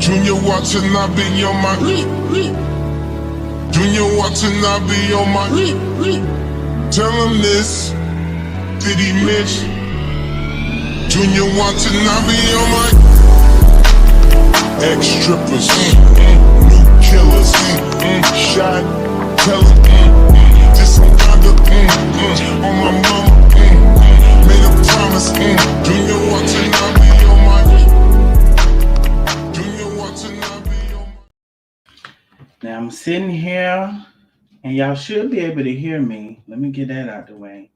Junior watching, I be on my. Junior watching, I be on my. Tell him this. Did he miss? Junior watching, I be on my. Ex-strippers, new killers, shot, tell him, just some conduct, on my mama, made a promise, Junior watching, I be on my. Junior watching, I be on my. Now I'm sitting here, and y'all should be able to hear me. Let me get that out the way.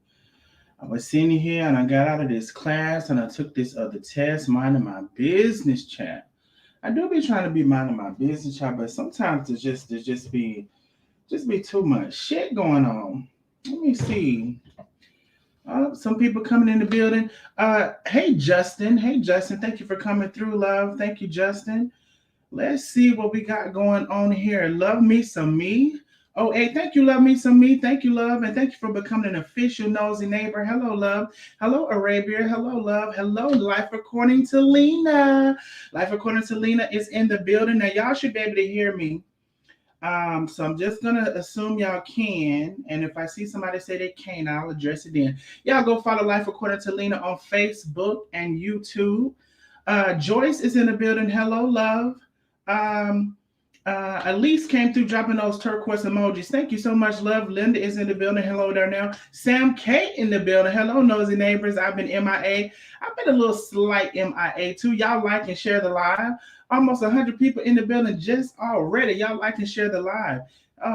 I was sitting here, and I got out of this class, and I took this other test, minding my business chat. I do be trying to be minding my business, child, but sometimes it's just be too much shit going on. Let me see. Some people coming in the building. Hey Justin, thank you for coming through, love. Thank you, Justin. Let's see what we got going on here. Love me some me. Oh, hey, thank you, love me some me. Thank you, love, and thank you for becoming an official nosy neighbor. Hello, love. Hello, Arabia. Hello, love. Hello, Life According to Lena. Life According to Lena is in the building. Now, y'all should be able to hear me. So I'm just gonna assume y'all can, and if I see somebody say they can't, I'll address it then. Y'all go follow Life According to Lena on Facebook and YouTube. Joyce is in the building. Hello, love. Elise came through dropping those turquoise emojis. Thank you so much, love. Linda is in the building. Hello there now. Sam K in the building. Hello, nosy neighbors. I've been MIA. I've been a little slight MIA too. Y'all like and share the live. Almost 100 people in the building just already. Y'all like and share the live.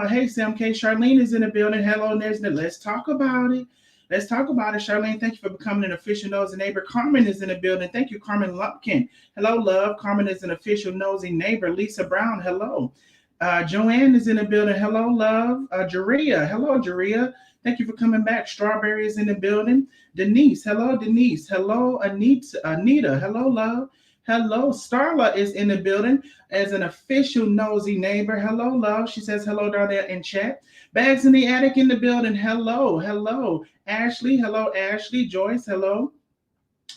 Hey, Sam K. Charlene is in the building. Hello, let's talk about it. Let's talk about it, Charlene. Thank you for becoming an official nosy neighbor. Carmen is in the building. Thank you, Carmen Lumpkin. Hello, love. Carmen is an official nosy neighbor. Lisa Brown, hello. Joanne is in the building. Hello, love. Jaria, hello, Jaria. Thank you for coming back. Strawberry is in the building. Denise, hello, Denise. Hello, Anita. Hello, love. Hello, Starla is in the building as an official nosy neighbor. Hello, love. She says hello down there in chat. Bags in the attic in the building. Hello, hello. Ashley, hello, Ashley. Joyce, hello.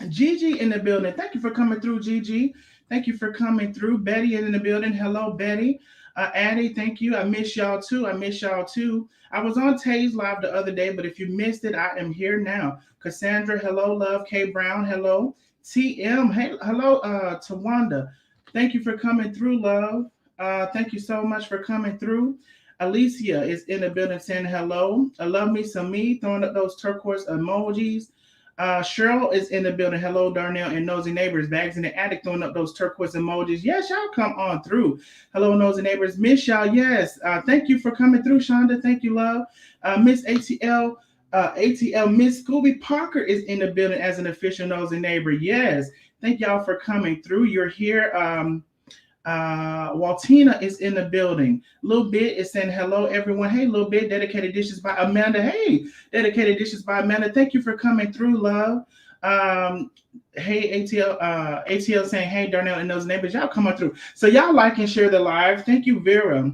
Gigi in the building. Thank you for coming through, Gigi. Thank you for coming through. Betty in the building. Hello, Betty. Addie, thank you. I miss y'all too. I was on Tay's live the other day, but if you missed it, I am here now. Cassandra, hello, love. K Brown, hello. TM, hey, hello, Tawanda. Thank you for coming through, love. Thank you so much for coming through. Alicia is in the building saying hello. I love me some me, throwing up those turquoise emojis. Cheryl is in the building. Hello, Darnell and Nosy Neighbors. Bags in the attic, throwing up those turquoise emojis. Yes, y'all come on through. Hello, Nosy Neighbors. Miss y'all, yes. Thank you for coming through, Shonda. Thank you, love. Miss ATL, Miss Scooby Parker is in the building as an official nosy neighbor. Yes, thank y'all for coming through. You're here. Waltina is in the building. Little Bit is saying hello, everyone. Hey, Little Bit. Dedicated Dishes by Amanda. Hey, Dedicated Dishes by Amanda. Thank you for coming through, love. Hey, ATL saying hey, Darnell and those neighbors. Y'all come on through. So y'all like and share the live. Thank you, Vera,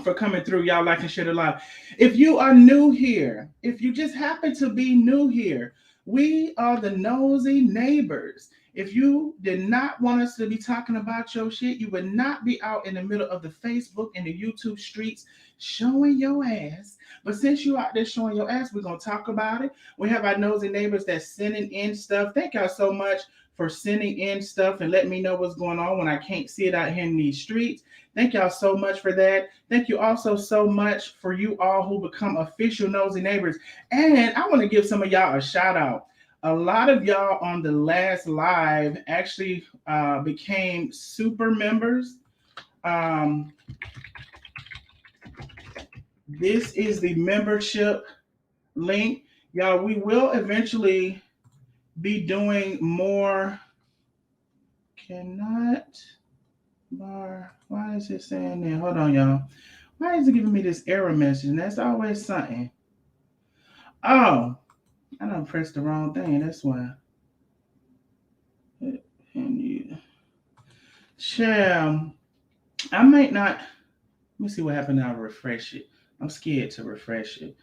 for coming through. Y'all like and share the live. If you are new here, if you just happen to be new here, we are the Nosy Neighbors. If you did not want us to be talking about your shit, you would not be out in the middle of the Facebook and the YouTube streets showing your ass. But since you out there showing your ass, we're going to talk about it. We have our nosy neighbors that's sending in stuff. Thank y'all so much for sending in stuff and letting me know what's going on when I can't see it out here in these streets. Thank y'all so much for that. Thank you also so much for you all who become official nosy neighbors. And I want to give some of y'all a shout out. A lot of y'all on the last live actually became super members. This is the membership link. Y'all, we will eventually be doing more. Cannot bar. Why is it saying that? Hold on, y'all. Why is it giving me this error message? And that's always something. Oh, I done pressed the wrong thing. That's why. And you, Sham, I might not. Let me see what happened. I'll refresh it. I'm scared to refresh it.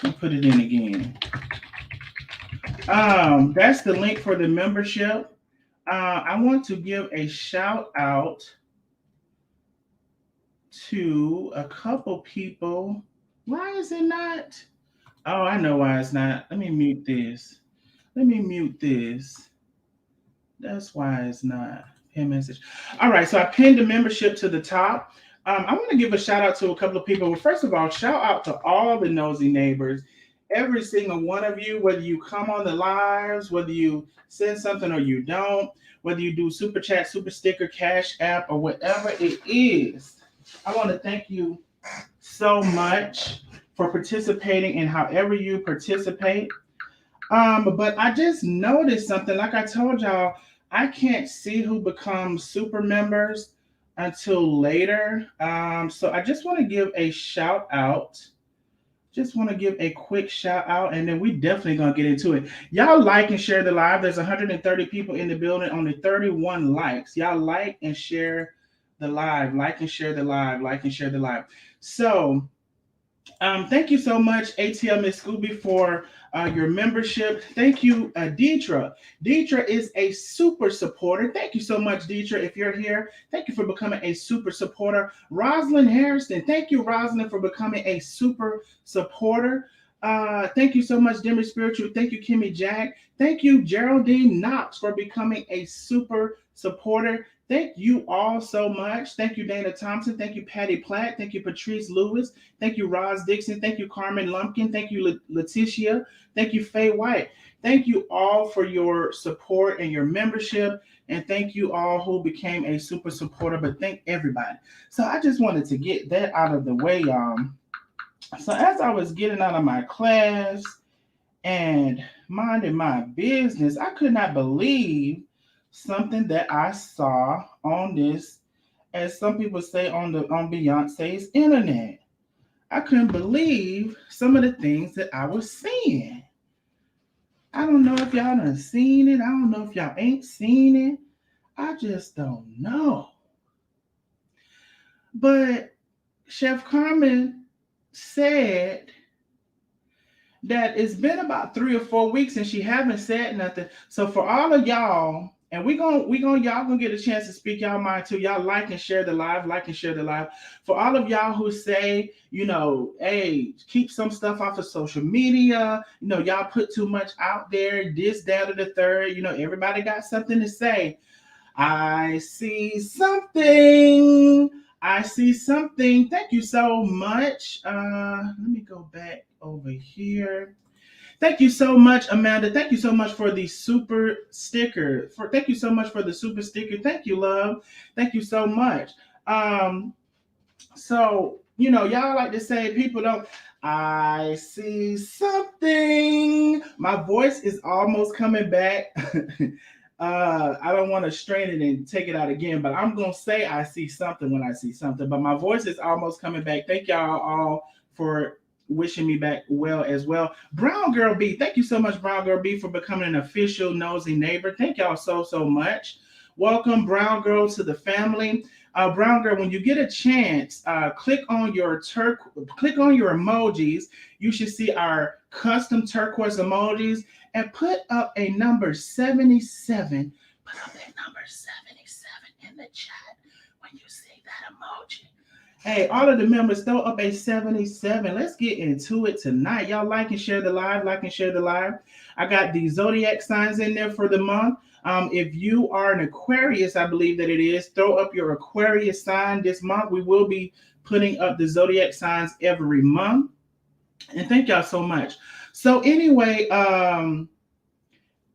I'll put it in again. That's the link for the membership. I want to give a shout out to a couple people. Why is it not? Oh, I know why it's not. Let me mute this. Let me mute this. That's why it's not pin message. All right, so I pinned the membership to the top. I want to give a shout out to a couple of people. Well, first of all, shout out to all the nosy neighbors. Every single one of you, whether you come on the lives, whether you send something or you don't, whether you do super chat, super sticker, cash app, or whatever it is, I want to thank you so much for participating in however you participate. But I just noticed something. Like I told y'all, I can't see who becomes super members until later. So I just want to give a shout out. Just want to give a quick shout out, and then we definitely gonna get into it. Y'all like and share the live. There's 130 people in the building, only 31 likes. Y'all like and share the live, like and share the live, like and share the live. So thank you so much, ATL Miss Scooby, for your membership. Thank you, Deidre. Deidre is a super supporter. Thank you so much, Deidre. If you're here, thank you for becoming a super supporter. Rosalind Harrison, thank you, Rosalind, for becoming a super supporter. Thank you so much, Demi Spiritual. Thank you, Kimmy Jack. Thank you, Geraldine Knox, for becoming a super supporter. Thank you all so much. Thank you, Dana Thompson. Thank you, Patty Platt. Thank you, Patrice Lewis. Thank you, Roz Dixon. Thank you, Carmen Lumpkin. Thank you, Leticia. Thank you, Faye White. Thank you all for your support and your membership. And thank you all who became a super supporter. But thank everybody. So I just wanted to get that out of the way, y'all. So as I was getting out of my class and minding my business, I could not believe something that I saw on this, as some people say, on Beyonce's internet. I couldn't believe some of the things that I was seeing. I don't know if y'all done seen it. I don't know if y'all ain't seen it. I just don't know. But Chef Carmen said that it's been about 3 or 4 weeks and she haven't said nothing. So for all of y'all, and y'all gonna get a chance to speak y'all mind too. Y'all like and share the live, like and share the live. For all of y'all who say, hey, keep some stuff off of social media. Y'all put too much out there, this, that, or the third. Everybody got something to say. I see something. I see something. Thank you so much. Let me go back over here. Thank you so much, Amanda. Thank you so much for the super sticker. Thank you so much for the super sticker. Thank you, love. Thank you so much. So y'all like to say people don't. I see something. My voice is almost coming back. I don't want to strain it and take it out again, but I'm gonna say I see something when I see something. But my voice is almost coming back. Thank y'all all for wishing me back well as well. Brown Girl B, thank you so much, Brown Girl B, for becoming an official nosy neighbor. Thank y'all so much. Welcome, Brown Girl, to the family. Brown Girl, when you get a chance, click on your emojis. You should see our custom turquoise emojis and put up a number 77. Put up that number 77 in the chat when you see that emoji. Hey, all of the members, throw up a 77. Let's get into it tonight. Y'all like and share the live, like and share the live. I got the zodiac signs in there for the month. If you are an Aquarius, I believe that it is, throw up your Aquarius sign this month. We will be putting up the zodiac signs every month. And thank y'all so much. So anyway,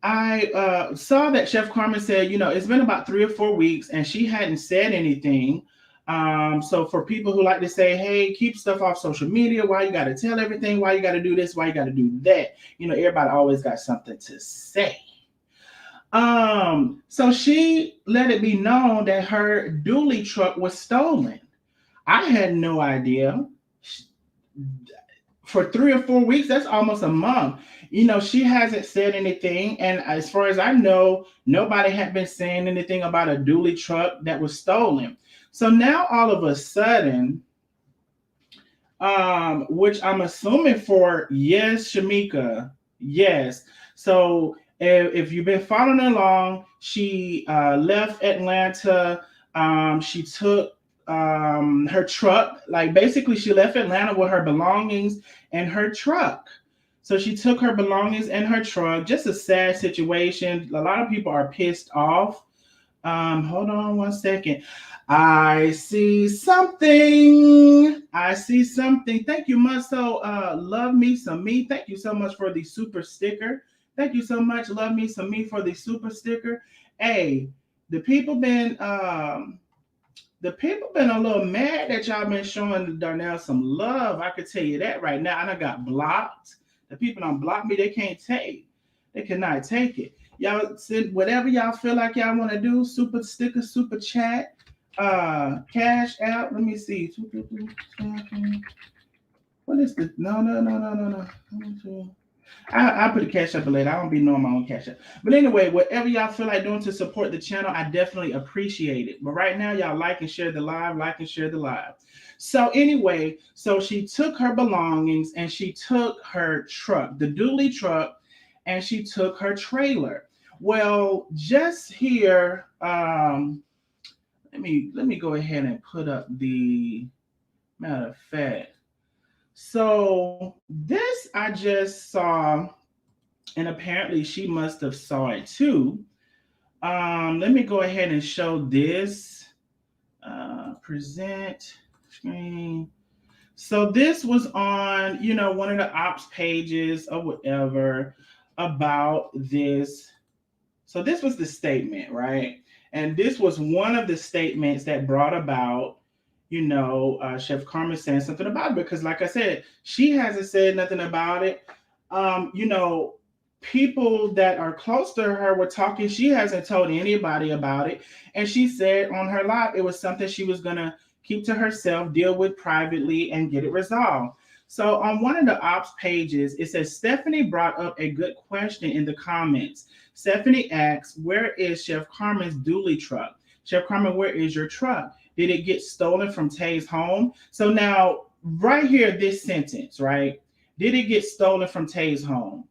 I saw that Chef Carmen said, it's been about 3 or 4 weeks and she hadn't said anything. So for people who like to say, hey, keep stuff off social media, why you got to tell everything, why you got to do this, why you got to do that, everybody always got something to say. So she let it be known that her dually truck was stolen. I had no idea. For 3 or 4 weeks, that's almost a month. She hasn't said anything. And as far as I know, nobody had been saying anything about a dually truck that was stolen. So now all of a sudden, which I'm assuming for, yes, Shamika, yes. So If you've been following along, she left Atlanta. She took her truck. Like basically, she left Atlanta with her belongings and her truck. So she took her belongings and her truck. Just a sad situation. A lot of people are pissed off. Hold on one second. I see something. I see something. Thank you, Musso. Love me some me. Thank you so much for the super sticker. Thank you so much. Love me some me for the super sticker. Hey, the people been a little mad that y'all been showing Darnell some love. I could tell you that right now. And I got blocked. The people don't block me. They can't take. They cannot take it. Y'all send whatever y'all feel like y'all want to do. Super sticker, super chat, cash out. Let me see. What is this? No. I put a cash up later. I don't be knowing my own cash up. But anyway, whatever y'all feel like doing to support the channel, I definitely appreciate it. But right now, y'all like and share the live, like and share the live. So anyway, so she took her belongings and she took her truck, the dually truck, and she took her trailer. Well, just here, let me go ahead and put up the matter of fact. So this I just saw, and apparently she must have saw it too. Let me go ahead and show this. Present screen. So this was on, one of the ops pages or whatever about this. So this was the statement, right? And this was one of the statements that brought about, Chef Carmen saying something about it because, like I said, she hasn't said nothing about it. People that are close to her were talking. She hasn't told anybody about it. And she said on her live it was something she was going to keep to herself, deal with privately, and get it resolved. So on one of the ops pages, it says Stephanie brought up a good question in the comments. Stephanie asks, where is Chef Carmen's dually truck? Chef Carmen, where is your truck? Did it get stolen from Tay's home? So now, right here, this sentence, right? Did it get stolen from Tay's home?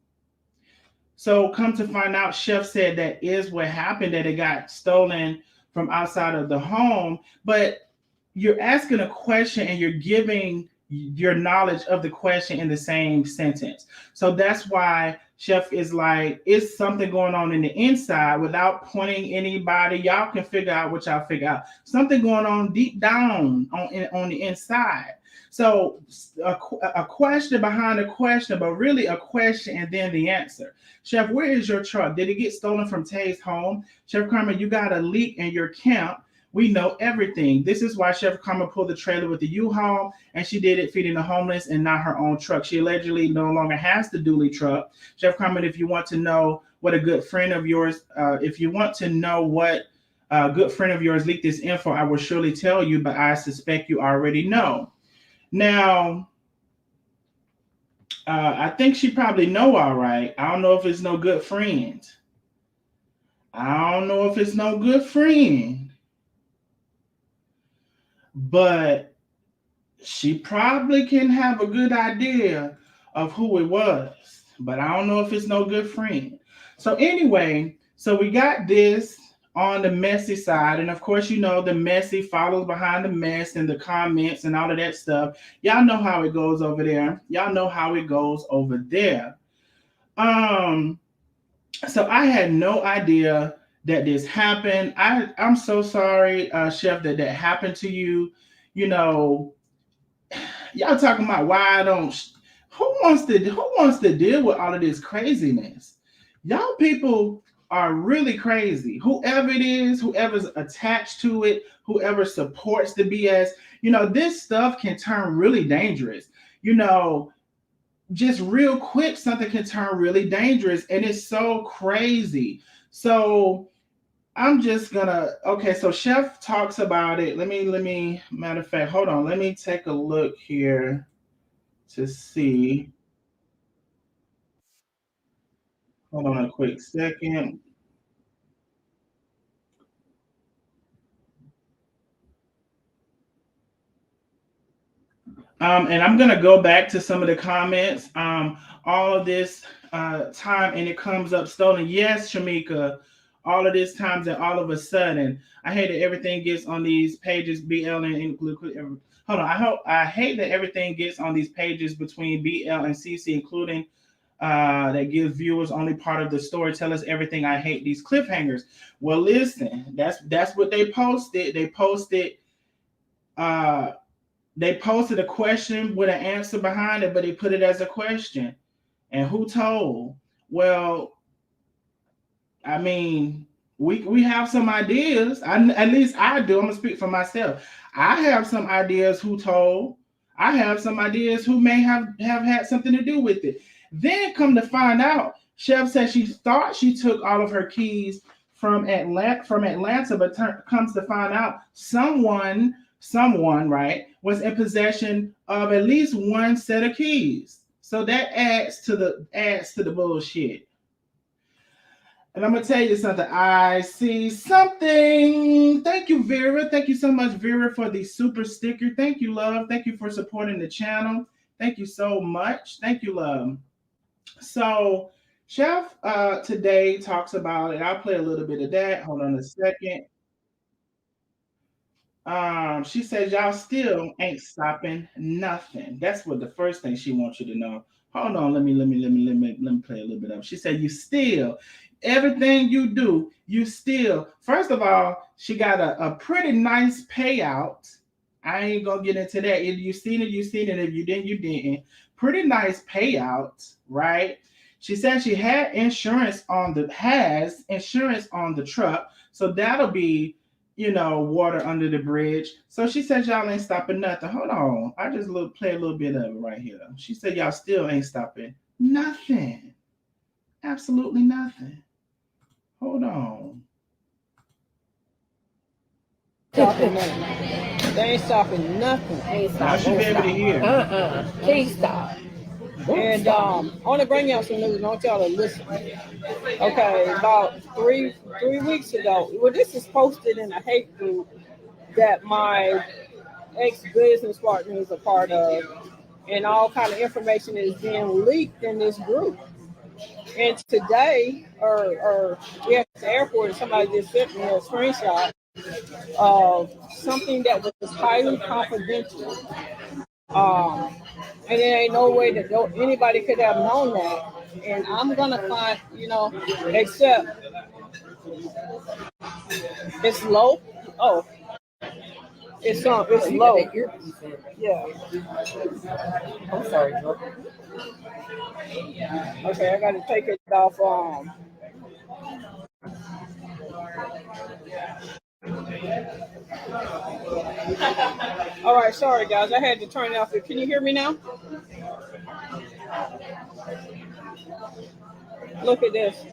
So come to find out, Chef said that is what happened, that it got stolen from outside of the home. But you're asking a question and you're giving your knowledge of the question in the same sentence. So that's why Chef is like, it's something going on in the inside without pointing anybody. Y'all can figure out what y'all figure out. Something going on deep down on the inside. So a question behind a question, but really a question and then the answer. Chef, where is your truck? Did it get stolen from Tay's home? Chef Carmen, you got a leak in your camp. We know everything. This is why Chef Carmen pulled the trailer with the U-Haul, and she did it feeding the homeless and not her own truck. She allegedly no longer has the dually truck. Chef Carmen, if you want to know what a good friend of yours, if you want to know what a good friend of yours leaked this info, I will surely tell you, but I suspect you already know. Now, I think she probably know all right. I don't know if it's no good friend. I don't know if it's no good friend. But she probably can have a good idea of who it was. But I don't know if it's no good friend. So anyway, so we got this on the messy side. And of course, the messy follows behind the mess and the comments and all of that stuff. Y'all know how it goes over there. Y'all know how it goes over there. So I had no idea that this happened. I'm so sorry, Chef, that happened to you. Y'all talking about why I don't. Who wants to deal with all of this craziness? Y'all people are really crazy. Whoever it is, whoever's attached to it, whoever supports the BS, this stuff can turn really dangerous. Just real quick, something can turn really dangerous, and it's so crazy. So I'm just gonna, okay, so Chef talks about it. Let me, matter of fact, hold on. Let me take a look here to see. Hold on a quick second. And I'm gonna go back to some of the comments. All of this time and it comes up stolen. Yes, Shamika, all of this times and all of a sudden, I hate that everything gets on these pages. BL and include. Hold on, I hate that everything gets on these pages between BL and CC, including that gives viewers only part of the story. Tell us everything. I hate these cliffhangers. Well, listen, that's what they posted. Uh, they posted a question with an answer behind it, but they put it as a question. And who told? Well, I mean, we have some ideas. At least I do. I'm gonna speak for myself. I have some ideas who told. I have some ideas who may have had something to do with it. Then come to find out, Chef said she thought she took all of her keys from Atlanta, but comes to find out someone right was in possession of at least one set of keys. So that adds to the bullshit. And I'm gonna tell you something. I see something. Thank you, Vera. Thank you so much, Vera, for the super sticker. Thank you, love. Thank you for supporting the channel. Thank you so much. Thank you, love. So, Chef today talks about it. I'll play a little bit of that. Hold on a second. She says y'all still ain't stopping nothing. That's what the first thing she wants you to know. Hold on, let me play a little bit of it. She said you still everything you do, you still. First of all, she got a pretty nice payout. I ain't gonna get into that. If you seen it, you seen it. If you didn't, you didn't. Pretty nice payout, right? She said she has insurance on the truck, so that'll be water under the bridge. So she said y'all ain't stopping nothing. Hold on. I just play a little bit of it right here. She said y'all still ain't stopping nothing. Absolutely nothing. Hold on. Stopping nothing. They ain't stopping nothing. Ain't Now stop. she be Won't able to stop. hear. Can't stop. And I want to bring y'all some news. I want y'all to listen. Okay, about three weeks ago. Well, this is posted in a hate group that my ex-business partner is a part of, and all kind of information is being leaked in this group. And today, or yeah, at the airport, somebody just sent me a screenshot of something that was highly confidential. And there ain't no way that anybody could have known that. And I'm gonna find, except it's low. Oh, it's You got low. that earpiece in. Yeah. I'm sorry, Joe. Okay, I gotta take it off. All right, sorry guys, I had to turn it off. Can you hear me now? Look at this.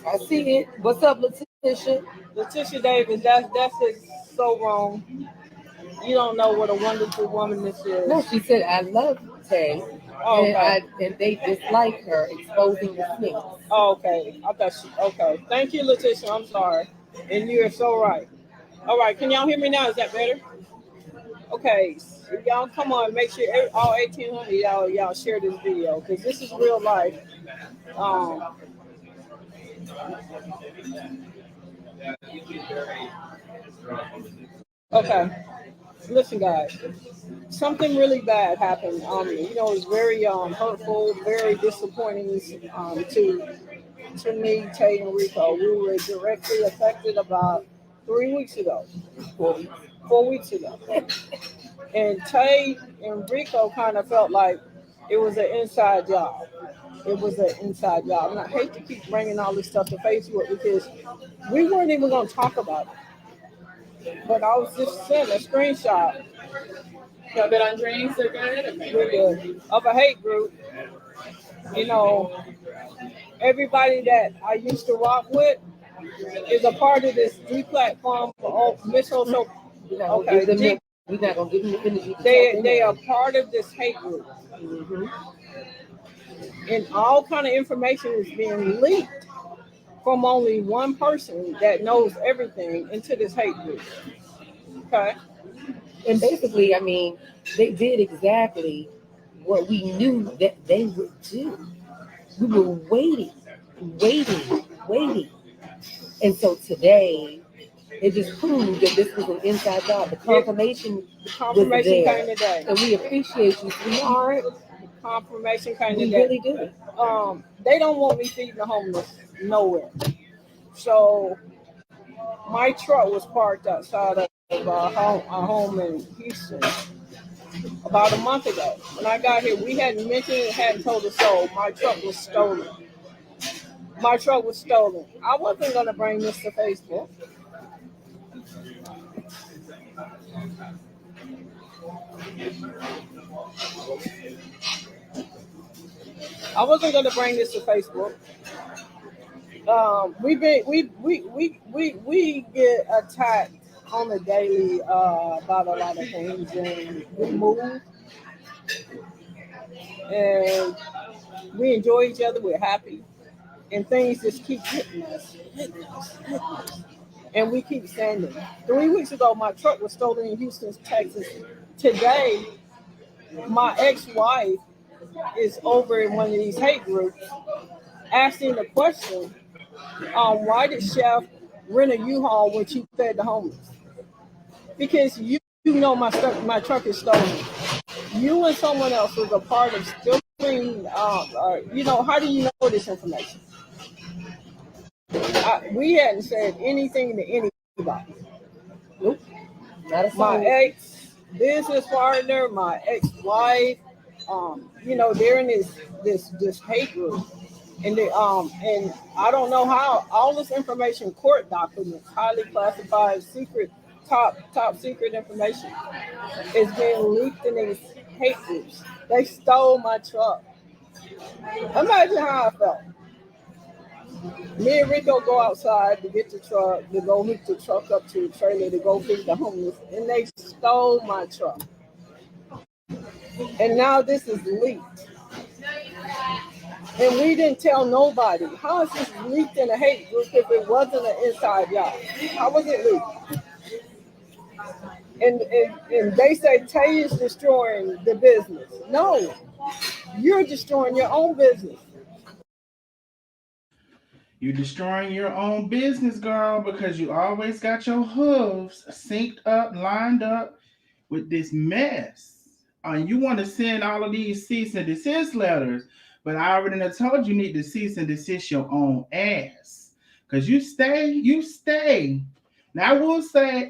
I see it. What's up, Latricia? Letitia Davis, that's just so wrong. You don't know what a wonderful woman this is. No, she said I love Tay, Oh, okay. and they dislike her exposing the snakes. Oh, okay. I thought okay. Thank you, Letitia. I'm sorry. And you're so right. All right, can y'all hear me now? Is that better? Okay, so y'all come on, make sure all 1,800 y'all share this video because this is real life. Um, okay, listen, guys. Something really bad happened. It's very hurtful, very disappointing to me, Tay and Rico. We were directly affected about 3 weeks ago. 4 weeks. 4 weeks ago. And Tay and Rico kind of felt like it was an inside job. It was an inside job. And I hate to keep bringing all this stuff to Facebook because we weren't even going to talk about it. But I was just sent a screenshot. Y'all been on drinks? They're good? Okay. Of a hate group. Everybody that I used to rock with is a part of this deplatform for Miss Oso. Okay. We're not gonna give them the energy. They are part of this hate group. Mm-hmm. And all kind of information is being leaked from only one person that knows everything into this hate group. Okay. And basically, I mean, they did exactly what we knew that they would do. We were waiting. And so today, it just proved that this was an inside job. The confirmation Confirmation there. came today. And we appreciate you, sweetheart. Confirmation came We today. really do. They don't want me feeding the homeless nowhere. So my truck was parked outside of our home in Houston about a month ago. When I got here, we hadn't mentioned it, hadn't told a soul. My truck was stolen. My truck was stolen. I wasn't going to bring this to Facebook. I wasn't going to bring this to Facebook. We get attacked on the daily about a lot of things, and we move and we enjoy each other. We're happy, and things just keep hitting us, and we keep standing. 3 weeks ago, my truck was stolen in Houston, Texas. Today, my ex-wife is over in one of these hate groups asking the question, why did Chef rent a U-Haul when she fed the homeless? Because you know my truck is stolen. You and someone else was a part of stealing. How do you know this information? We hadn't said anything to anybody. Nope. Not a soul. My ex-business partner, my ex-wife, they're in this hate group. And and I don't know how all this information, court documents, highly classified, secret, top secret information, is being leaked in these hate groups. They stole my truck. Imagine how I felt. Me and Rico go outside to get the truck, to go hook the truck up to the trailer to go feed the homeless, and they stole my truck. And now this is leaked. And we didn't tell nobody. How is this leaked in a hate group if it wasn't an inside job? How was it leaked? And they say Tay is destroying the business. No, you're destroying your own business. You're destroying your own business, girl, because you always got your hooves synced up, lined up with this mess. You want to send all of these cease and desist letters, but I already told you need to cease and desist your own ass. Because you stay. Now, I will say,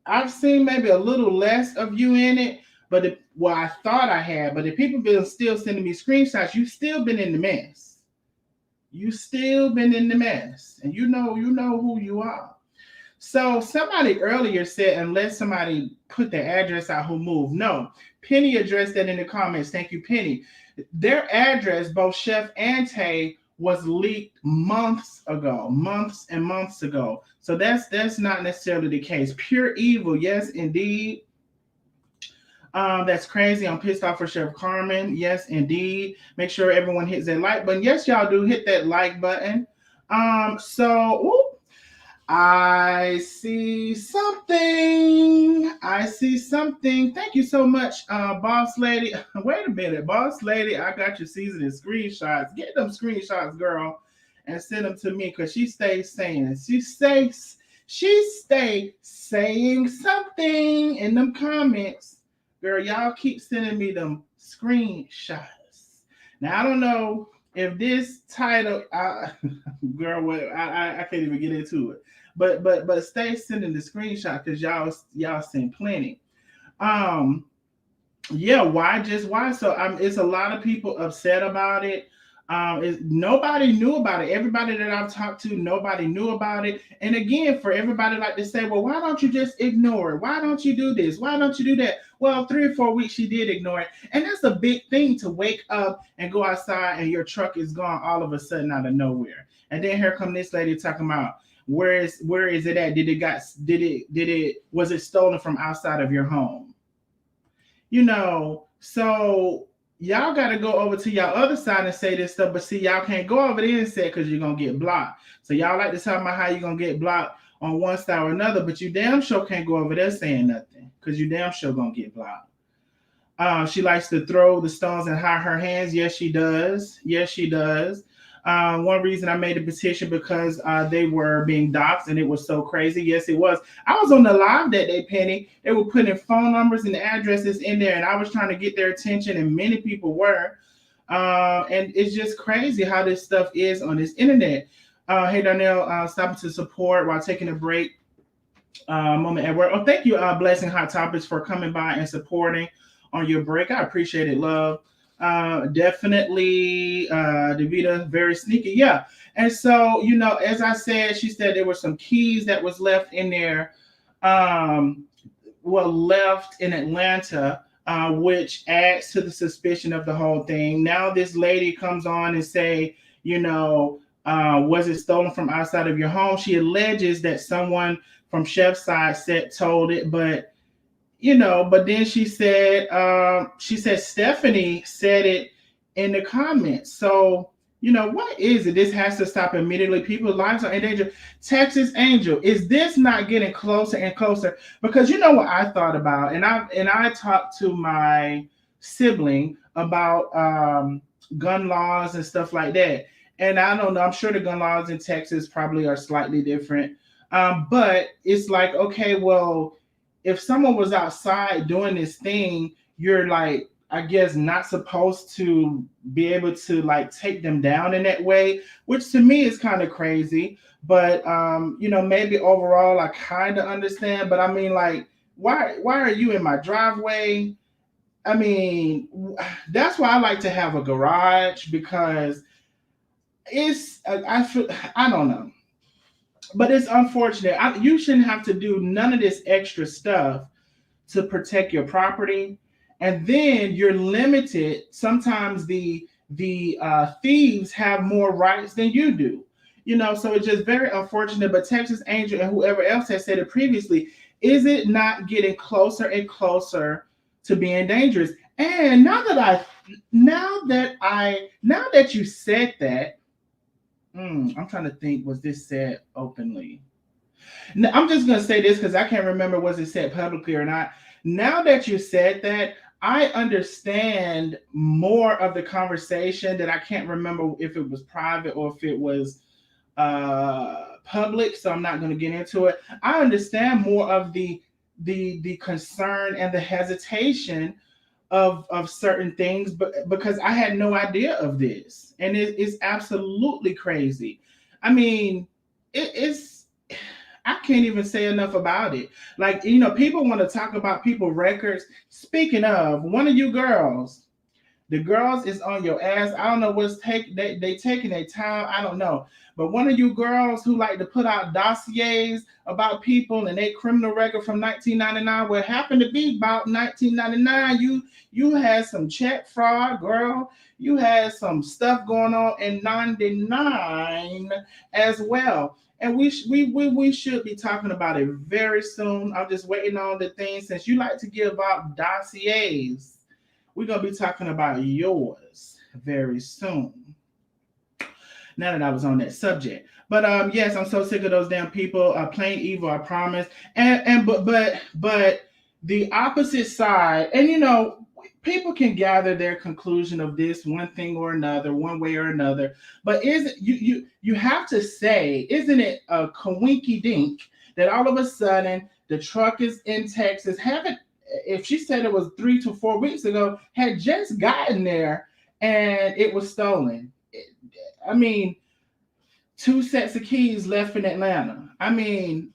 I've seen maybe a little less of you in it, but I thought I had, but if people been still sending me screenshots, you've still been in the mess. You still been in the mess, and you know who you are. So somebody earlier said, unless somebody put their address out who moved. No, Penny addressed that in the comments. Thank you, Penny. Their address, both Chef and Tay, was leaked months and months ago. So that's not necessarily the case. Pure evil, yes, indeed. That's crazy. I'm pissed off for Chef Carmen. Yes, indeed. Make sure everyone hits that like button. Yes, y'all do hit that like button. I see something. Thank you so much, boss lady. Wait a minute, boss lady. I got your seasoning screenshots. Get them screenshots, girl, and send them to me because she stays saying. She stay saying something in them comments. Girl, y'all keep sending me them screenshots. Now, I don't know if this title, girl, I can't even get into it. But stay sending the screenshot because y'all send plenty. Yeah, why? So it's a lot of people upset about it. Nobody knew about it. Everybody that I've talked to, nobody knew about it. And again, for everybody like to say, well, why don't you just ignore it? Why don't you do this? Why don't you do that? Well, 3 or 4 weeks she did ignore it. And that's a big thing to wake up and go outside and your truck is gone all of a sudden out of nowhere. And then here come this lady talking about where is it at? Was it stolen from outside of your home? So y'all got to go over to y'all other side and say this stuff, but see, y'all can't go over there and say it because you're going to get blocked. So y'all like to talk about how you're going to get blocked on one side or another, but you damn sure can't go over there saying nothing because you damn sure going to get blocked. She likes to throw the stones and hide her hands. Yes, she does. Yes, she does. One reason I made a petition because they were being doxxed and it was so crazy. Yes, it was. I was on the live that day, Penny. They were putting phone numbers and addresses in there, and I was trying to get their attention, and many people were. And it's just crazy how this stuff is on this internet. Hey, Darnell, stopping to support while taking a break. Moment at work. Oh, thank you, Blessing Hot Topics, for coming by and supporting on your break. I appreciate it, love. Definitely, Davita, very sneaky. Yeah. And so, as I said, she said there were some keys that was left in there, left in Atlanta, which adds to the suspicion of the whole thing. Now this lady comes on and say, was it stolen from outside of your home? She alleges that someone from Chef's side told it, but then she said Stephanie said it in the comments. So, what is it? This has to stop immediately. People's lives are in danger. Texas Angel, is this not getting closer and closer? Because what I thought about, and I talked to my sibling about gun laws and stuff like that. And I don't know, I'm sure the gun laws in Texas probably are slightly different. But it's like, okay, well, if someone was outside doing this thing, you're like, I guess, not supposed to be able to like take them down in that way, which to me is kind of crazy. But maybe overall I kind of understand. But I mean, like, why are you in my driveway? I mean, that's why I like to have a garage, because I don't know. But it's unfortunate. You shouldn't have to do none of this extra stuff to protect your property. And then you're limited. Sometimes the thieves have more rights than you do. So it's just very unfortunate. But Texas Angel and whoever else has said it previously, is it not getting closer and closer to being dangerous? And now that you said that, I'm trying to think, was this said openly? Now, I'm just going to say this because I can't remember was it said publicly or not. Now that you said that, I understand more of the conversation that I can't remember if it was private or if it was public, so I'm not going to get into it. I understand more of the concern and the hesitation of certain things, but because I had no idea of this, and it's absolutely crazy. I mean, it's I can't even say enough about it. Like, people want to talk about people records. Speaking of, one of you girls, the girls is on your ass. I don't know what's they taking their time. I don't know. But one of you girls who like to put out dossiers about people and their criminal record from 1999, what happened to be about 1999, you had some check fraud, girl. You had some stuff going on in 99 as well. And we should be talking about it very soon. I'm just waiting on the thing. Since you like to give out dossiers, we're going to be talking about yours very soon. Now that I was on that subject. But yes, I'm so sick of those damn people. Plain evil, I promise. But the opposite side, and people can gather their conclusion of this one thing or another, one way or another. But you have to say, isn't it a coinky dink that all of a sudden the truck is in Texas? If she said it was 3 to 4 weeks ago, had just gotten there and it was stolen. I mean, 2 sets of keys left in Atlanta. I mean,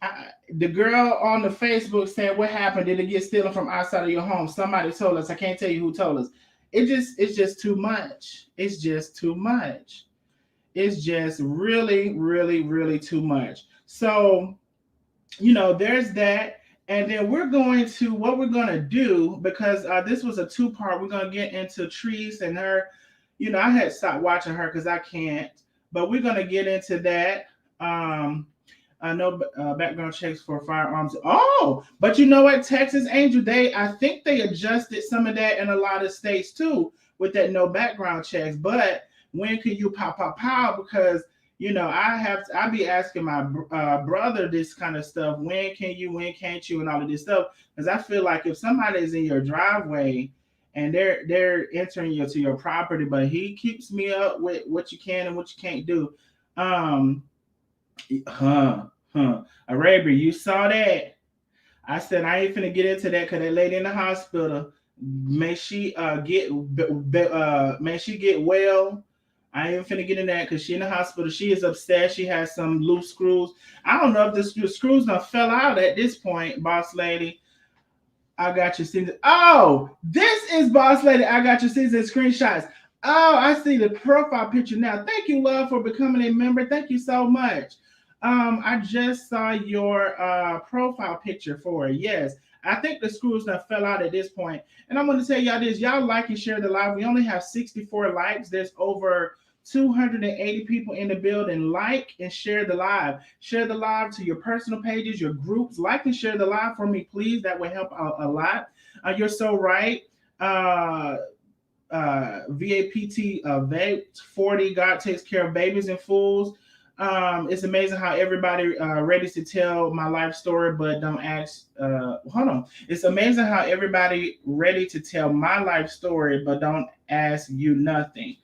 the girl on the Facebook said, what happened? Did it get stolen from outside of your home? Somebody told us. I can't tell you who told us. It's just too much. It's just too much. It's just really, really, really too much. So, there's that. And then what we're going to do, because this was a 2-part, we're going to get into Treese and her. I had stopped watching her because I can't. But we're going to get into that. I know background checks for firearms. Oh, but you know what? Texas Angel, I think they adjusted some of that in a lot of states too with that no background checks. But when can you pow? Because, I be asking my brother this kind of stuff. When can you, when can't you, and all of this stuff. Because I feel like if somebody is in your driveway and they're entering you to your property, but he keeps me up with what you can and what you can't do. Um, Arabia, you saw that. I said I ain't finna get into that because that lady in the hospital, may she may she get well. I ain't finna get in that because she in the hospital. She is upset. She has some loose screws. I don't know if the screws done fell out at this point, boss lady. I got your season. Oh, this is boss lady. I got your season screenshots. Oh, I see the profile picture now. Thank you, love, for becoming a member. Thank you so much. I just saw your profile picture for it. Yes, I think the screws that fell out at this point. And I'm going to tell y'all this. Y'all like and share the live. We only have 64 likes. There's over 280 people in the building. Like and share the live. Share the live to your personal pages, your groups. Like and share the live for me, please. That would help out a lot. You're so right. VAPT Vape 40. God takes care of babies and fools. It's amazing how everybody ready to tell my life story, but don't ask. Hold on. It's amazing how everybody ready to tell my life story, but don't ask you nothing.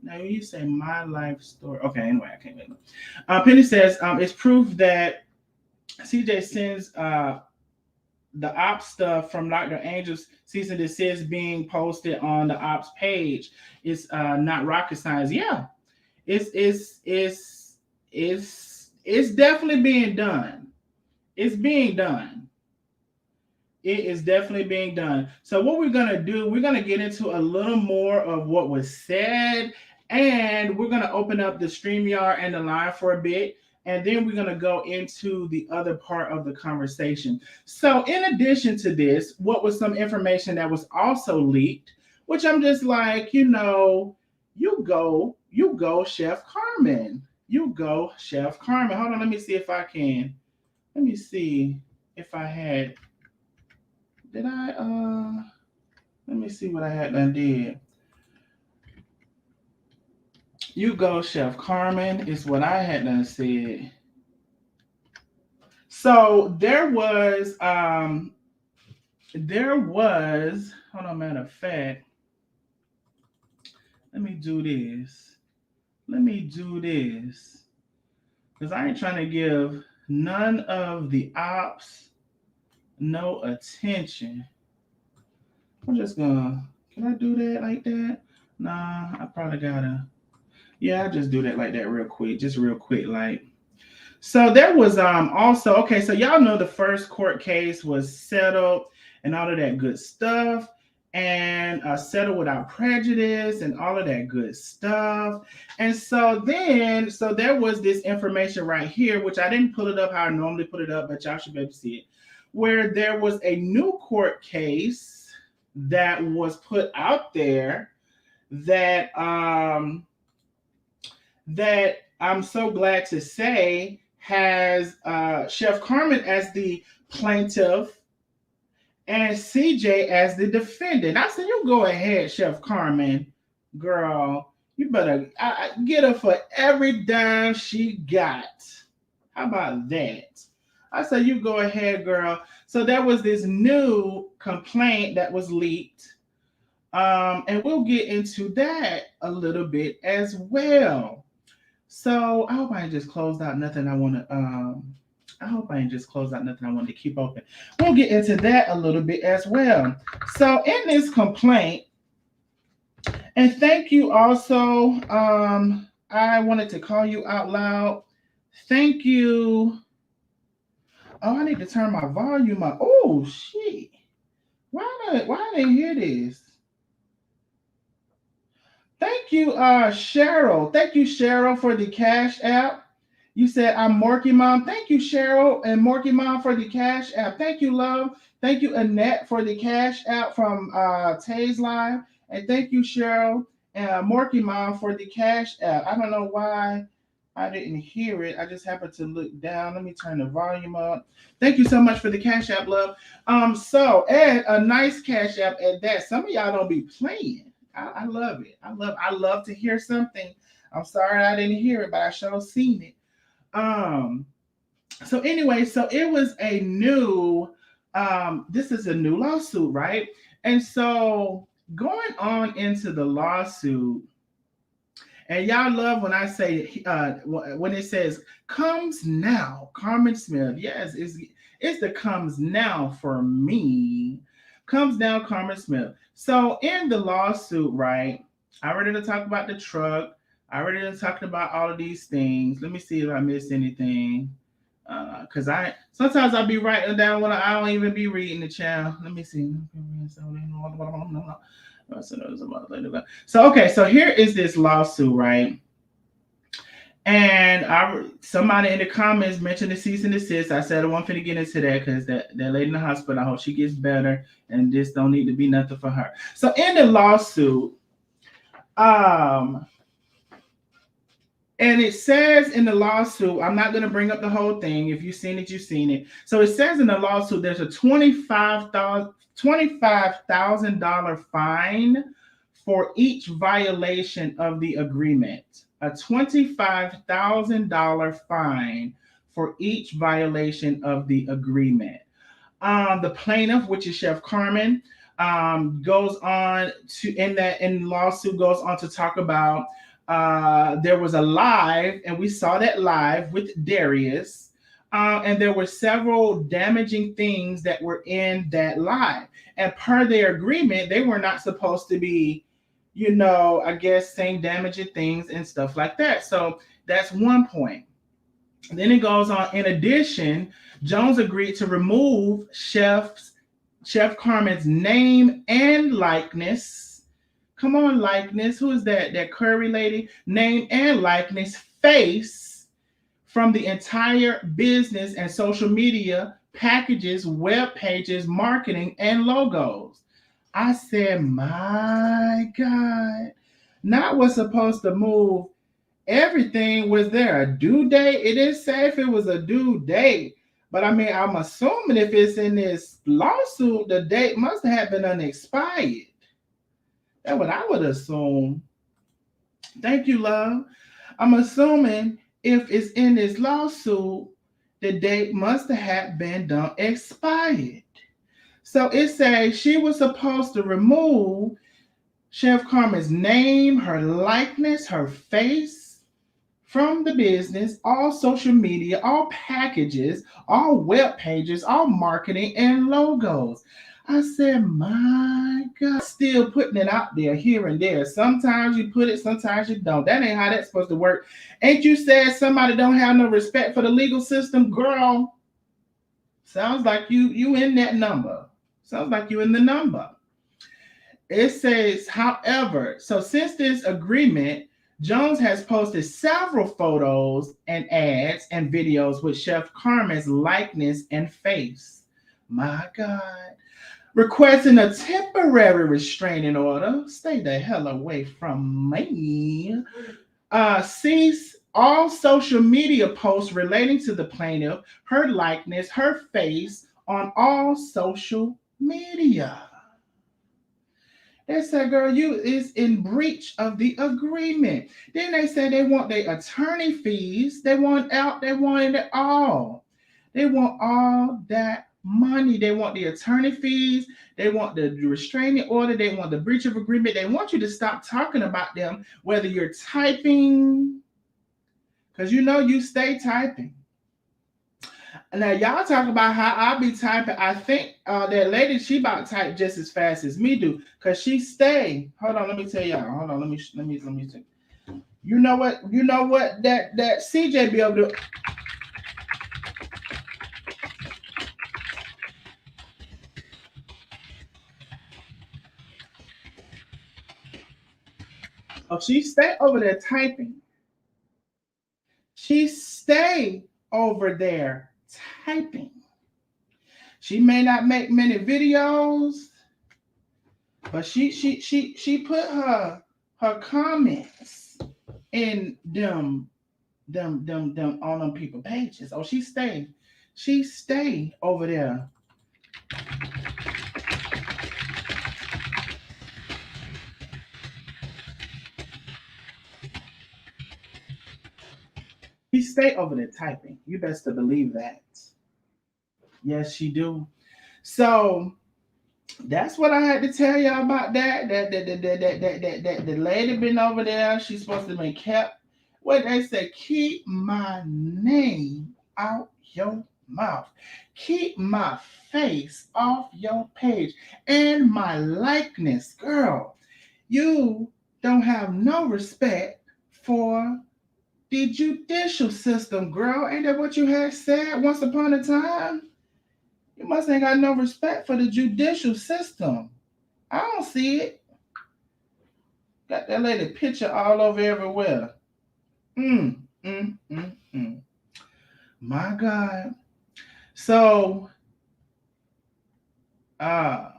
Now you say my life story. Okay, anyway, I can't wait. Penny says it's proof that CJ sends the ops stuff from Dr. Angel's cease and desist being posted on the ops page. It's not rocket science. Yeah, it's definitely being done. It's being done. It is definitely being done. So what we're gonna do, we're gonna get into a little more of what was said, and we're gonna open up the StreamYard and the line for a bit. And then we're going to go into the other part of the conversation. So in addition to this, what was some information that was also leaked, which I'm just like, you go, Chef Carmen. You go, Chef Carmen. Hold on, let me see if I can. Let me see if I had. Let me see what I had done did. You go, Chef Carmen, is what I had done said. So there was, hold on, matter of fact, let me do this. Because I ain't trying to give none of the ops no attention. I'm just gonna, can I do that like that? Nah, I probably gotta. Yeah, I just do that like that real quick, like. So there was also, okay, so y'all know the first court case was settled and all of that good stuff, and settled without prejudice and all of that good stuff. And so there was this information right here, which I didn't pull it up how I normally put it up, but y'all should be able to see it, where there was a new court case that was put out there that that I'm so glad to say has Chef Carmen as the plaintiff and CJ as the defendant. I said, you go ahead, Chef Carmen, girl. You better get her for every dime she got. How about that? I said, you go ahead, girl. So there was this new complaint that was leaked. And we'll get into that a little bit as well. So I hope I ain't just closed out nothing I want to keep open. We'll get into that a little bit as well. So in this complaint, and thank you also, I wanted to call you out loud. Thank you. Oh, I need to turn my volume up. Oh shit. Why I didn't hear this? Thank you, Cheryl. Thank you, Cheryl, for the Cash App. You said I'm Morky Mom. Thank you, Cheryl and Morky Mom, for the Cash App. Thank you, love. Thank you, Annette, for the Cash App from Tay's Live. And thank you, Cheryl and Morky Mom, for the Cash App. I don't know why I didn't hear it. I just happened to look down. Let me turn the volume up. Thank you so much for the Cash App, love. So and a nice Cash App at that. Some of y'all don't be playing. I love it. I love to hear something. I'm sorry I didn't hear it, but I sure seen it. So anyway, so it was a new, this is a new lawsuit, right? And so going on into the lawsuit, and y'all love when I say when it says comes now, Carmen Smith. Yes, it's the comes now for me. Comes now, Carmen Smith. So in the lawsuit, right? I already done talked about the truck. I already done talked about all of these things. Let me see if I missed anything. Cause I sometimes I'll be writing down what I don't even be reading the channel. Let me see. So okay, so here is this lawsuit, right? And somebody in the comments mentioned the cease and desist. I said I wasn't finna get into that because that lady in the hospital, I hope she gets better, and this don't need to be nothing for her. So in the lawsuit, and it says in the lawsuit, I'm not going to bring up the whole thing. If you've seen it, you've seen it. So it says in the lawsuit, there's a $25,000 fine for each violation of the agreement. A $25,000 fine for each violation of the agreement. The plaintiff, which is Chef Carmen, goes on to in the lawsuit goes on to talk about there was a live, and we saw that live with Darius, and there were several damaging things that were in that live. And per their agreement, they were not supposed to be, I guess, saying damaging things and stuff like that. So that's one point. Then it goes on. In addition, Jones agreed to remove Chef Carmen's name and likeness. Come on, likeness. Who is that? That curry lady? Name and likeness, face from the entire business and social media packages, web pages, marketing, and logos. I said, my God. Not what's supposed to move everything. Was there a due date? It didn't say if it was a due date. But I mean, I'm assuming if it's in this lawsuit, the date must have been unexpired. That's what I would assume. Thank you, love. I'm assuming if it's in this lawsuit, the date must have been done expired. So it says she was supposed to remove Chef Carmen's name, her likeness, her face from the business, all social media, all packages, all web pages, all marketing and logos. I said, my God, still putting it out there here and there. Sometimes you put it, sometimes you don't. That ain't how that's supposed to work. Ain't you said somebody don't have no respect for the legal system? Girl, sounds like you in that number. Sounds like you in the number. It says, however, so since this agreement, Jones has posted several photos and ads and videos with Chef Carmen's likeness and face. My God. Requesting a temporary restraining order. Stay the hell away from me. Cease all social media posts relating to the plaintiff, her likeness, her face on all social media. They said, girl, you is in breach of the agreement. Then they said they want their attorney fees. They want it all. They want all that money. They want the attorney fees. They want the restraining order. They want the breach of agreement. They want you to stop talking about them, whether you're typing, because you stay typing. Now, y'all talk about how I be typing. I think that lady, she about to type just as fast as me do, because she stay. Hold on, let me tell y'all. Hold on, let me see. You know what that CJ be able to. Oh, she stay over there typing. She stay over there typing. She may not make many videos, but she put her comments in them on them people pages. Oh, she stay over there. She stay over there typing. You best to believe that. Yes, she do. So That's what I had to tell y'all about that. That the lady been over there. She's supposed to be kept. What they say, keep my name out your mouth. Keep my face off your page and my likeness. Girl, you don't have no respect for the judicial system, girl. Ain't that what you had said once upon a time? You must ain't got no respect for the judicial system. I don't see it. Got that lady picture all over everywhere. Mm, mm, mm, mm. My God. So, uh,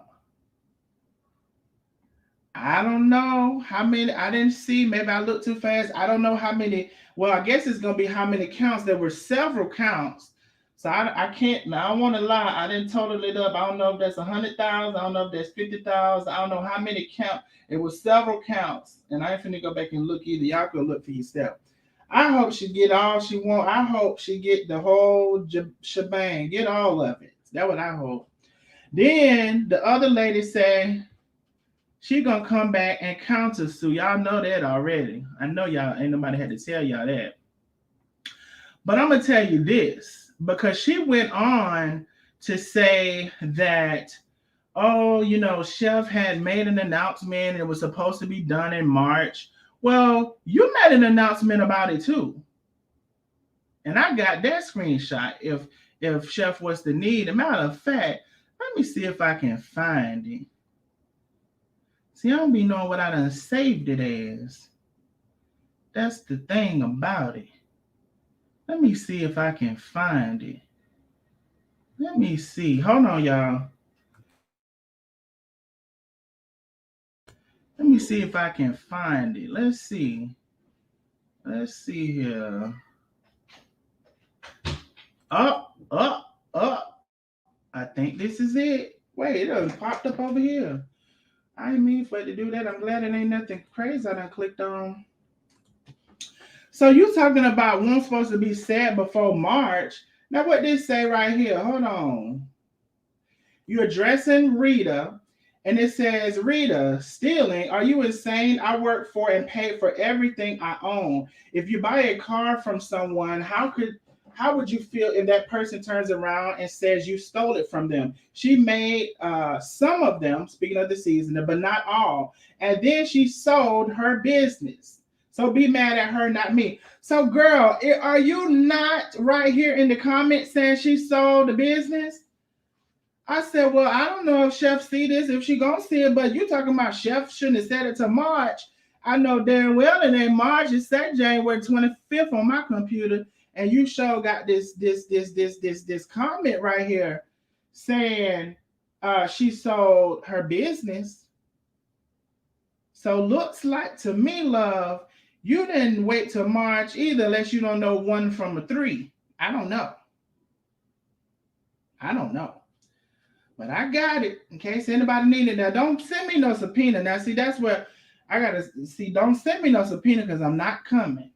I don't know how many. I didn't see. Maybe I looked too fast. I don't know how many. Well, I guess it's gonna be how many counts. There were several counts. So I can't. I don't want to lie. I didn't total it up. I don't know if that's 100,000. I don't know if that's 50,000. I don't know how many count. It was several counts, and I ain't finna go back and look either. Y'all can look for yourself. I hope she get all she want. I hope she get the whole shebang. Get all of it. That's what I hope. Then the other lady say she gonna come back and counter sue. Y'all know that already. I know y'all ain't nobody had to tell y'all that. But I'm gonna tell you this because she went on to say that, oh, Chef had made an announcement. It was supposed to be done in March. Well, you made an announcement about it too, and I got that screenshot. If Chef was the need, a matter of fact, let me see if I can find it. See, I don't be knowing what I done saved it as. That's the thing about it. Let me see if I can find it. Let me see. Hold on, y'all. Let me see if I can find it. Let's see. Let's see here. Up. I think this is it. Wait, it done popped up over here. I didn't mean for it to do that. I'm glad it ain't nothing crazy I done clicked on. So you talking about one supposed to be said before March. Now what this say right here? Hold on. You're addressing Rita, and it says, Rita, stealing? Are you insane? I work for and pay for everything I own. If you buy a car from someone, how would you feel if that person turns around and says you stole it from them? She made some of them, speaking of the seasoning, but not all. And then she sold her business. So be mad at her, not me. So, girl, are you not right here in the comments saying she sold the business? I said, well, I don't know if Chef see this, if she gonna see it, but you talking about Chef shouldn't have said it to March. I know damn well it ain't March. It said January 25th on my computer, and you sure got this comment right here saying she sold her business. So looks like to me, love, you didn't wait till March either, unless you don't know 1 from a 3. I don't know. But I got it in case anybody needed that. Don't send me no subpoena. Now, see, that's where I got to see. Don't send me no subpoena because I'm not coming.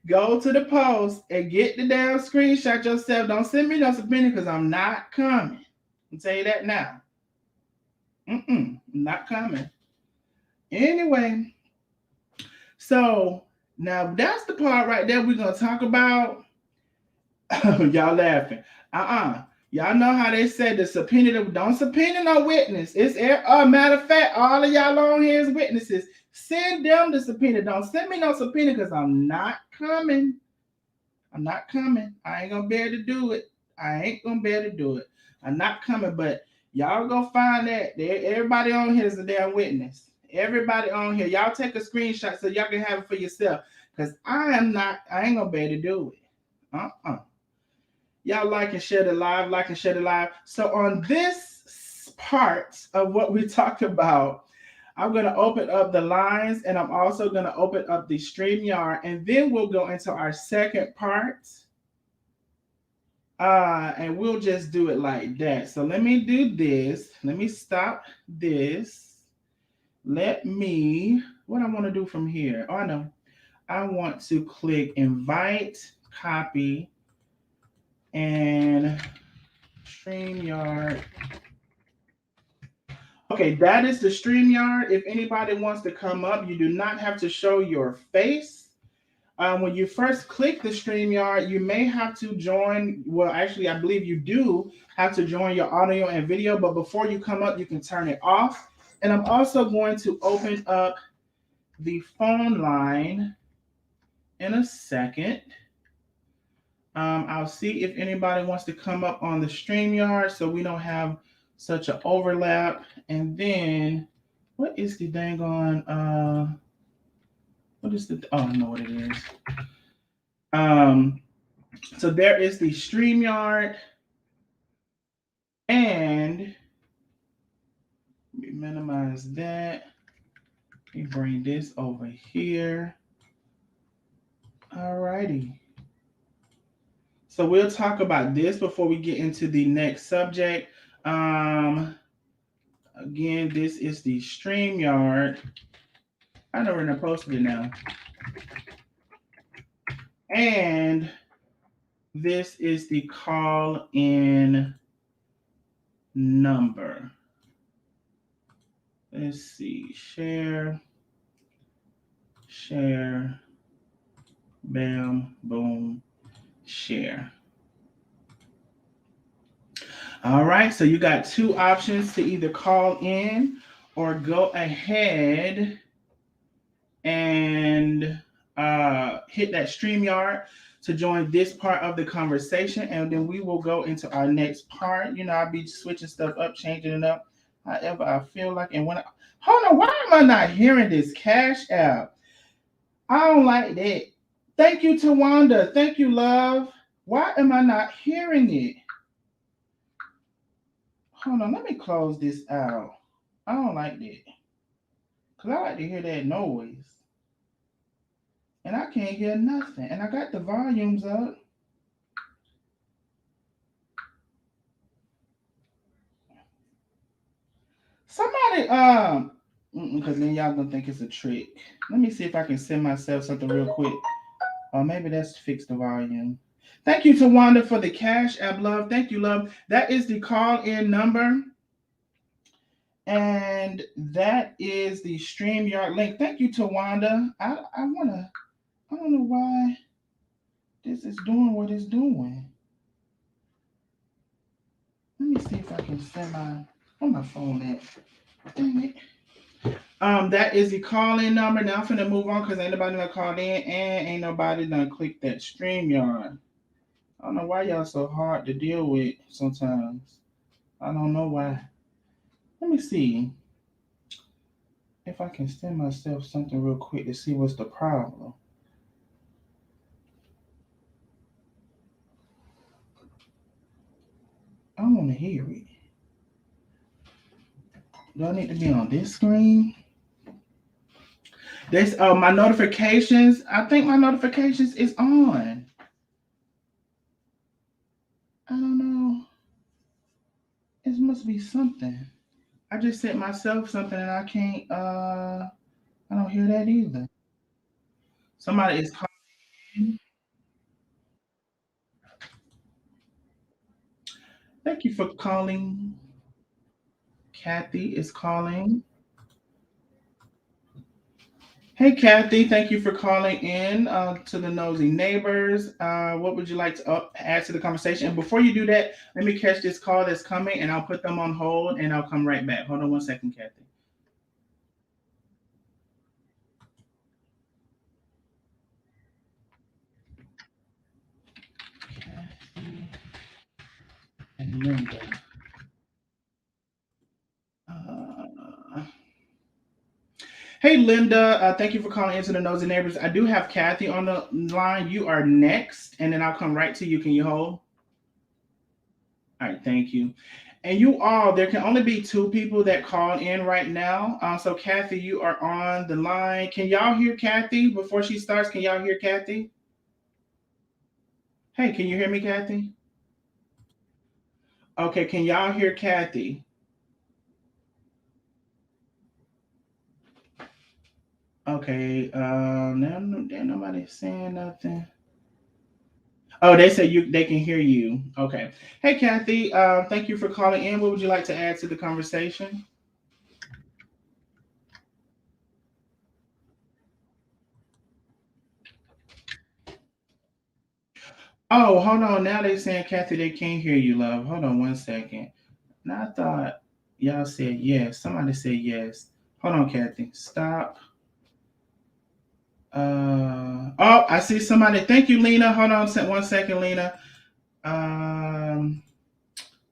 Go to the post and get the damn screenshot yourself. Don't send me no subpoena because I'm not coming. I'll tell you that now. I'm not coming. Anyway, so now that's the part right there we're going to talk about. Y'all laughing. Y'all know how they said the subpoena, don't subpoena no witness. It's a matter of fact, all of y'all on here is witnesses. Send them the subpoena. Don't send me no subpoena because I'm not coming. I'm not coming. I ain't gonna be able to do it. I'm not coming, but y'all go find that. Everybody on here is a damn witness. Everybody on here. Y'all take a screenshot so y'all can have it for yourself. Because I ain't gonna be able to do it. Y'all like and share the live. So on this part of what we talked about, I'm going to open up the lines, and I'm also going to open up the StreamYard, and then we'll go into our second part. And we'll just do it like that. So let me do this. Let me stop this. What I want to do from here? Oh, I know. I want to click invite, copy, and StreamYard. Okay, that is the StreamYard. If anybody wants to come up, you do not have to show your face. When you first click the StreamYard, you may have to join. Well, actually, I believe you do have to join your audio and video, but before you come up, you can turn it off. And I'm also going to open up the phone line in a second. I'll see if anybody wants to come up on the StreamYard so we don't have such an overlap. And then, what is the dang on? What is the? Oh, I know what it is. So there is the StreamYard, and let me minimize that. Let me bring this over here. Alrighty. So we'll talk about this before we get into the next subject. Again, this is the StreamYard. I know we're not posted it now. And this is the call-in number. Let's see. Share. Bam, boom, share. All right, so you got two options to either call in or go ahead and hit that StreamYard to join this part of the conversation, and then we will go into our next part. You know, I'll be switching stuff up, changing it up, however I feel like. And hold on, why am I not hearing this Cash App? I don't like that. Thank you, Tawanda. Thank you, love. Why am I not hearing it? Hold on, let me close this out. I don't like that. Because I like to hear that noise. And I can't hear nothing. And I got the volumes up. Somebody, because then y'all gonna think it's a trick. Let me see if I can send myself something real quick. Or maybe that's fix the volume. Thank you, Tawanda, for the Cash App, love. Thank you, love. That is the call-in number. And that is the StreamYard link. Thank you, Tawanda. I don't know why this is doing what it's doing. Let me see if I can send my phone at. Dang it. That is the call-in number. Now I'm finna move on because ain't nobody done called in and ain't nobody done clicked that StreamYard. I don't know why y'all so hard to deal with sometimes. I don't know why. Let me see if I can send myself something real quick to see what's the problem. I want to hear it. Do I need to be on this screen? This my notifications. I think my notifications is on. I don't know. It must be something. I just sent myself something and I can't. I don't hear that either. Somebody is calling. Thank you for calling. Kathy is calling. Hey, Kathy, thank you for calling in to the Nosy Neighbors. What would you like to add to the conversation? And before you do that, let me catch this call that's coming and I'll put them on hold and I'll come right back. Hold on one second, Kathy. Kathy and Linda. Hey, Linda, thank you for calling into the Nosy Neighbors. I do have Kathy on the line. You are next, and then I'll come right to you. Can you hold? All right, thank you. And you all, there can only be two people that call in right now. So, Kathy, you are on the line. Can y'all hear Kathy before she starts? Can y'all hear Kathy? Hey, can you hear me, Kathy? Okay, can y'all hear Kathy? Okay, now nobody's saying nothing. Oh, they said they can hear you. Okay. Hey, Kathy. Thank you for calling in. What would you like to add to the conversation? Oh, hold on. Now they saying Kathy, they can't hear you, love. Hold on 1 second. Now I thought y'all said yes. Somebody said yes. Hold on, Kathy. Stop. Oh, I see somebody. Thank you, Lena. Hold on 1 second, Lena. Um,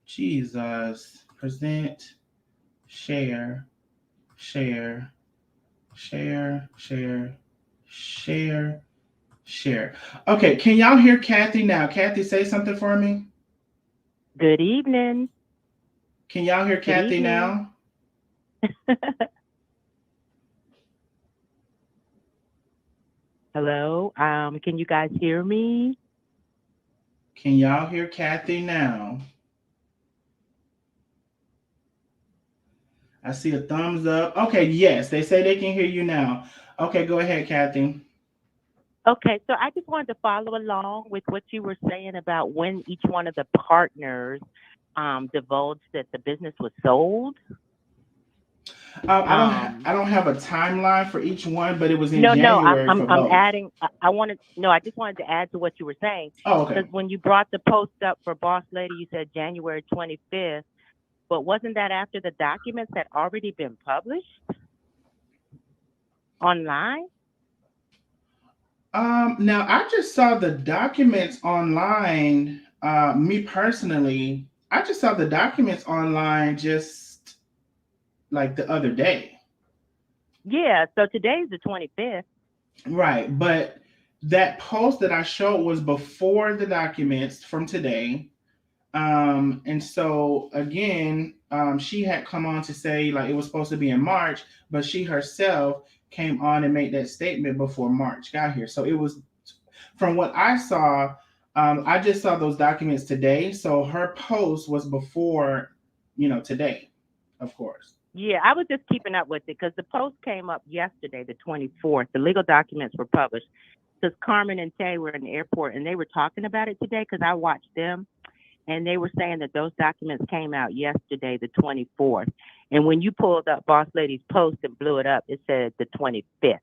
Jesus. Present, share, share, share, share, share. Okay, can y'all hear Kathy now? Kathy, say something for me. Good evening. Can y'all hear Good Kathy evening. now? Hello. Can you guys hear me? Can y'all hear Kathy now? I see a thumbs up. Okay, yes, they say they can hear you now. Okay, go ahead, Kathy. Okay, so I just wanted to follow along with what you were saying about when each one of the partners divulged that the business was sold. I don't have a timeline for each one, but it was in No, January for I'm both. adding. I wanted no. I just wanted to add to what you were saying Oh, okay. because when you brought the post up for Boss Lady, you said January 25th, but wasn't that after the documents had already been published online? Now I just saw the documents online. Me personally, I just saw the documents online just like the other day. Yeah. So today's the 25th. Right, but that post that I showed was before the documents from today. And so again, she had come on to say like it was supposed to be in March, but she herself came on and made that statement before March got here. So it was from what I saw, I just saw those documents today. So her post was before, today, of course. Yeah, I was just keeping up with it because the post came up yesterday, the 24th. The legal documents were published because Carmen and Tay were in the airport and they were talking about it today because I watched them and they were saying that those documents came out yesterday, the 24th. And when you pulled up Boss Lady's post and blew it up, it said the 25th.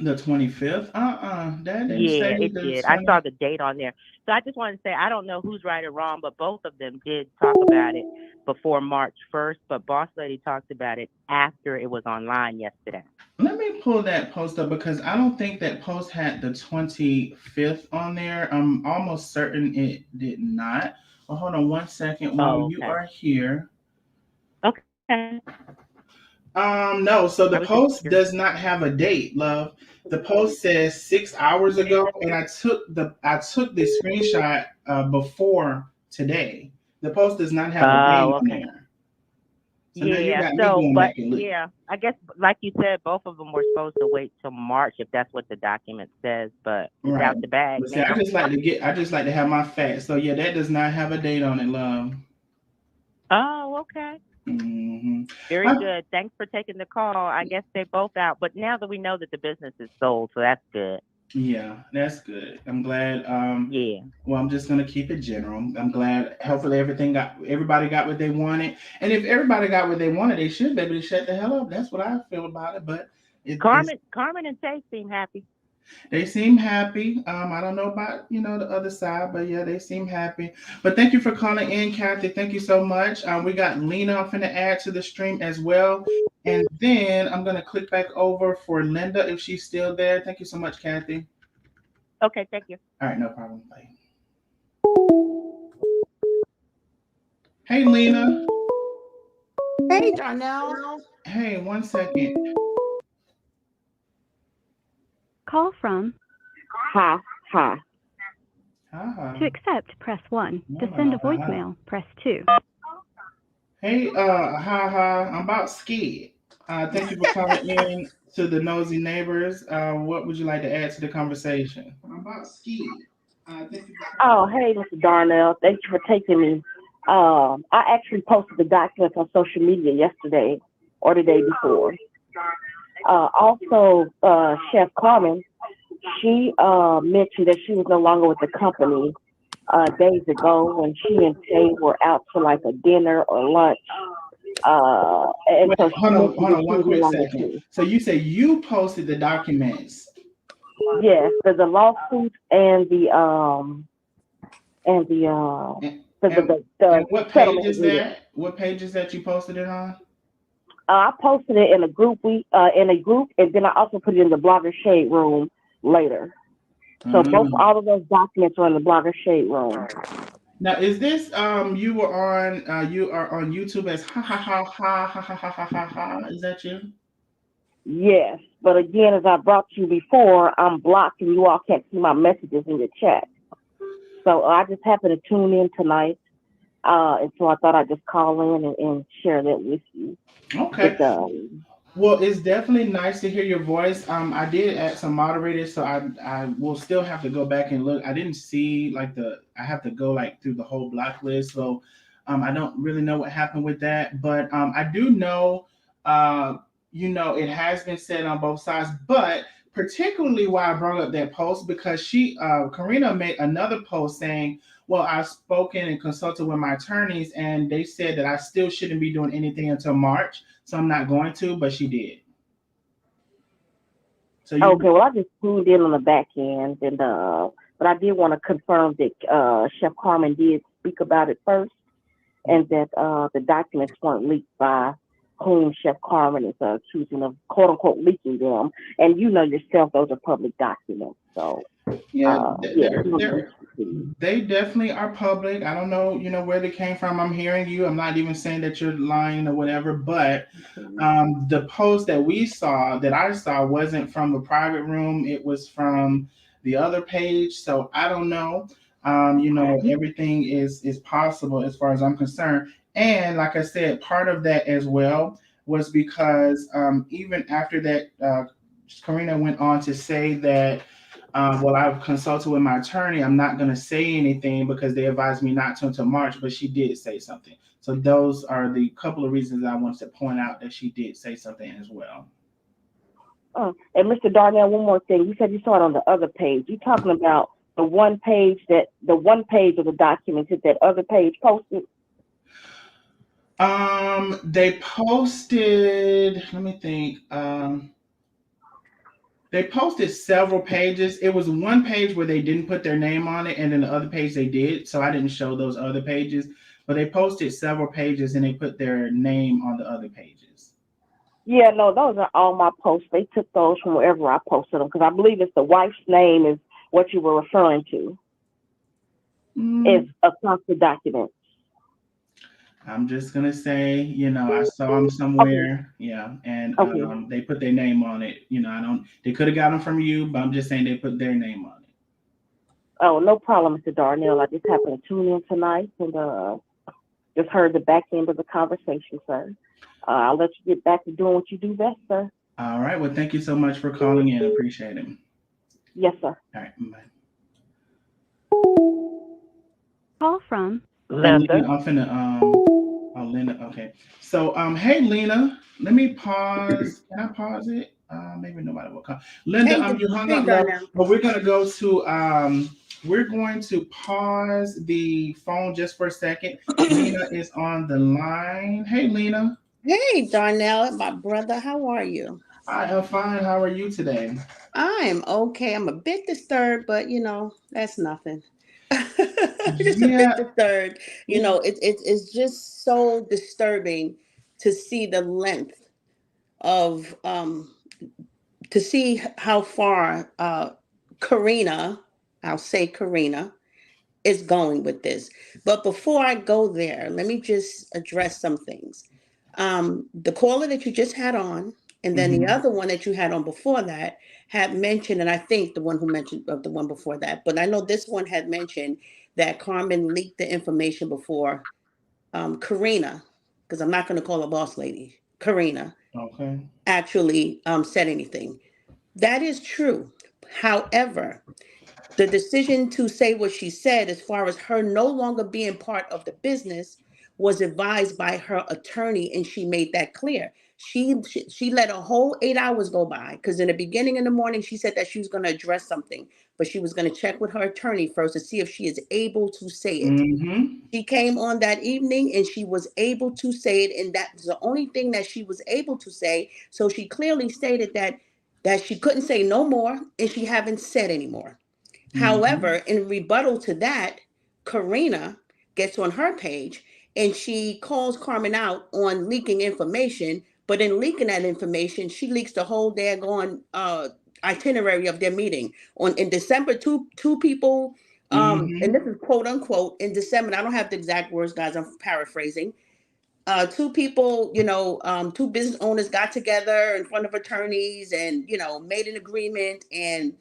The 25th? That didn't say Yeah, it the did. I 20. saw the date on there. So I just wanted to say, I don't know who's right or wrong, but both of them did talk about it before March 1st. But Boss Lady talked about it after it was online yesterday. Let me pull that post up because I don't think that post had the 25th on there. I'm almost certain it did not. Well, hold on 1 second while Oh, you okay. are here. Okay. No, so I the was just post curious. does not have a date, love. The post says 6 hours ago, and I took the screenshot before today. The post does not have a date Oh, on okay. there. So now you Yeah. got me So, going but back and look. yeah, I guess like you said, both of them were supposed to wait till March if that's what the document says. But it's Right. out the bag But see, I now. just like to get I just like to have my facts. So yeah, that does not have a date on it, love. Oh, okay. Hmm. Very good. Thanks for taking the call. I guess they're both out, but now that we know that the business is sold, so that's good. Yeah, that's good. I'm glad. Yeah. Well, I'm just gonna keep it general. I'm glad. Hopefully, everybody got what they wanted, and if everybody got what they wanted, they should be able to shut the hell up. That's what I feel about it. But Carmen and Tay seem happy. they seem happy. I don't know about the other side, but yeah, they seem happy. But thank you for calling in, Kathy. Thank you so much. We got Lena. I'm finna add to the stream as well, and then I'm gonna click back over for Linda if she's still there. Thank you so much, Kathy. Okay, thank you. All right, no problem. Bye. Hey, Lena. Hey, Darnell. Hey, 1 second. Call from. Ha ha. Haha. To accept, press 1. To No, send a haha. voicemail, press 2. Hey, haha. I'm about scared. Thank you for calling in to the Nosy Neighbors. What would you like to add to the conversation? I'm about scared. Thank you for Oh, hey, Mr. Darnell. Thank you for taking me. I actually posted the documents on social media yesterday or the day before. Also, Chef Carmen, She mentioned that she was no longer with the company days ago when she and Tay were out to like a dinner or lunch. And Wait, so she mentioned hold that on, she one was no quick longer second. too. So you say you posted the documents. Yes, the lawsuit and the And, and what page settlement is agreement. that? What page is that you posted it on? I posted it in a group and then I also put it in the Blogger Shade Room later. So all of those documents are in the Blogger Shade Room. Now, is this you are on YouTube as ha ha ha ha ha ha ha ha ha ha? Is that you? Yes, but again, as I brought to you before, I'm blocked and you all can't see my messages in the chat. So I just happened to tune in tonight, and so I thought I'd just call in and share that with you. Okay. But, Well, it's definitely nice to hear your voice. I did add some moderators, so I will still have to go back and look. I didn't see like I have to go like through the whole block list, so I don't really know what happened with that. But I do know, it has been said on both sides. But particularly why I brought up that post because Karina made another post saying, well, I've spoken and consulted with my attorneys, and they said that I still shouldn't be doing anything until March. So I'm not going to, but she did. So okay, well, I just tuned in on the back end, and but I did want to confirm that Chef Carmen did speak about it first, and that the documents weren't leaked by whom Chef Carmen is accusing of quote unquote leaking them. And you know yourself, those are public documents. So they definitely are public. I don't know, where they came from. I'm hearing you. I'm not even saying that you're lying or whatever, but the post that I saw wasn't from the private room. It was from the other page. So I don't know. Everything is possible as far as I'm concerned. And like I said, part of that as well was because even after that, Karina went on to say that, well, I've consulted with my attorney. I'm not going to say anything because they advised me not to until March, but she did say something. So those are the couple of reasons I wanted to point out that she did say something as well. And Mr. Darnell, one more thing. You said you saw it on the other page. You're talking about the one page of the document that other page posted? They posted, let me think. They posted several pages. It was one page where they didn't put their name on it, and then the other page they did. So I didn't show those other pages, but they posted several pages and they put their name on the other pages. Yeah, no, those are all my posts. They took those from wherever I posted them because I believe it's the wife's name is what you were referring to. It's across the document. I'm just gonna say, I saw them somewhere, yeah, and they put their name on it. They could have got them from you, but I'm just saying they put their name on it. Oh, no problem, Mr. Darnell. I just happened to tune in tonight and just heard the back end of the conversation, sir. I'll let you get back to doing what you do best, sir. All right. Well, thank you so much for calling in. Appreciate it. Yes, sir. All right. Bye. Call from Linda. I'm finna, Linda. Okay. So, hey, Lena, let me pause. Can I pause it? Maybe nobody will call. Linda, you hung up, love, but we're going to pause the phone just for a second. Lena is on the line. Hey, Lena. Hey, Darnell, my brother, how are you? I am fine. How are you today? I am okay. I'm a bit disturbed, but that's nothing. Just a bit disturbed. It's just so disturbing to see the length of to see how far Karina, I'll say Karina, is going with this. But before I go there, let me just address some things. The caller that you just had on, and then the other one that you had on before that had mentioned, and I think the one who mentioned the one before that, but I know this one had mentioned that Carmen leaked the information before Karina, because I'm not going to call her boss lady, Karina, actually said anything. That is true. However, the decision to say what she said, as far as her no longer being part of the business, was advised by her attorney, and she made that clear. She let a whole 8 hours go by, because in the beginning in the morning she said that she was going to address something, but she was going to check with her attorney first to see if she is able to say it. She came on that evening and she was able to say it, and that was the only thing that she was able to say. So she clearly stated that she couldn't say no more, and she haven't said anymore. However, in rebuttal to that, Karina gets on her page and she calls Carmen out on leaking information. But in leaking that information, she leaks the whole daggone itinerary of their meeting. In December, two people, and this is quote unquote in December. I don't have the exact words, guys. I'm paraphrasing. Two people, two business owners got together in front of attorneys and, made an agreement, and,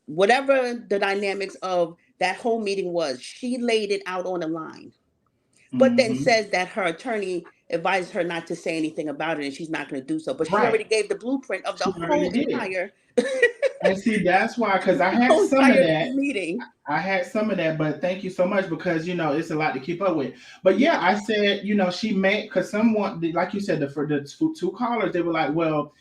whatever the dynamics of that whole meeting was, she laid it out on the line, but then says that her attorney advised her not to say anything about it and she's not going to do so. But she already gave the blueprint of the whole entire. And see, that's why, because I had some of that meeting. I had some of that, but thank you so much, because it's a lot to keep up with. But yeah, I said, she made, because someone, like you said, for the two callers, they were like, well,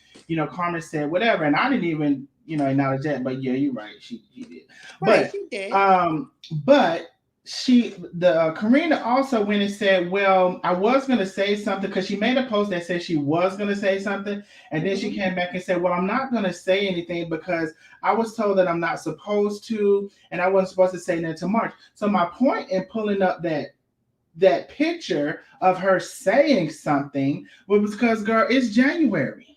Carmen said whatever, and I didn't even, acknowledge that. But yeah, you're right, she did. Right, but she did. But Karina also went and said, well, I was going to say something, because she made a post that said she was going to say something. And then she came back and said, well, I'm not going to say anything because I was told that I'm not supposed to, and I wasn't supposed to say that to March. So my point in pulling up that picture of her saying something was because, girl, it's January.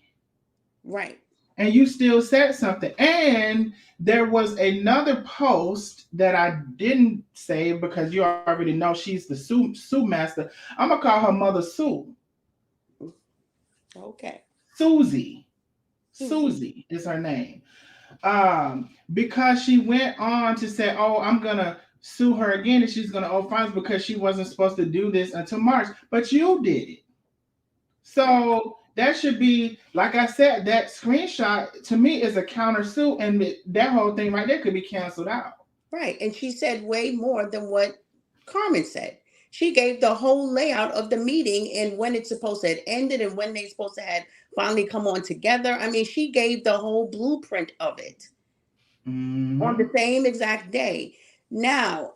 Right. And you still said something. And there was another post that I didn't say, because you already know she's the Sue master. I'm going to call her Mother Sue. Okay. Susie is her name. Because she went on to say, oh, I'm going to sue her again, and she's going to owe fines because she wasn't supposed to do this until March. But you did it. So that should be, like I said, that screenshot to me is a countersuit, and that whole thing right there could be canceled out. Right. And she said way more than what Carmen said. She gave the whole layout of the meeting and when it's supposed to have ended and when they're supposed to have finally come on together. I mean, she gave the whole blueprint of it on the same exact day. Now,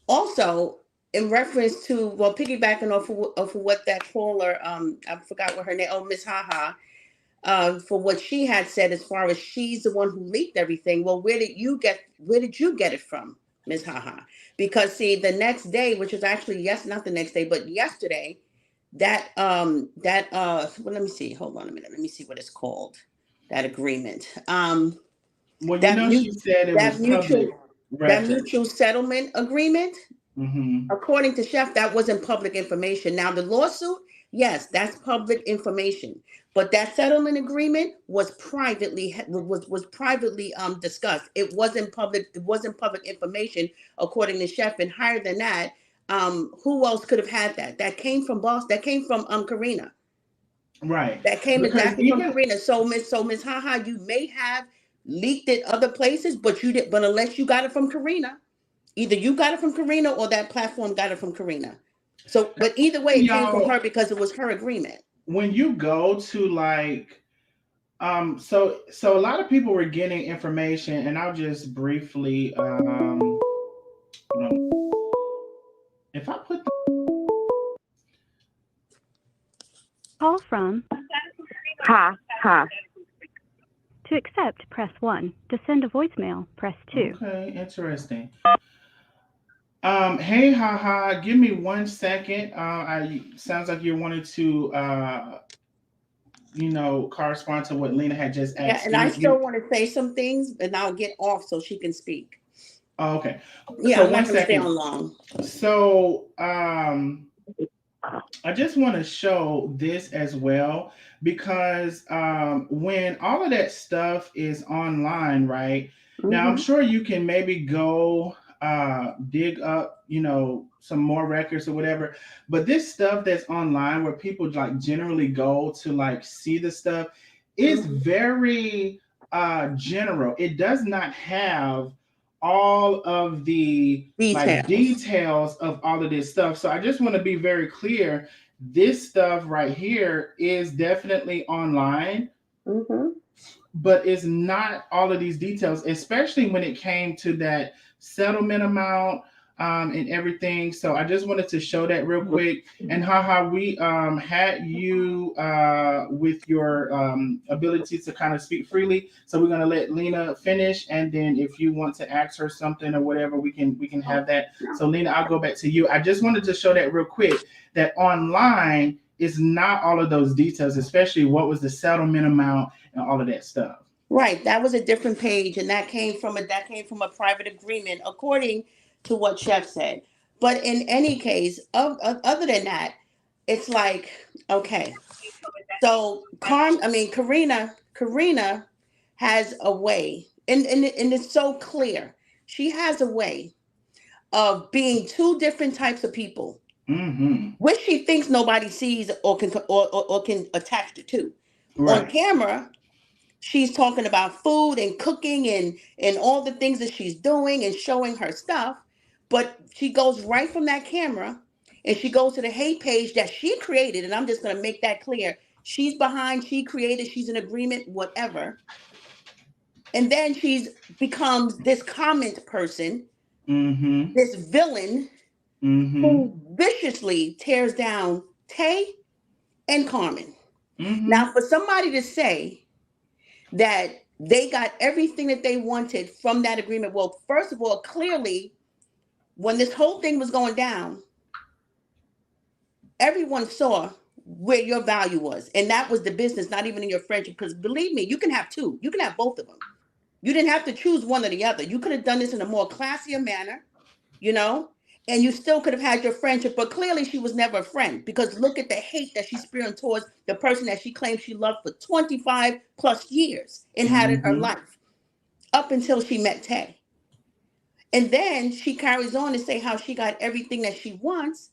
also, in reference to, well, piggybacking off of what that caller, I forgot what her name, Miss Haha, for what she had said as far as she's the one who leaked everything. Well, where did you get it from, Miss Haha? Because see, the next day, which was actually not the next day, but yesterday, well, let me see. Hold on a minute. Let me see what it's called. That agreement. Well, she said it was public. That mutual settlement agreement. According to Chef, that wasn't public information. Now the lawsuit, yes, that's public information, but that settlement agreement was privately discussed. It wasn't public. It wasn't public information, according to Chef. And higher than that, who else could have had that? That came from That came from Karina. Right. That came exactly from Karina. So Miss Haha, you may have leaked it other places, but you didn't. But unless you got it from Karina. Either you got it from Karina or that platform got it from Karina. So, but either way, it came from her because it was her agreement. When you go to like, so a lot of people were getting information, and I'll just briefly, if I put Call from. Ha. To accept, press 1. To send a voicemail, press 2. Okay, interesting. Hey, Haha, give me 1 second. Sounds like you wanted to, correspond to what Lena had just asked. Yeah, and I still want to say some things, and I'll get off so she can speak. Oh, okay. Yeah, so I'm not going to stay on long. So, I just want to show this as well, because when all of that stuff is online, right? Now, I'm sure you can maybe go dig up, some more records or whatever. But this stuff that's online where people like generally go to like see the stuff is very general. It does not have all of the details of all of this stuff. So I just want to be very clear this stuff right here is definitely online, but it's not all of these details, especially when it came to that settlement amount and everything. So I just wanted to show that real quick, and how we had you with your ability to kind of speak freely. So we're gonna let Lena finish, and then if you want to ask her something or whatever, we can have that. So Lena, I'll go back to you. I just wanted to show that real quick, that online is not all of those details, especially what was the settlement amount and all of that stuff. Right. That was a different page, and that came from a private agreement, according to what Chef said. But in any case, other than that, it's like, okay. So Karina has a way, and it's so clear. She has a way of being two different types of people, which she thinks nobody sees or can attach her to. Right. On camera, she's talking about food and cooking and all the things that she's doing and showing her stuff. But she goes right from that camera and she goes to the hate page that she created. And I'm just going to make that clear. She's behind, she created, she's in agreement, whatever. And then she's becomes this comment person, this villain who viciously tears down Tay and Carmen. Now, for somebody to say that they got everything that they wanted from that agreement. Well, first of all, clearly, when this whole thing was going down, everyone saw where your value was. And that was the business, not even in your friendship. Because believe me, you can have two. You can have both of them. You didn't have to choose one or the other. You could have done this in a more classier manner, and you still could have had your friendship. But clearly she was never a friend, because look at the hate that she's spewing towards the person that she claims she loved for 25 plus years and had in her life up until she met Tay. And then she carries on to say how she got everything that she wants.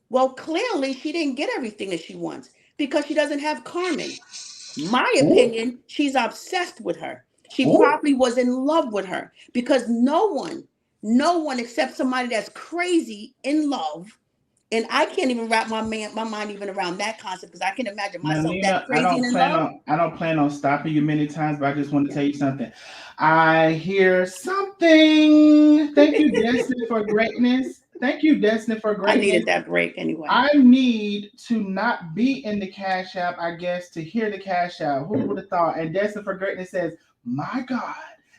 Well, clearly she didn't get everything that she wants because she doesn't have Carmen. My opinion, she's obsessed with her. She probably was in love with her, because no one except somebody that's crazy in love. And I can't even wrap my mind even around that concept, because I can imagine myself that crazy in love. I don't plan on stopping you many times, but I just want to tell you something. I hear something. Thank you, Destiny, for greatness. Thank you, Destiny, for greatness. I needed that break anyway. I need to not be in the Cash App, I guess, to hear the Cash App. Who would have thought? And Destiny for greatness says, my God.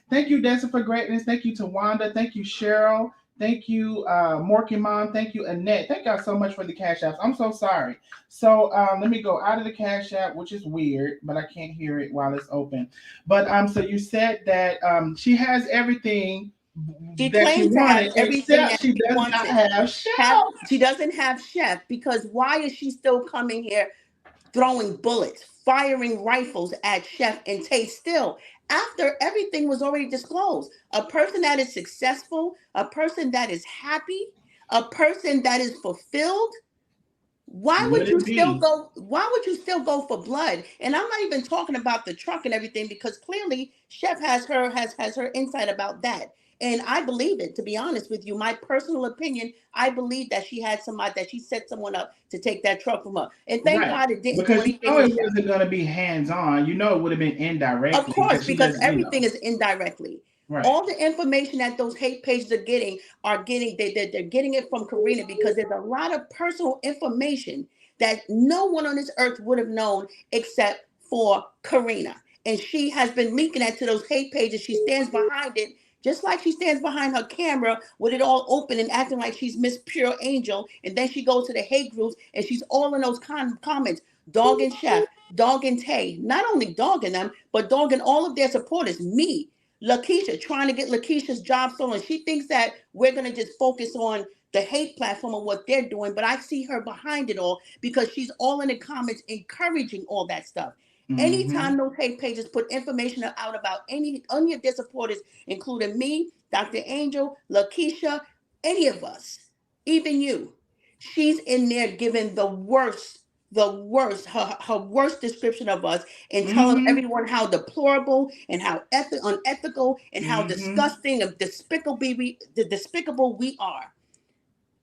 Thank you, Destiny for greatness. Thank you to Wanda. Thank you, Cheryl. Thank you, Morky Mom. Thank you, Annette. Thank y'all so much for the Cash Apps. I'm so sorry. So let me go out of the Cash App, which is weird, but I can't hear it while it's open. But so you said that she has everything she that she wanted, except she does not have Chef. She doesn't have Chef, because why is she still coming here throwing bullets, firing rifles at Chef and Tay still, after everything was already disclosed? A person that is successful, a person that is happy, a person that is fulfilled. Why would you still go for blood? And I'm not even talking about the truck and everything, because clearly Chef has her insight about that. And I believe it, to be honest with you. My personal opinion, I believe that she had somebody, that she set someone up to take that truck from her. And thank God it didn't. Because it wasn't going to be hands-on. It would have been indirectly. Of course, because everything is indirectly. Right. All the information that those hate pages are getting, they're getting it from Karina, because there's a lot of personal information that no one on this earth would have known except for Karina. And she has been leaking that to those hate pages. She stands behind it, just like she stands behind her camera with it all open and acting like she's Miss Pure Angel. And then she goes to the hate groups and she's all in those comments, dogging Chef, dogging Tay, not only dogging them, but dogging all of their supporters, me, Lakeisha, trying to get Lakeisha's job stolen. She thinks that we're going to just focus on the hate platform and what they're doing, but I see her behind it all, because she's all in the comments encouraging all that stuff. Anytime those hate pages put information out about any of their supporters, including me, Dr. Angel, Lakeisha, any of us, even you, she's in there giving the worst, her worst description of us, and telling everyone how deplorable and how unethical and how disgusting and despicable we are.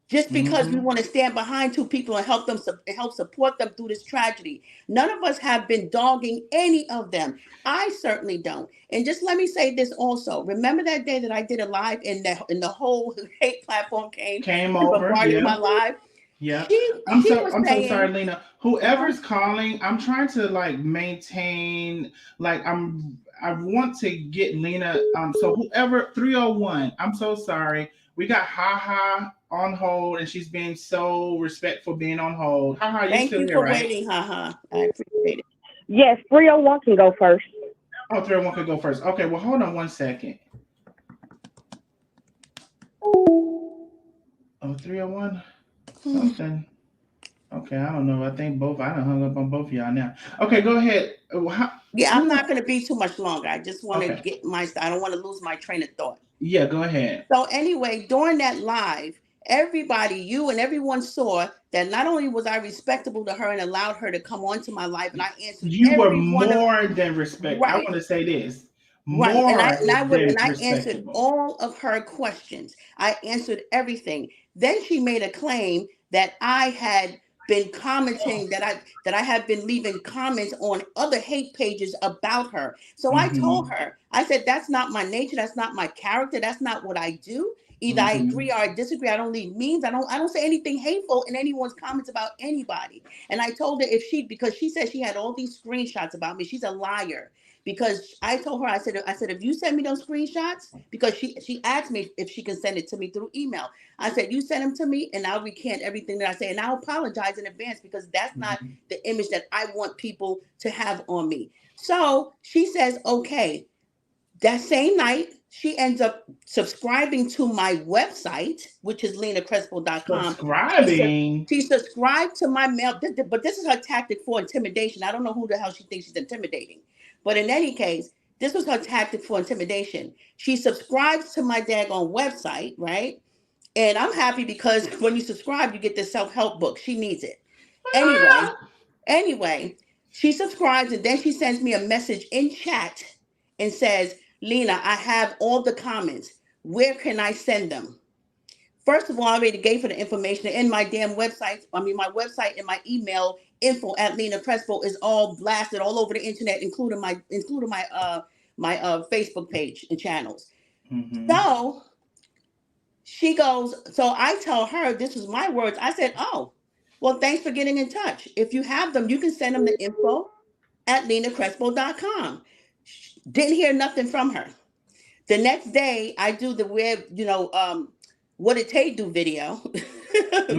just because we want to stand behind two people and help them help support them through this tragedy. None of us have been dogging any of them. I certainly don't. And just let me say this also. Remember that day that I did a live and the whole hate platform came over, bombarding my live? Yeah. I'm so sorry, Lena. Whoever's calling, I'm trying to like maintain, like I want to get Lena. So whoever 301, I'm so sorry. We got Haha on hold, and she's being so respectful being on hold. Haha, Thank you for waiting, Haha. I appreciate it. Yes, 301 can go first. Oh, 301 can go first. Okay, well, hold on 1 second. Oh, 301? Something. Okay, I don't know. I think I done hung up on both of y'all now. Okay, go ahead. I'm not going to be too much longer. I just want to get I don't want to lose my train of thought. Yeah, go ahead. So anyway, during that live, everybody, you and everyone saw that not only was I respectable to her and allowed her to come onto my live, and I answered you were more than respectful. Right. I want to say this. Right. And I answered all of her questions. I answered everything. Then she made a claim that I had been commenting, that I have been leaving comments on other hate pages about her. So I told her, I said, that's not my nature, that's not my character, that's not what I do. Either I agree or I disagree. I don't leave memes. I don't say anything hateful in anyone's comments about anybody. And I told her because she said she had all these screenshots about me, she's a liar. Because I told her, I said, if you send me those screenshots, because she asked me if she can send it to me through email. I said, you send them to me and I'll recant everything that I say. And I'll apologize in advance because that's not the image that I want people to have on me. So she says, okay. That same night, she ends up subscribing to my website, which is lenacrespo.com. Subscribing? She subscribed to my mail, but this is her tactic for intimidation. I don't know who the hell she thinks she's intimidating. But in any case, this was her tactic for intimidation. She subscribes to my daggone website, right? And I'm happy because when you subscribe, you get this self-help book. She needs it. Anyway, she subscribes and then she sends me a message in chat and says, Lena, I have all the comments. Where can I send them? First of all, I already gave her the information in my damn website. My website and my email info@lenacrespo is all blasted all over the internet, including my Facebook page and channels. So she goes, so I tell her, this is my words. I said, oh, well, thanks for getting in touch. If you have them, you can send them to info@lenacrespo.com. Didn't hear nothing from her. The next day, I do the what did Tay do video,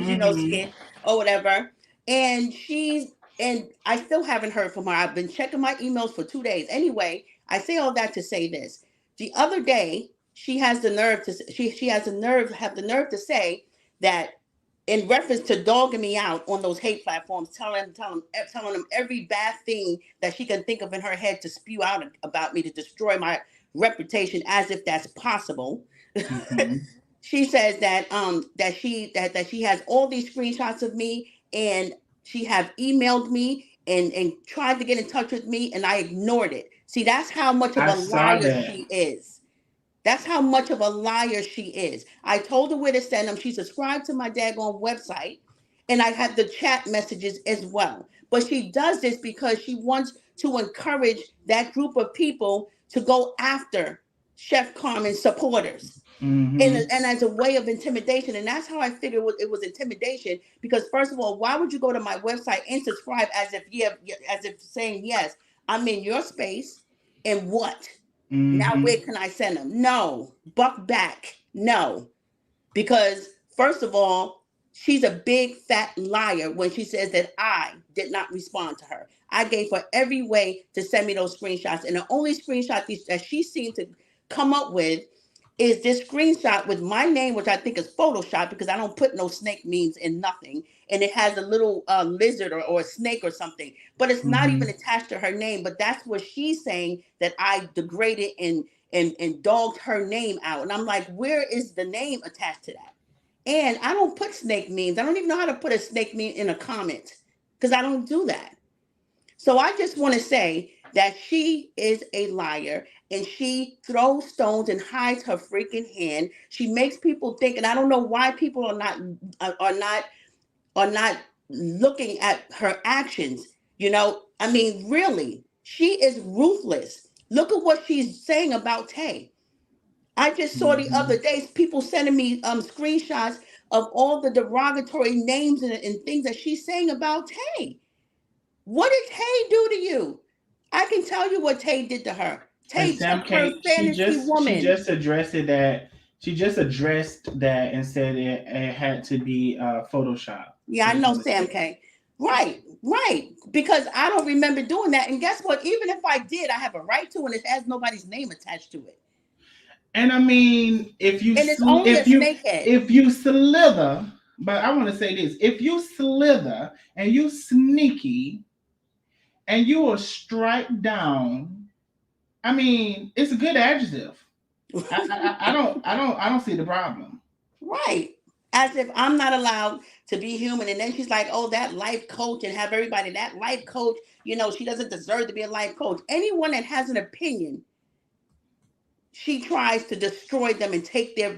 skit or whatever. And I still haven't heard from her. I've been checking my emails for 2 days. Anyway, I say all that to say this. The other day, she has the nerve to to say that in reference to dogging me out on those hate platforms, telling them every bad thing that she can think of in her head to spew out about me to destroy my reputation, as if that's possible. She says that she has all these screenshots of me, and she have emailed me and tried to get in touch with me, and I ignored it. See, that's how much of a liar she is. That's how much of a liar she is. I told her where to send them. She subscribed to my daggone website, and I have the chat messages as well. But she does this because she wants to encourage that group of people to go after Chef Carmen's supporters. And as a way of intimidation. And that's how I figured it was intimidation. Because first of all, why would you go to my website and subscribe as if saying, yes, I'm in your space, and what? Now where can I send them? No, buck back. No, because first of all, she's a big fat liar when she says that I did not respond to her. I gave her every way to send me those screenshots, and the only screenshot that she seemed to come up with is this screenshot with my name, which I think is Photoshop because I don't put no snake memes in nothing. And it has a little lizard or a snake or something, but it's not even attached to her name. But that's what she's saying, that I degraded and dogged her name out. And I'm like, where is the name attached to that? And I don't put snake memes. I don't even know how to put a snake meme in a comment because I don't do that. So I just want to say that she is a liar and she throws stones and hides her freaking hand. She makes people think, and I don't know why people are not looking at her actions. You know, I mean, really, she is ruthless. Look at what she's saying about Tay. I just saw the other day people sending me screenshots of all the derogatory names and things that she's saying about Tay. What did Tay do to you? I can tell you what Tay did to her. Tay took her fantasy woman. She just addressed that. She just addressed that and said it had to be Photoshop. Yeah, I know, Sam K. Right. Because I don't remember doing that. And guess what? Even if I did, I have a right to, and it has nobody's name attached to it. And I mean, if you slither, but I want to say this: if you slither and you sneaky, and you will strike down, I mean, it's a good adjective. I don't see the problem. Right. As if I'm not allowed to be human. And then she's like, oh, that life coach, and have everybody that life coach, you know, she doesn't deserve to be a life coach. Anyone that has an opinion, she tries to destroy them and take their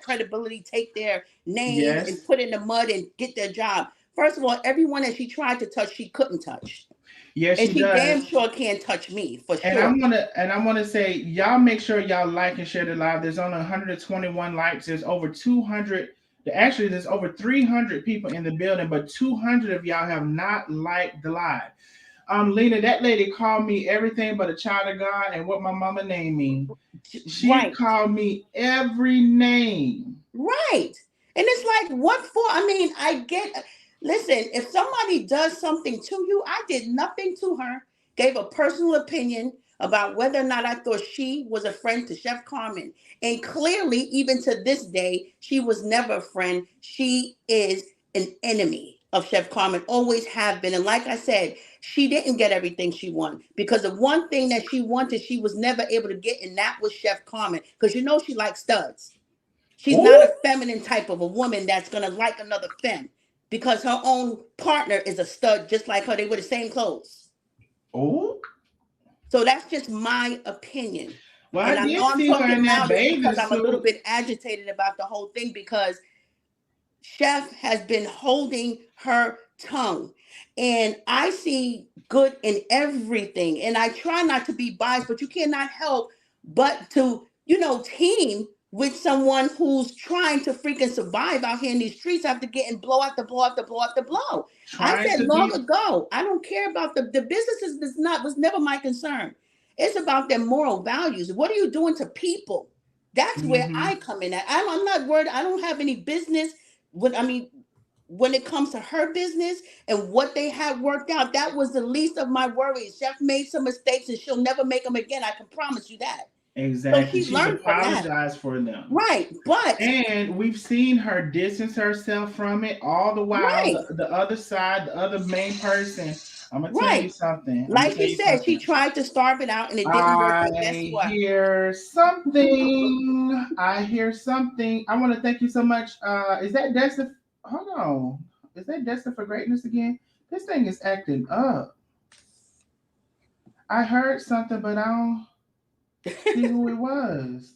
credibility, take their name and put in the mud and get their job. First of all, everyone that she tried to touch, she couldn't touch. Yes, and she does. Damn sure can't touch me for sure. And I'm gonna say, y'all make sure y'all like and share the live. There's only 121 likes. There's over 200. Actually, there's over 300 people in the building, but 200 of y'all have not liked the live. Lena, that lady called me everything but a child of God and what my mama named me. She called me every name. Right. And it's like, what for? I mean, listen, if somebody does something to you, I did nothing to her, gave a personal opinion about whether or not I thought she was a friend to Chef Carmen. And clearly, even to this day, she was never a friend. She is an enemy of Chef Carmen, always have been. And like I said, she didn't get everything she wanted, because the one thing that she wanted, she was never able to get, and that was Chef Carmen. Because you know she likes studs. She's not a feminine type of a woman that's going to like another femme, because her own partner is a stud just like her. They wear the same clothes. Oh. So that's just my opinion. Well, and I did I'm see her in that because I'm a suit. little bit agitated about the whole thing, because Chef has been holding her tongue. And I see good in everything. And I try not to be biased, but you cannot help but to, team with someone who's trying to freaking survive out here in these streets after getting blow after blow after blow after blow. I said long ago, I don't care about the businesses. Was never my concern. It's about their moral values. What are you doing to people? That's where I come in at. I'm not worried. I don't have any business with, when it comes to her business and what they have worked out, that was the least of my worries. Chef made some mistakes and she'll never make them again. I can promise you that. Exactly. So she's apologized for them. Right. And we've seen her distance herself from it all the while. The other side, the other main person. I'm going to tell you something. Like she said, she tried to starve it out and it didn't work. But guess what? I hear something. I want to thank you so much. Is that Destin? Hold on. Is that Destin for Greatness again? This thing is acting up. I heard something, but I don't see who it was.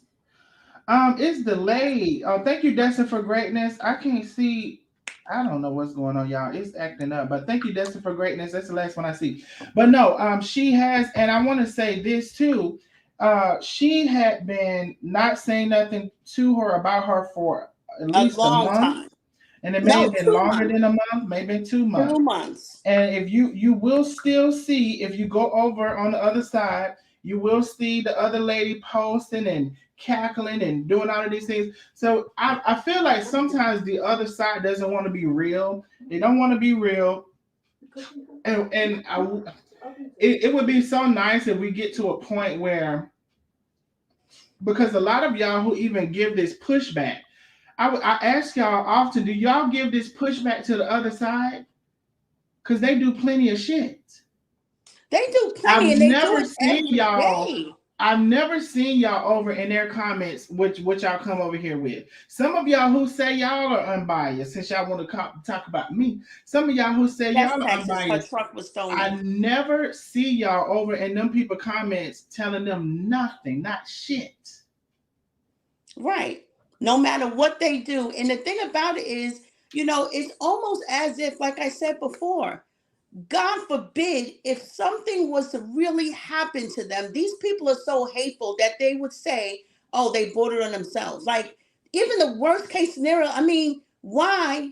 It's delayed. Oh, thank you, Destin for Greatness. I can't see. I don't know what's going on, y'all. It's acting up. But thank you, Destin for Greatness. That's the last one I see. But no, she has, and I want to say this too. She had been not saying nothing to her about her for at least a month. Time. And it may have been longer than a month, maybe 2 months. 2 months. And if you will still see, if you go over on the other side, you will see the other lady posting and cackling and doing all of these things. So I feel like sometimes the other side doesn't want to be real. They don't want to be real. And it would be so nice if we get to a point where, because a lot of y'all who even give this pushback, I ask y'all often, do y'all give this pushback to the other side? Because they do plenty of shit. They do plenty. I've never seen y'all. I've never seen y'all over in their comments, which y'all come over here with. Some of y'all who say y'all are unbiased, since y'all want to talk about me. Some of y'all who say That's y'all are Texas. Her unbiased. truck was I stolen. never see y'all over in them people comments telling them nothing, not shit. Right. No matter what they do. And the thing about it is, it's almost as if, like I said before, God forbid if something was to really happen to them, these people are so hateful that they would say, oh, they brought it on themselves. Like, even the worst case scenario, I mean, why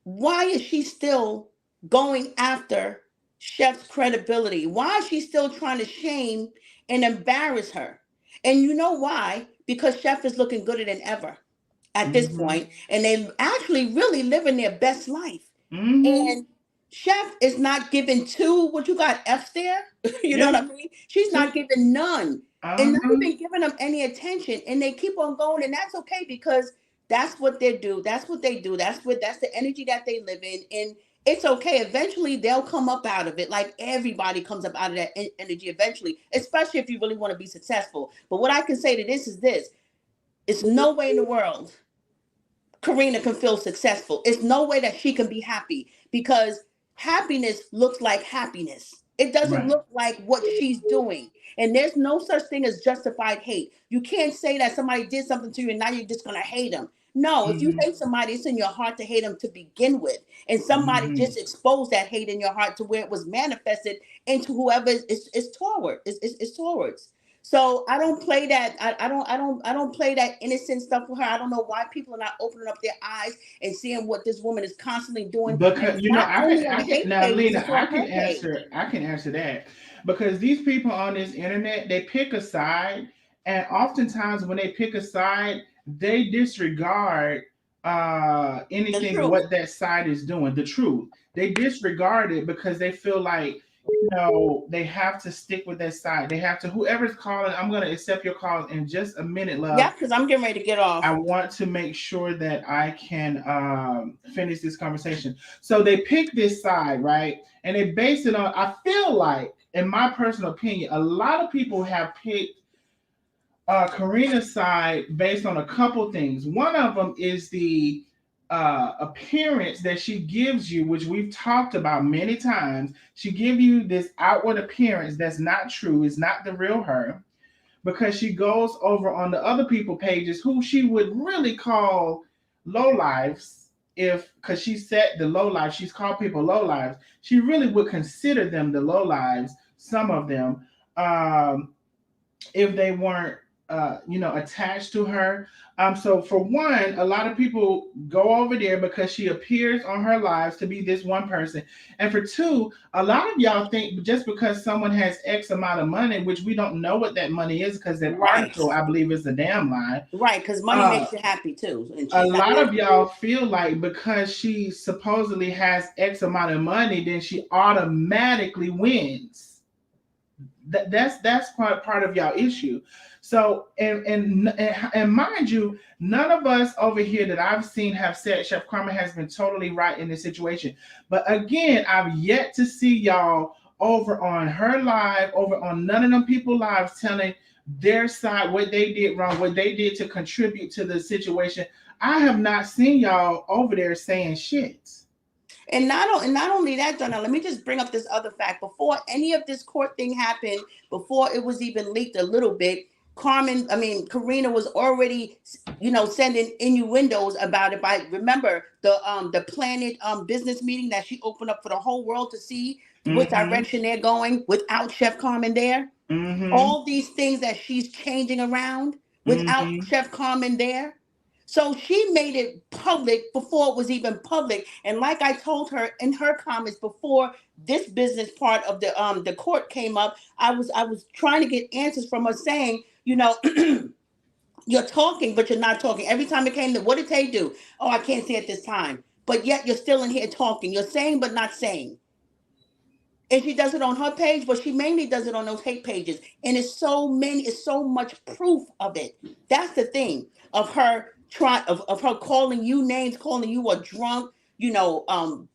is she still going after Chef's credibility? Why is she still trying to shame and embarrass her? And you know why? Because Chef is looking gooder than ever at this point, and they actually really living their best life. And Chef is not giving two, what you got, F's there? You know what I mean? She's not giving none and not even giving them any attention. And they keep on going, and that's okay because that's what they do. That's what they do. That's the energy that they live in. And it's okay. Eventually they'll come up out of it. Like everybody comes up out of that energy eventually, especially if you really want to be successful. But what I can say to this is this: it's no way in the world Karina can feel successful. It's no way that she can be happy because happiness looks like happiness. It doesn't look like what she's doing. And there's no such thing as justified hate. You can't say that somebody did something to you and now you're just going to hate them. No, if you hate somebody, it's in your heart to hate them to begin with. And somebody just exposed that hate in your heart to where it was manifested into whoever it's towards. So I don't play that. I don't play that innocent stuff with her. I don't know why people are not opening up their eyes and seeing what this woman is constantly doing. Because I can answer that because these people on this internet, they pick a side, and oftentimes when they pick a side, they disregard anything what that side is doing. The truth, they disregard it because they feel like they have to stick with that side. They have to. Whoever's calling, I'm going to accept your call in just a minute, love. Yeah, because I'm getting ready to get off. I want to make sure that I can finish this conversation. So they pick this side, right? And they base it on, I feel like, in my personal opinion, a lot of people have picked Karina's side based on a couple things. One of them is the appearance that she gives you, which we've talked about many times. She gives you this outward appearance that's not true. It's not the real her, because she goes over on the other people pages who she would really call lowlives, because she said the lowlives, she's called people lowlives. She really would consider them the lowlives, some of them, if they weren't attached to her. So for one, a lot of people go over there because she appears on her lives to be this one person. And for two, a lot of y'all think just because someone has X amount of money, which we don't know what that money is, because that article, I believe, is a damn lie. Right, because money makes you happy too. A lot of y'all feel like because she supposedly has X amount of money, then she automatically wins. That's part of y'all issue. So and mind you, none of us over here that I've seen have said Chef Carmen has been totally right in this situation. But again, I've yet to see y'all over on her live, over on none of them people lives telling their side, what they did wrong, what they did to contribute to the situation. I have not seen y'all over there saying shit. And not only that, Donna, let me just bring up this other fact. Before any of this court thing happened, before it was even leaked a little bit, Karina was already, sending innuendos about it. I remember the Planet business meeting that she opened up for the whole world to see what direction they're going without Chef Carmen there. All these things that she's changing around without Chef Carmen there. So she made it public before it was even public. And like I told her in her comments before this business part of the court came up, I was trying to get answers from her saying, you're talking, but you're not talking. Every time it came to, what did they do? Oh, I can't say at this time. But yet you're still in here talking. You're saying, but not saying. And she does it on her page, but she mainly does it on those hate pages. And it's so much proof of it. That's the thing of her of her calling you names, calling you a drunk,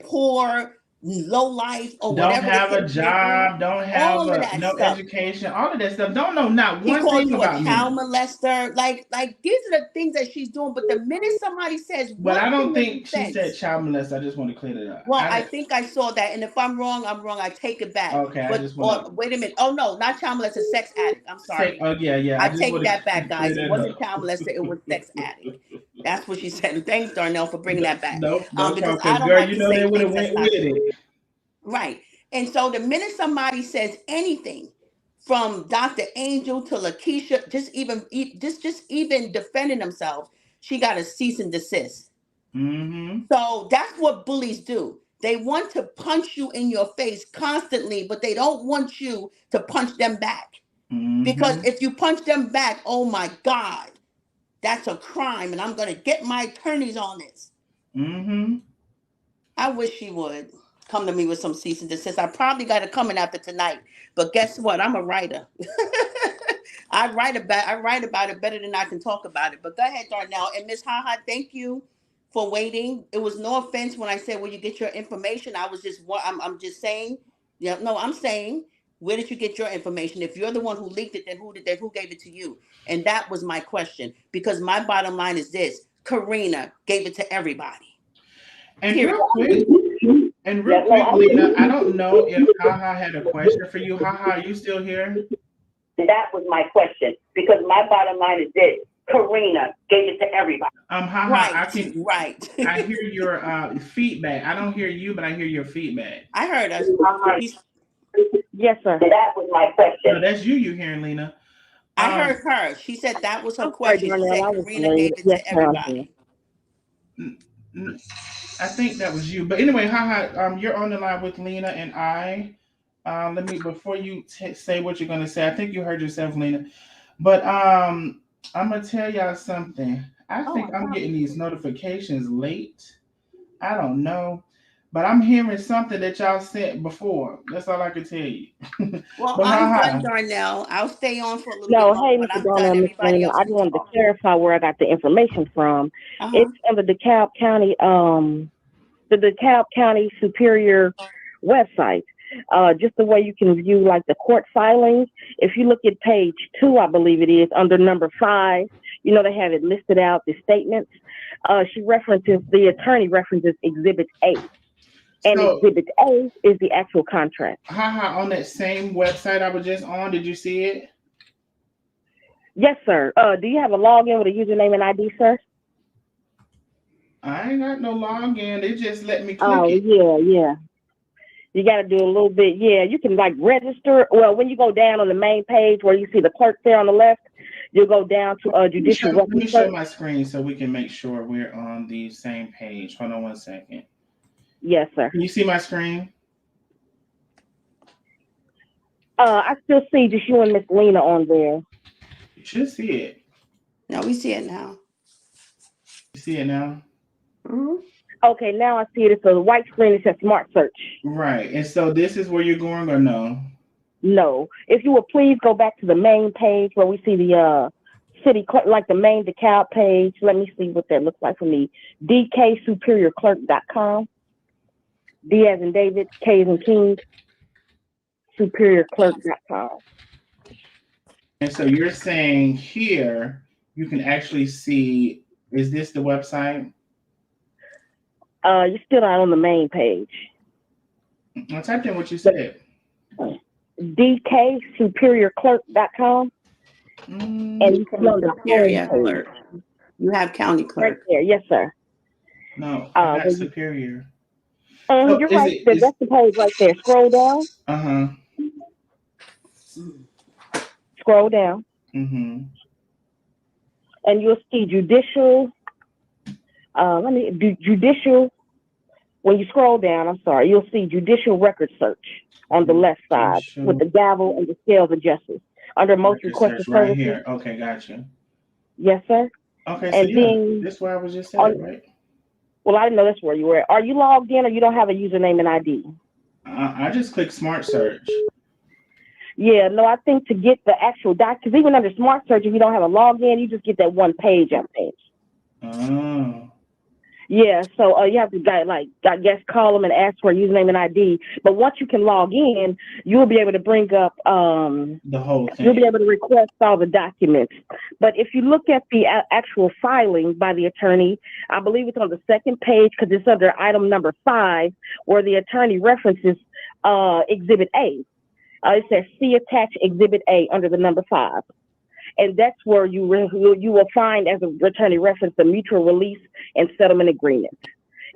poor, low life or Don't whatever. have a job, don't have all of that no stuff. education, all of that stuff. Don't know not He one called thing you about a me. child molester. Like these are the things that she's doing. But the minute somebody says But I don't think she offense, said child molester. I just want to clear that up. well, I think I saw that, and if I'm wrong, I'm wrong. I take it back. Okay, I But just want to wait a minute. Oh no, not child molester, sex addict. I'm sorry. say, oh yeah. I just take want that to back, clear guys. It that wasn't up. child molester. It was sex addict. That's what she said. And thanks, Darnell, for bringing that back. Nope, Because okay, I don't girl, like you to know say they would have things that's went not with true. it. Right. And so the minute somebody says anything, from Dr. Angel to Lakeisha, just even defending themselves, she got a cease and desist. Mm-hmm. So that's what bullies do. They want to punch you in your face constantly, but they don't want you to punch them back. Mm-hmm. Because if you punch them back, oh my God, that's a crime, and I'm going to get my attorneys on this. Mm-hmm. I wish she would come to me with some cease and desist. I probably got it coming after tonight, but guess what? I'm a writer. I write about it better than I can talk about it. But go ahead, Darnell. And Miss Haha, thank you for waiting. It was no offense when I said, "Where you get your information?" I was just I'm just saying. Yeah, no, I'm saying, where did you get your information? If you're the one who leaked it, then who gave it to you? And that was my question, because my bottom line is this: Karina gave it to everybody. And Period. real quick, Lena, I don't know if Haha had a question for you. Haha, are you still here? That was my question, because my bottom line is this: Karina gave it to everybody. Haha, right. I hear your feedback. I don't hear you, but I hear your feedback. I heard us. Yes, sir. That was my question. No, that's you hearing, Lena. I heard her. She said that was her question. She said Karina gave it to everybody. I think that was you. But anyway, Haha, you're on the line with Lena and I. Before you say what you're going to say, I think you heard yourself, Lena. But I'm going to tell y'all something. I think I'm getting these notifications late. I don't know. But I'm hearing something that y'all said before. That's all I can tell you. Well, I'm done, Darnell. I'll stay on for a little bit longer, but I'm done. Everybody else I just wanted to clarify where I got the information from. It's on the DeKalb County, the DeKalb County Superior website. Just the way you can view like the court filings. If you look at page 2, I believe it is, under number 5, you know, they have it listed out, the statements. The attorney references Exhibit A. And Exhibit A is the actual contract. Haha, on that same website I was just on, did you see it? Yes, sir. Do you have a login with a username and ID, sir? I ain't got no login. They just let me click it. Yeah. You got to do a little bit. Yeah, you can like register. Well, when you go down on the main page where you see the clerk there on the left, you'll go down to judicial record. Let me show my screen so we can make sure we're on the same page. Hold on one second. Yes, sir. Can you see my screen? I still see just you and Miss Lena on there. You should see it. No, we see it now. You see it now? Mm-hmm. Okay, now I see it. It's a white screen. It says Smart Search. Right. And so this is where you're going, or no? No. If you would please go back to the main page where we see the city clerk, like the main DeKalb page. Let me see what that looks like for me. DKSuperiorClerk.com. D as in David, K as in King, SuperiorClerk.com. And so you're saying here you can actually see, is this the website? You're still not on the main page. I typed in what you said. DKSuperiorClerk.com. And you can on the area clerk. You have county clerk. Right there. Yes, sir. No, I got Superior. You're right. That's the page right there. Scroll down. Scroll down. Mm-hmm. And you'll see judicial. Judicial. When you scroll down, I'm sorry, you'll see judicial record search on the left side with the gavel and the scales of justice under most requested right services. Here. Okay, gotcha. Yes, sir. Okay, and so then this is where I was just saying, right? Well, I didn't know that's where you were. Are you logged in or you don't have a username and ID? I just clicked Smart Search. Yeah, no, I think to get the actual doc, because even under Smart Search, if you don't have a login, you just get that one page, I think. Oh. Yeah, so you have to I guess call them and ask for a username and ID. But once you can log in, you'll be able to bring up The whole you'll be thing. able to request all the documents. But if you look at the actual filing by the attorney, I believe it's on the second page because it's under item number 5, where the attorney references Exhibit A. It says see attached Exhibit A under the number 5. And that's where you will find as a attorney reference the mutual release and settlement agreement.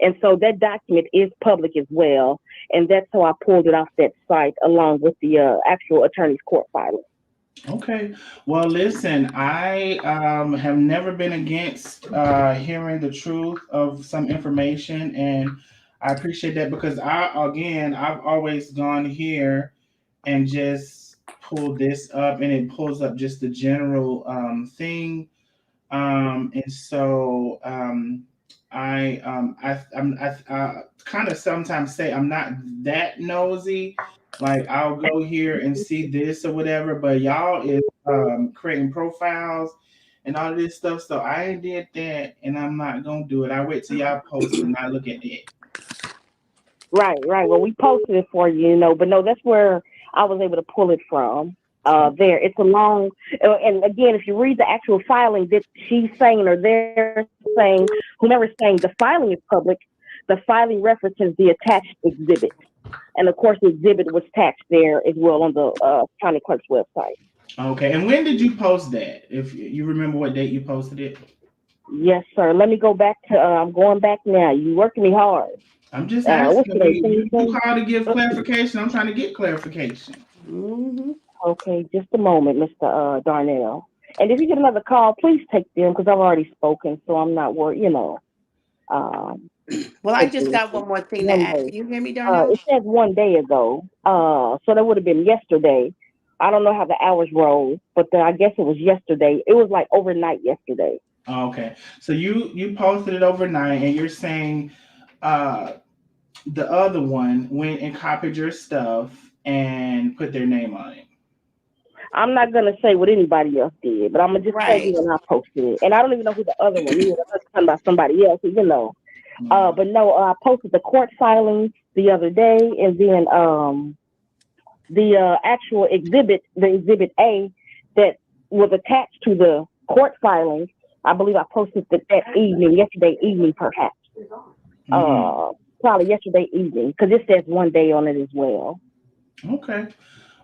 And so that document is public as well. And that's how I pulled it off that site along with the actual attorney's court filing. Okay. Well, listen, I have never been against hearing the truth of some information, and I appreciate that because I've always gone here and just pulled this up, and it pulls up just the general thing. And so I kind of sometimes say I'm not that nosy. Like I'll go here and see this or whatever, but y'all is creating profiles and all this stuff. So I did that, and I'm not gonna do it. I wait till y'all post it and I look at it. Right. Well, we posted it for you, but no, that's where I was able to pull it from. There, it's a long, and again, if you read the actual filing that she's saying or they're saying, whomever's saying the filing is public, the filing references the attached exhibit. And of course, the exhibit was attached there as well on the county clerk's website. Okay. And when did you post that? If you remember what date you posted it? Yes, sir. Let me go back to, I'm going back now. You working me hard. I'm just What's asking. today? You called to give clarification. I'm trying to get clarification. Mm-hmm. Okay, just a moment, Mr. Darnell. And if you get another call, please take them because I've already spoken, so I'm not worried, Well, I just got one more thing to one add. day. Can you hear me, Darnell? It says 1 day ago, so that would have been yesterday. I don't know how the hours roll, but I guess it was yesterday. It was like overnight yesterday. Okay. So you posted it overnight, and you're saying the other one went and copied your stuff and put their name on it. I'm not gonna say what anybody else did, but I'm gonna just tell Right. you when I posted it. And I don't even know who the other one is. I'm not talking about somebody else, But no, I posted the court filings the other day, and then the actual exhibit, the Exhibit A, that was attached to the court filing. I believe I posted that evening, yesterday evening, perhaps. Probably yesterday evening, because it says 1 day on it as well. Okay.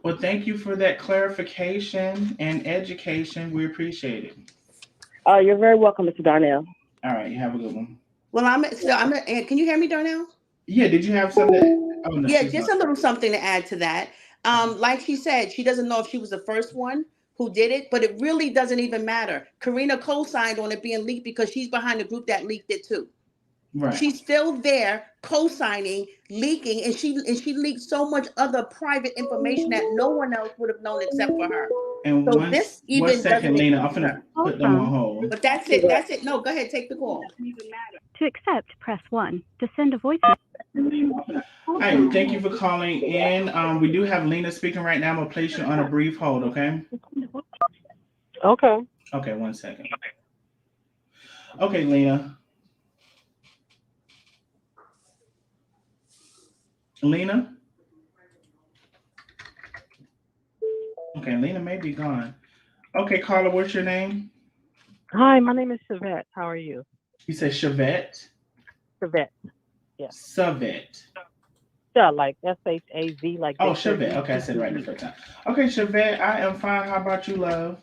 Well, thank you for that clarification and education. We appreciate it. You're very welcome, Mr. Darnell. All right. You have a good one. Well, can you hear me, Darnell? Yeah. Did you have something? Oh, no, Yeah, just a little something to add to that. Like she said, she doesn't know if she was the first one who did it, but it really doesn't even matter. Karina co-signed on it being leaked because she's behind the group that leaked it too. Right. She's still there co-signing, leaking, and she leaked so much other private information that no one else would have known except for her. And So one even second, doesn't Lena, I'm excuse gonna her. put them on hold. But that's it. No, go ahead, take the call. To accept, press 1. To send a voicemail. Hi, thank you for calling in. We do have Lena speaking right now. I'm gonna place you on a brief hold, okay? Okay. Okay, 1 second. Okay, Lena. Lena? Okay, Lena may be gone. Okay, Carla, what's your name? Hi, my name is Chevette. How are you? You said Chevette? Chevette. Yeah. Savette. Yeah, like SHAV, like. Oh, Chevette. Okay, I said it right the first time. Okay, Chevette, I am fine. How about you, love?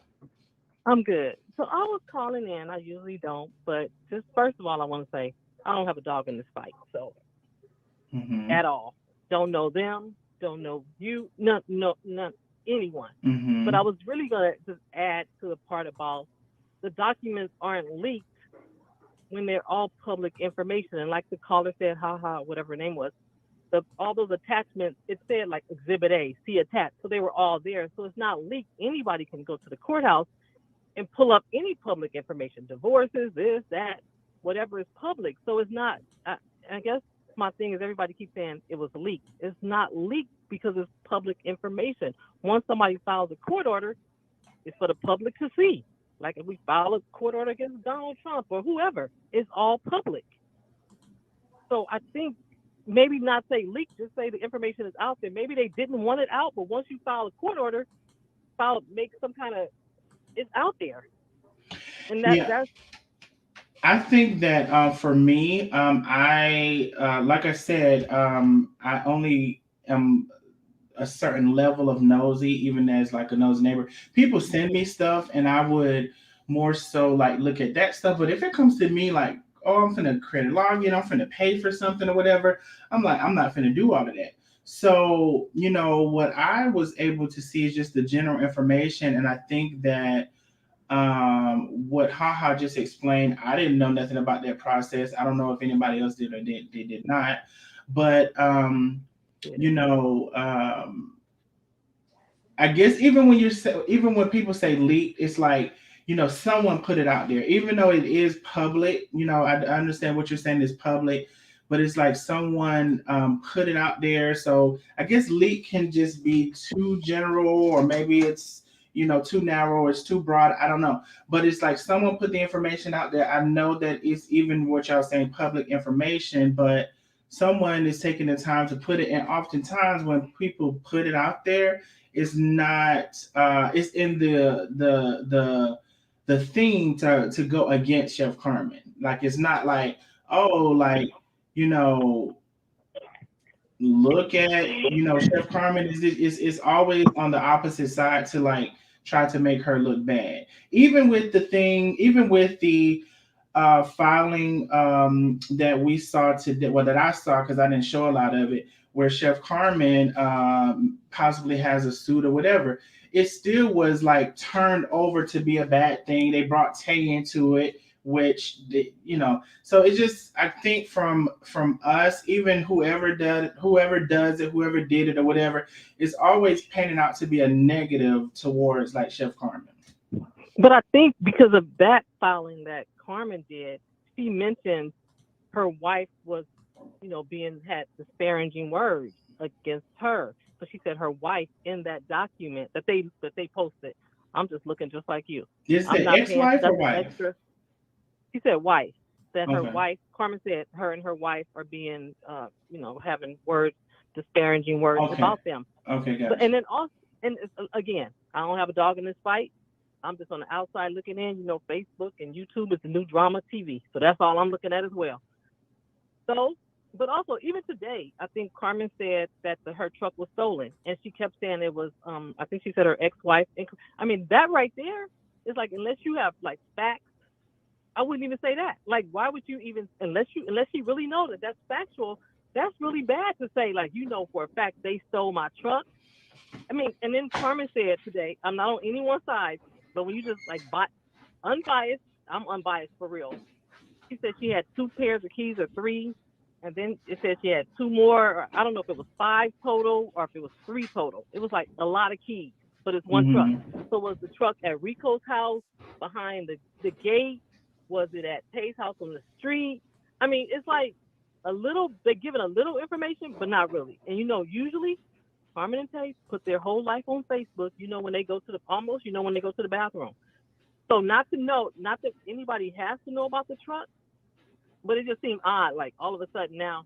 I'm good. So I was calling in. I usually don't, but just first of all, I want to say I don't have a dog in this fight. So at all, don't know them, don't know you, none, anyone. But I was really gonna just add to the part about the documents aren't leaked when they're all public information. And like the caller said, whatever her name was, all those attachments, it said like Exhibit A, see attached. So they were all there. So it's not leaked. Anybody can go to the courthouse and pull up any public information, divorces, this, that, whatever is public. So it's not, I guess my thing is everybody keeps saying it was leaked. It's not leaked because it's public information. Once somebody files a court order, it's for the public to see. Like if we file a court order against Donald Trump or whoever, it's all public. So I think maybe not say leak, just say the information is out there. Maybe they didn't want it out, but once you file a court order, make some kind of, it's out there. And that's I think that for me, I like I said, I only am a certain level of nosy, even as like a nosy neighbor. People send me stuff, and I would more so like look at that stuff. But if it comes to me, like, oh, I'm finna credit log in, I'm finna pay for something or whatever, I'm like, I'm not finna do all of that. So, what I was able to see is just the general information, and I think that what Haha just explained, I didn't know nothing about that process. I don't know if anybody else did or they did not, but you know, I guess even when people say leak, it's like, someone put it out there, even though it is public. I understand what you're saying is public, but it's like someone put it out there. So I guess leak can just be too general, or maybe it's too narrow, or it's too broad. I don't know, but it's like someone put the information out there. I know that it's even what y'all saying public information, but someone is taking the time to put it. And oftentimes when people put it out there, it's not it's in the thing to go against Chef Carmen. Like, it's not like, oh, like, look at, Chef Carmen is always on the opposite side to like try to make her look bad. Even with the filing that we saw today, well, that I saw, because I didn't show a lot of it, where Chef Carmen possibly has a suit or whatever, it still was like turned over to be a bad thing. They brought Tay into it, which so it's just, I think from us, even whoever did it or whatever, it's always painted out to be a negative towards like Chef Carmen. But I think because of that filing that Carmen did, she mentioned her wife was, had disparaging words against her. So she said her wife in that document that they posted. I'm just looking just like you. Is it ex-wife or wife? Extra. She said wife. That her wife, Carmen said her and her wife are being, having disparaging words about them. Okay, gotcha. And then also, and again, I don't have a dog in this fight. I'm just on the outside looking in. Facebook and YouTube is the new drama TV. So that's all I'm looking at as well. So, but also, even today, I think Carmen said that her truck was stolen. And she kept saying it was, I think she said her ex-wife. I mean, that right there is like, unless you have like facts, I wouldn't even say that. Like, why would you even, unless you really know that that's factual, that's really bad to say, like, for a fact they stole my truck. I mean, and then Carmen said today, I'm not on anyone's side, but when you just like unbiased, I'm unbiased for real. She said she had 2 pairs of keys or 3, and then it said she had 2 more. Or I don't know if it was 5 total or if it was 3 total. It was like a lot of keys, but it's one truck. So was the truck at Rico's house behind the gate? Was it at Tay's house on the street? I mean, it's like they're giving a little information, but not really. And usually Carmen and Tay put their whole life on Facebook, when they go to when they go to the bathroom. So not that anybody has to know about the truck, but it just seemed odd, like all of a sudden now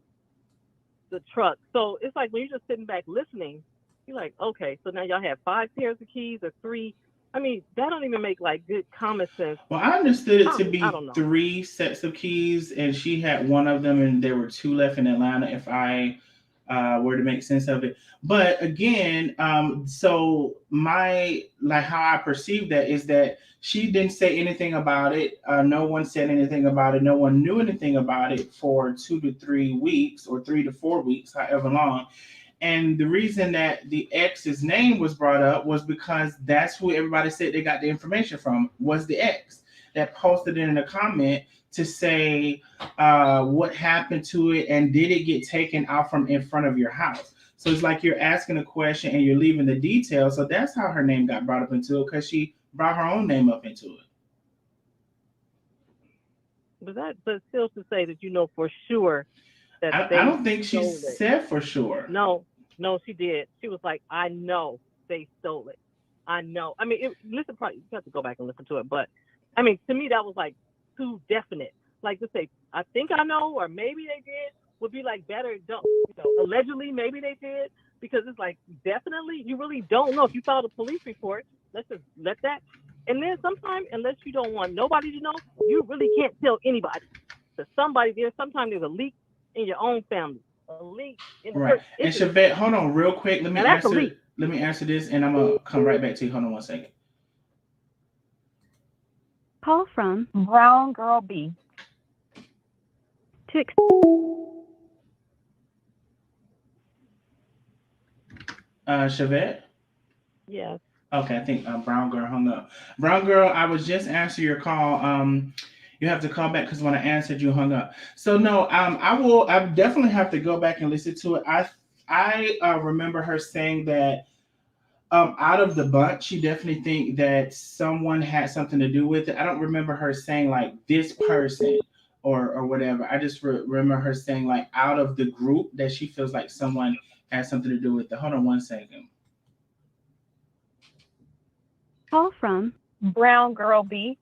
the truck. So it's like when you're just sitting back listening, you're like, okay, so now y'all have 5 pairs of keys or 3. I mean, that don't even make like good common sense. Well, I understood it to be 3 sets of keys, and she had one of them, and there were 2 left in Atlanta, if I were to make sense of it. But again, so how I perceive that is that she didn't say anything about it. No one said anything about it. No one knew anything about it for 2 to 3 weeks or 3 to 4 weeks, however long. And the reason that the ex's name was brought up was because that's who everybody said they got the information from, was the ex that posted it in a comment to say what happened to it and did it get taken out from in front of your house. So it's like you're asking a question and you're leaving the details. So that's how her name got brought up into it, because she brought her own name up into it. But still to say that for sure that I don't think she said for sure. No, she did. She was like, I know they stole it. I know. I mean, you have to go back and listen to it. But I mean, to me, that was like too definite. Like to say, I think I know, or maybe they did. would be like better. Don't allegedly maybe they did, because it's like definitely you really don't know if you filed a police report. Let's just let that. And then sometimes, unless you don't want nobody to know, you really can't tell anybody. So sometimes there's a leak in your own family, a leak in the Right. person. And Chevette, hold on real quick. Let me Now that's a answer. leak. Let me answer this, and I'm gonna come right back to you. Hold on one second. Call from Brown Girl B. to Chevette. Yes. Okay, I think Brown Girl hung up. Brown Girl, I was just answering your call. You have to call back because when I answered, you hung up. So no, I will. I definitely have to go back and listen to it. I remember her saying that out of the bunch, she definitely think that someone had something to do with it. I don't remember her saying like this person or whatever. I just remember her saying like out of the group that she feels like someone had something to do with it. Hold on one second. call from Brown Girl B.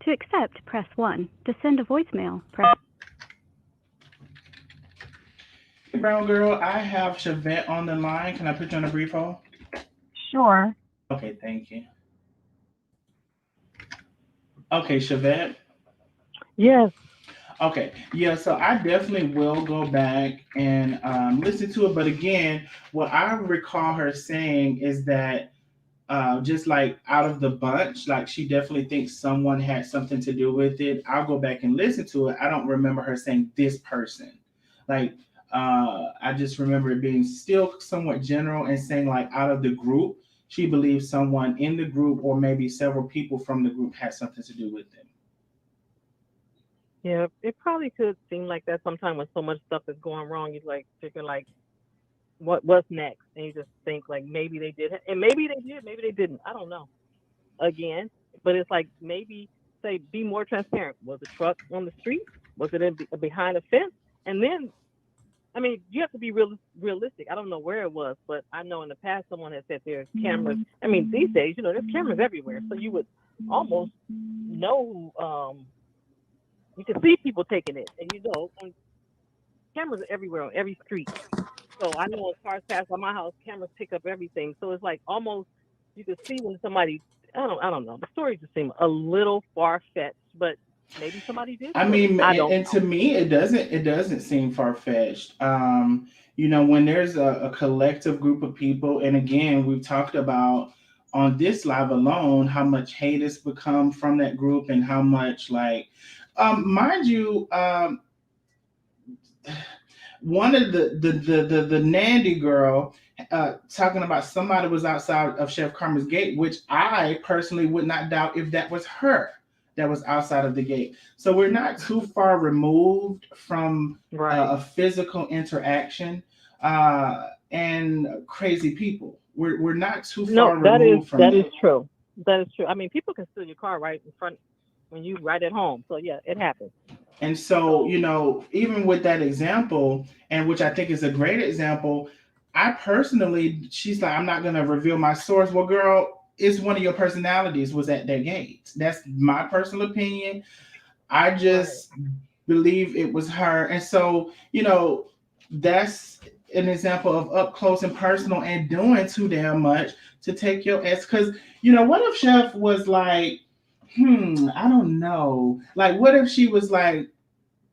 To accept, press 1. To send a voicemail, press Brown Girl, I have Chevette on the line. Can I put you on a brief hold? Sure. Okay, thank you. Okay, Chevette. Yes. Okay, yeah, so I definitely will go back and listen to it. But again, what I recall her saying is that just like out of the bunch, like she definitely thinks someone had something to do with it. I'll go back and listen to it. I don't remember her saying this person. Like, I just remember it being still somewhat general and saying like out of the group, she believes someone in the group or maybe several people from the group had something to do with it. Yeah, it probably could seem like that sometimes when so much stuff is going wrong. You like figure like what's next, and you just think like maybe they did, and maybe they did, maybe they didn't. I don't know. Again, but it's like maybe say be more transparent. Was the truck on the street? Was it behind a fence? And then, I mean, you have to be realistic. I don't know where it was, but I know in the past someone has said there's cameras. I mean, these days, there's cameras everywhere, so you would almost know who. You can see people taking it, and cameras are everywhere on every street. So I know as cars pass by my house, cameras pick up everything. So it's like almost you can see when somebody. I don't know. The story just seemed a little far fetched, but maybe somebody did. I mean, I don't and know. to me, it doesn't seem far fetched. When there's a collective group of people, and again, we've talked about on this live alone how much hate has become from that group, and how much like, mind you, one of the Nandy girl talking about somebody was outside of Chef Carmen's gate, which I personally would not doubt if that was her that was outside of the gate. So we're not too far removed from a physical interaction and crazy people. We're not too far removed from that. That is true. That is true. I mean, people can steal your car right in front when you right at home. So yeah, it happens. And so, even with that example, and which I think is a great example, I personally, she's like, I'm not going to reveal my source. Well, girl, it's one of your personalities was at their gate. That's my personal opinion. I just believe it was her. And so, that's an example of up close and personal and doing too damn much to take your ass. Because, what if Chef was like, I don't know. Like, what if she was like,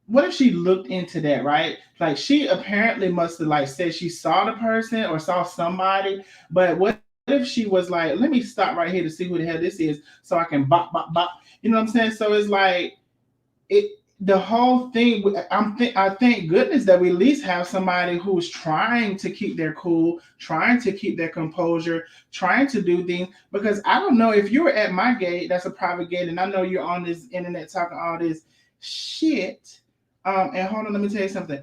what if she looked into that, right? Like, she apparently must have like said she saw the person or saw somebody, but what if she was like, let me stop right here to see who the hell this is so I can bop, bop, bop. You know what I'm saying? So it's like, the whole thing, I thank goodness that we at least have somebody who's trying to keep their cool, trying to keep their composure, trying to do things. Because I don't know if you were at my gate, that's a private gate, and I know you're on this internet talking all this shit. And hold on, let me tell you something.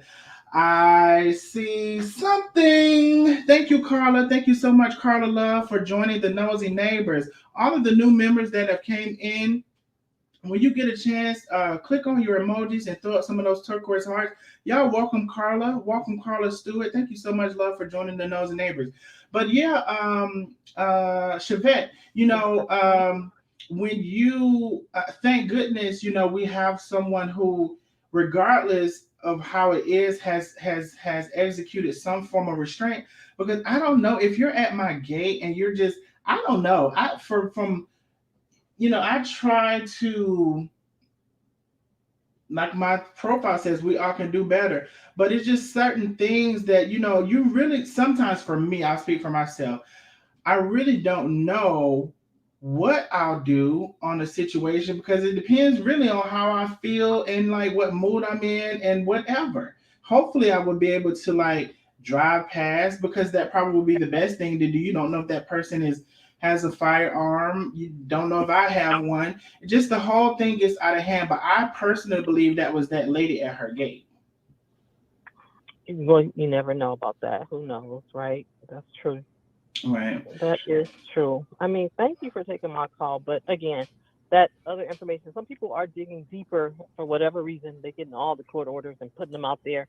I see something. Thank you, Carla. Thank you so much, Carla Love, for joining the Nosy Neighbors. All of the new members that have came in, when you get a chance, click on your emojis and throw up some of those turquoise hearts. Y'all welcome Carla. Welcome Carla Stewart. Thank you so much, love, for joining the Nosy Neighbors. But yeah, Chevette, when you, thank goodness, we have someone who, regardless of how it is has executed some form of restraint, because I don't know if you're at my gate and you're just, I don't know, from I try to, like my profile says, we all can do better, but it's just certain things that you really, sometimes, for me, I'll speak for myself, I really don't know what I'll do on a situation, because it depends really on how I feel and like what mood I'm in and whatever. Hopefully I would be able to like drive past, because that probably would be the best thing to do. You don't know if that person has a firearm. You don't know if I have one. Just the whole thing gets out of hand. But I personally believe that was that lady at her gate. Well, you never know about that. Who knows, right? That's true. Right. That is true. I mean, thank you for taking my call. But again, that other information, some people are digging deeper for whatever reason. They're getting all the court orders and putting them out there.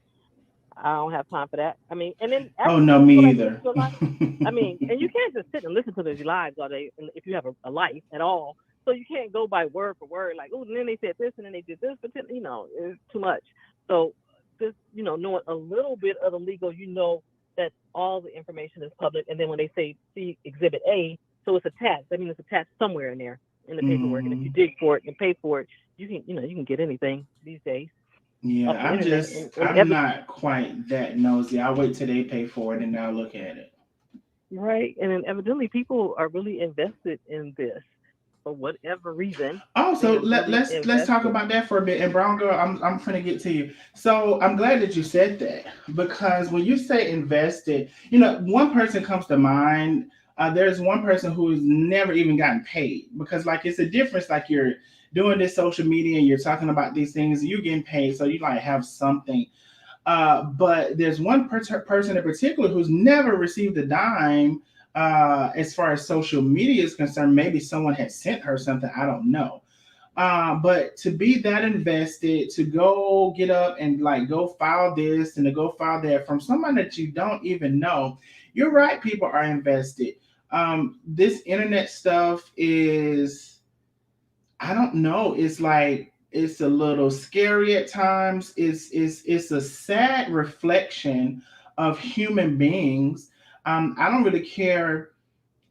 I don't have time for that. I mean, and then Oh actually, no, some people me that listen either. to a life. I mean, and you can't just sit and listen to these lives all day if you have a life at all. So you can't go by word for word, like, oh, and then they said this and then they did this, but then, it's too much. So just, knowing a little bit of the legal, that all the information is public. And then when they say see Exhibit A, so it's attached. I mean, it's attached somewhere in there in the paperwork. And if you dig for it and pay for it, you can get anything these days. Yeah, Off the internet I'm not quite that nosy. I'll wait till they pay for it and I'll look at it. Right. And then evidently people are really invested in this for whatever reason. Oh, so let's talk invested. about that for a bit. And Brown Girl, I'm finna get to you. So I'm glad that you said that, because when you say invested, one person comes to mind. There's one person who's never even gotten paid, because like it's a difference. Like you're doing this social media and you're talking about these things, you're getting paid, so you like have something. But there's one person in particular who's never received a dime as far as social media is concerned. Maybe someone had sent her something. I don't know. But to be that invested, to go get up and like go file this and to go file that from someone that you don't even know, you're right. People are invested. This internet stuff is, I don't know. It's like it's a little scary at times. It's a sad reflection of human beings. I don't really care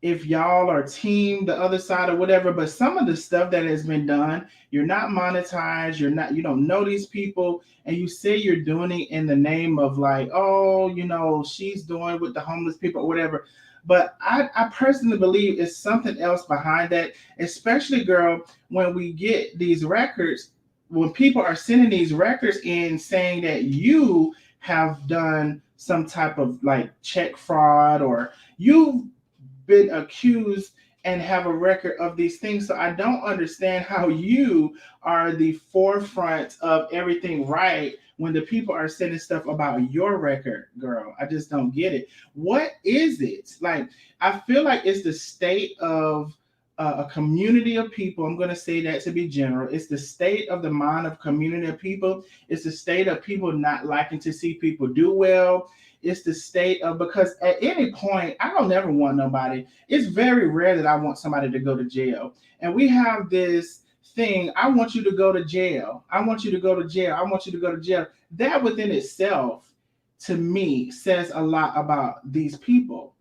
if y'all are team the other side or whatever, but some of the stuff that has been done, you're not monetized, you don't know these people, and you say you're doing it in the name of like, oh, she's doing with the homeless people or whatever. But I personally believe it's something else behind that, especially, girl, when we get these records, when people are sending these records in saying that you have done some type of like check fraud, or you've been accused and have a record of these things. So I don't understand how you are the forefront of everything right when the people are saying stuff about your record, girl. I just don't get it. What is it? Like, I feel like it's the state of a community of people. I'm going to say that to be general. It's the state of the mind of community of people. It's the state of people not liking to see people do well. It's the state of, because at any point, I don't never want nobody. It's very rare that I want somebody to go to jail. And we have this thing, I want you to go to jail. I want you to go to jail. I want you to go to jail. That within itself, to me, says a lot about these people.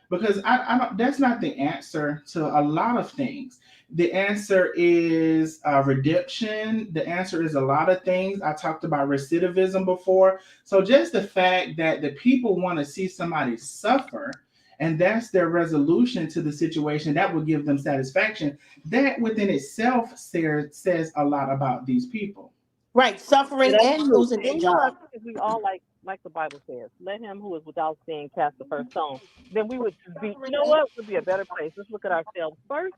Because I don't, that's not the answer to a lot of things. The answer is redemption. The answer is a lot of things. I talked about recidivism before. So just the fact that the people want to see somebody suffer, and that's their resolution to the situation, that will give them satisfaction. That within itself says a lot about these people. Right, suffering and losing their job. If we all like the Bible says, let him who is without sin cast the first stone, then we would be, would be a better place. Let's look at ourselves first,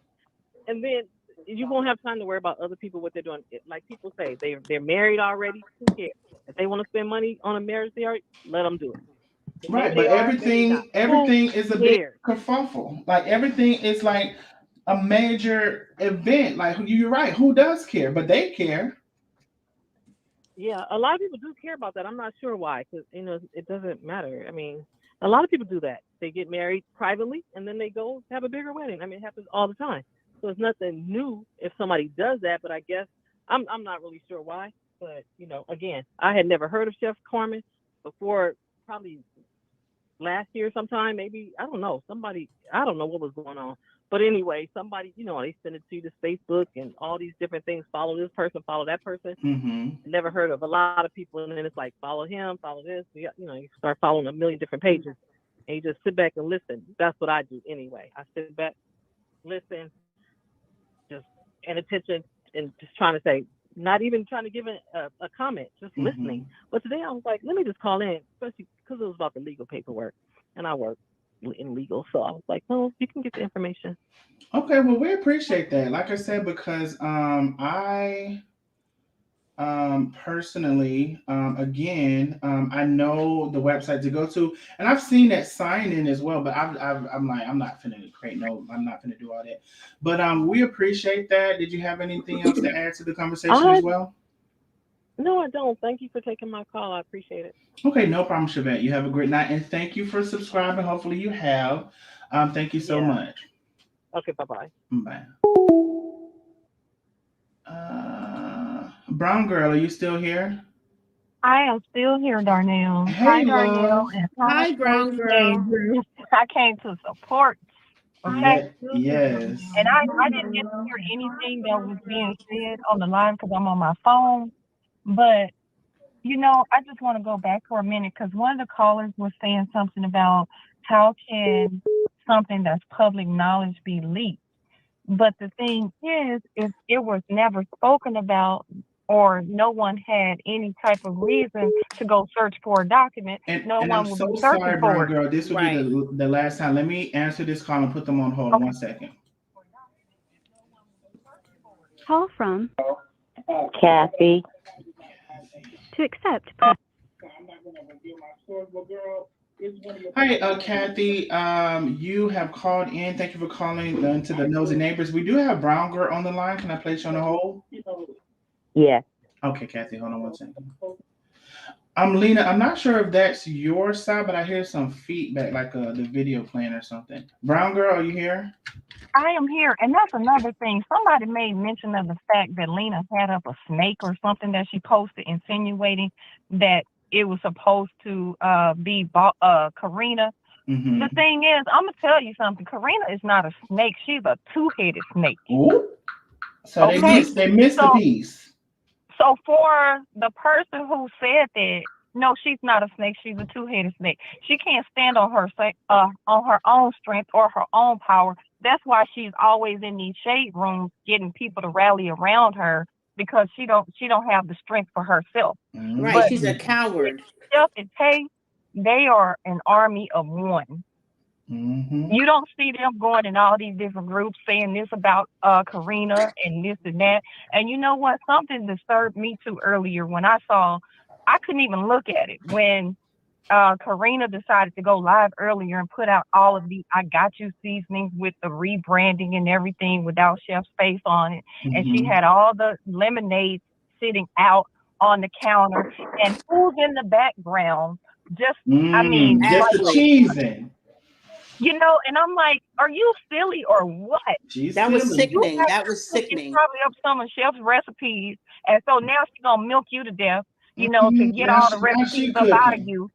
and then you won't have time to worry about other people, what they're doing. Like people say, they're married already. Who cares? If they want to spend money on a marriage, let them do it. Right, Maybe but they are, maybe not. everything is a big kerfuffle. Like everything is like a major event. Like you're right. Who does care? But they care. Yeah, a lot of people do care about that. I'm not sure why, because it doesn't matter. I mean, a lot of people do that. They get married privately, and then they go have a bigger wedding. I mean, it happens all the time. So it's nothing new if somebody does that. But I guess I'm not really sure why. But again, I had never heard of Chef Carmen before, probably last year sometime, maybe. I don't know. I don't know what was going on. But anyway, somebody, they send it to this Facebook and all these different things. Follow this person, follow that person. Never heard of a lot of people, and then it's like follow him, follow this. You start following a million different pages, and you just sit back and listen. That's what I do anyway. I sit back, listen, just paying attention, and just trying to say, not even trying to give a comment, just listening. But today I was like, let me just call in, especially because it was about the legal paperwork, and I work in legal, so I was like, well, you can get the information. Okay, well, we appreciate that. Like I said, because I personally, again, I know the website to go to, and I've seen that sign in as well. But I'm like, I'm not finna create I'm not finna do all that. But we appreciate that. Did you have anything else to add to the conversation as well? No, I don't. Thank you for taking my call. I appreciate it. Okay, no problem, Chevette. You have a great night, and thank you for subscribing. Hopefully, you have. Thank you so much. Okay, bye-bye. Bye. Brown girl, are you still here? I am still here, Darnell. Hey, hi, Darnell. And hi, Brown girl. I came to support. Okay. Yes. And I didn't get to hear anything that was being said on the line because I'm on my phone. But, I just want to go back for a minute because one of the callers was saying something about how can something that's public knowledge be leaked. But the thing is, if it was never spoken about or no one had any type of reason to go search for a document, no one would be searching for it. Girl. This would be the last time. Let me answer this call and put them on hold. 1 second. Call from Kathy. to accept. Press. Hi, Kathy. You have called in. Thank you for calling into the Nosy Neighbors. We do have Brown girl on the line. Can I place you on the hold? Yes. Okay, Kathy, hold on 1 second. Lena, I'm not sure if that's your side, but I hear some feedback, like the video playing or something. Brown girl, are you here? I am here, and that's another thing. Somebody made mention of the fact that Lena had up a snake or something that she posted, insinuating that it was supposed to be Karina. The thing is, I'm gonna tell you something. Karina is not a snake; she's a two-headed snake. Ooh. So okay? they missed the piece. So for the person who said that, no, she's not a snake. She's a two-headed snake. She can't stand on her own strength or her own power. That's why she's always in these shade rooms, getting people to rally around her because she don't have the strength for herself. Right, but she's a coward. Chef and Tay, they are an army of one. You don't see them going in all these different groups saying this about Karina and this and that. And you know what? Something disturbed me too earlier when I couldn't even look at it when Karina decided to go live earlier and put out all of the I Got You seasonings with the rebranding and everything without Chef's face on it. And she had all the lemonade sitting out on the counter. And who's in the background? Just the cheesing. And I'm like, are you silly or what? That was sickening. That was sickening. Probably up some of Chef's recipes. And so now she's going to milk you to death, to get all the recipes up out of you.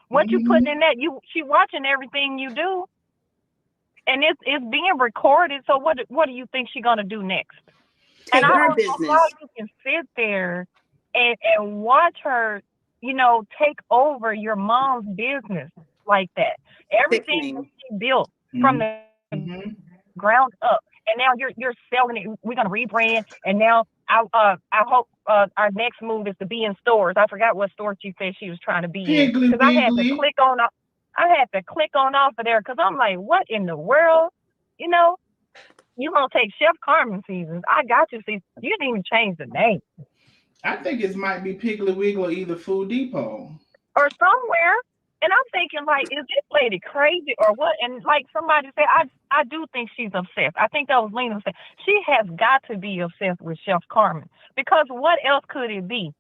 What you putting in that? She watching everything you do. And it's being recorded. So what do you think she's going to do next? Take her business. Know how you can sit there and watch her, take over your mom's business like that. Everything that she built from the ground up, and now you're selling it. We're gonna rebrand, and now I hope our next move is to be in stores. I forgot what store she said she was trying to be in because I had to click on. I had to click on off of there because I'm like, what in the world? You gonna take Chef Carmen seasons? I Got You seasons. You didn't even change the name. I think it might be Piggly Wiggly or either Food Depot or somewhere. And I'm thinking, like, is this lady crazy or what? And like somebody said, I do think she's obsessed. I think that was Lena said. She has got to be obsessed with Chef Carmen because what else could it be?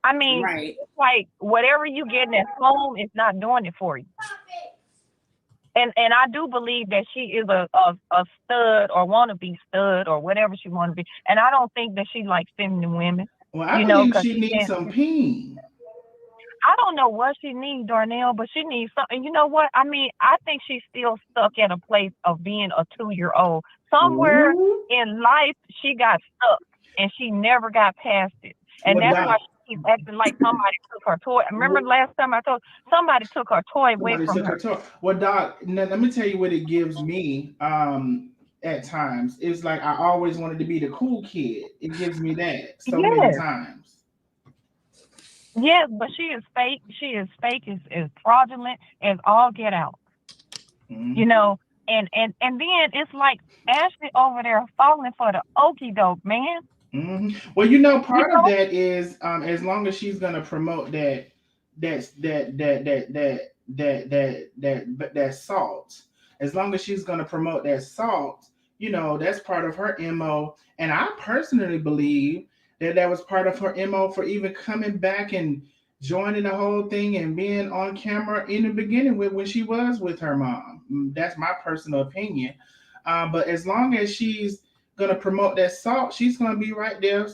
I mean, It's like whatever you getting at home is not doing it for you. And I do believe that she is a stud or want to be stud or whatever she want to be. And I don't think that she likes feminine women. Well, I believe she needs some peen. I don't know what she needs, Darnell, but she needs something. You know what? I mean, I think she's still stuck at a place of being a 2-year-old. Somewhere in life, she got stuck and she never got past it. And that's why she keeps acting like somebody took her toy. Remember last time I told somebody took her toy away from her. Well, Doc, let me tell you what it gives me. At times, it's like I always wanted to be the cool kid. It gives me that so many times. Yes, but she is fake. She is fake. Is fraudulent as all get out. You know, and then it's like Ashley over there falling for the okie doke, man. Well, you know, part of that is as long as she's gonna promote that salt. As long as she's gonna promote that salt, you know, that's part of her MO. And I personally believe that was part of her MO for even coming back and joining the whole thing and being on camera in the beginning when she was with her mom. That's my personal opinion. But as long as she's going to promote that salt, she's going to be right there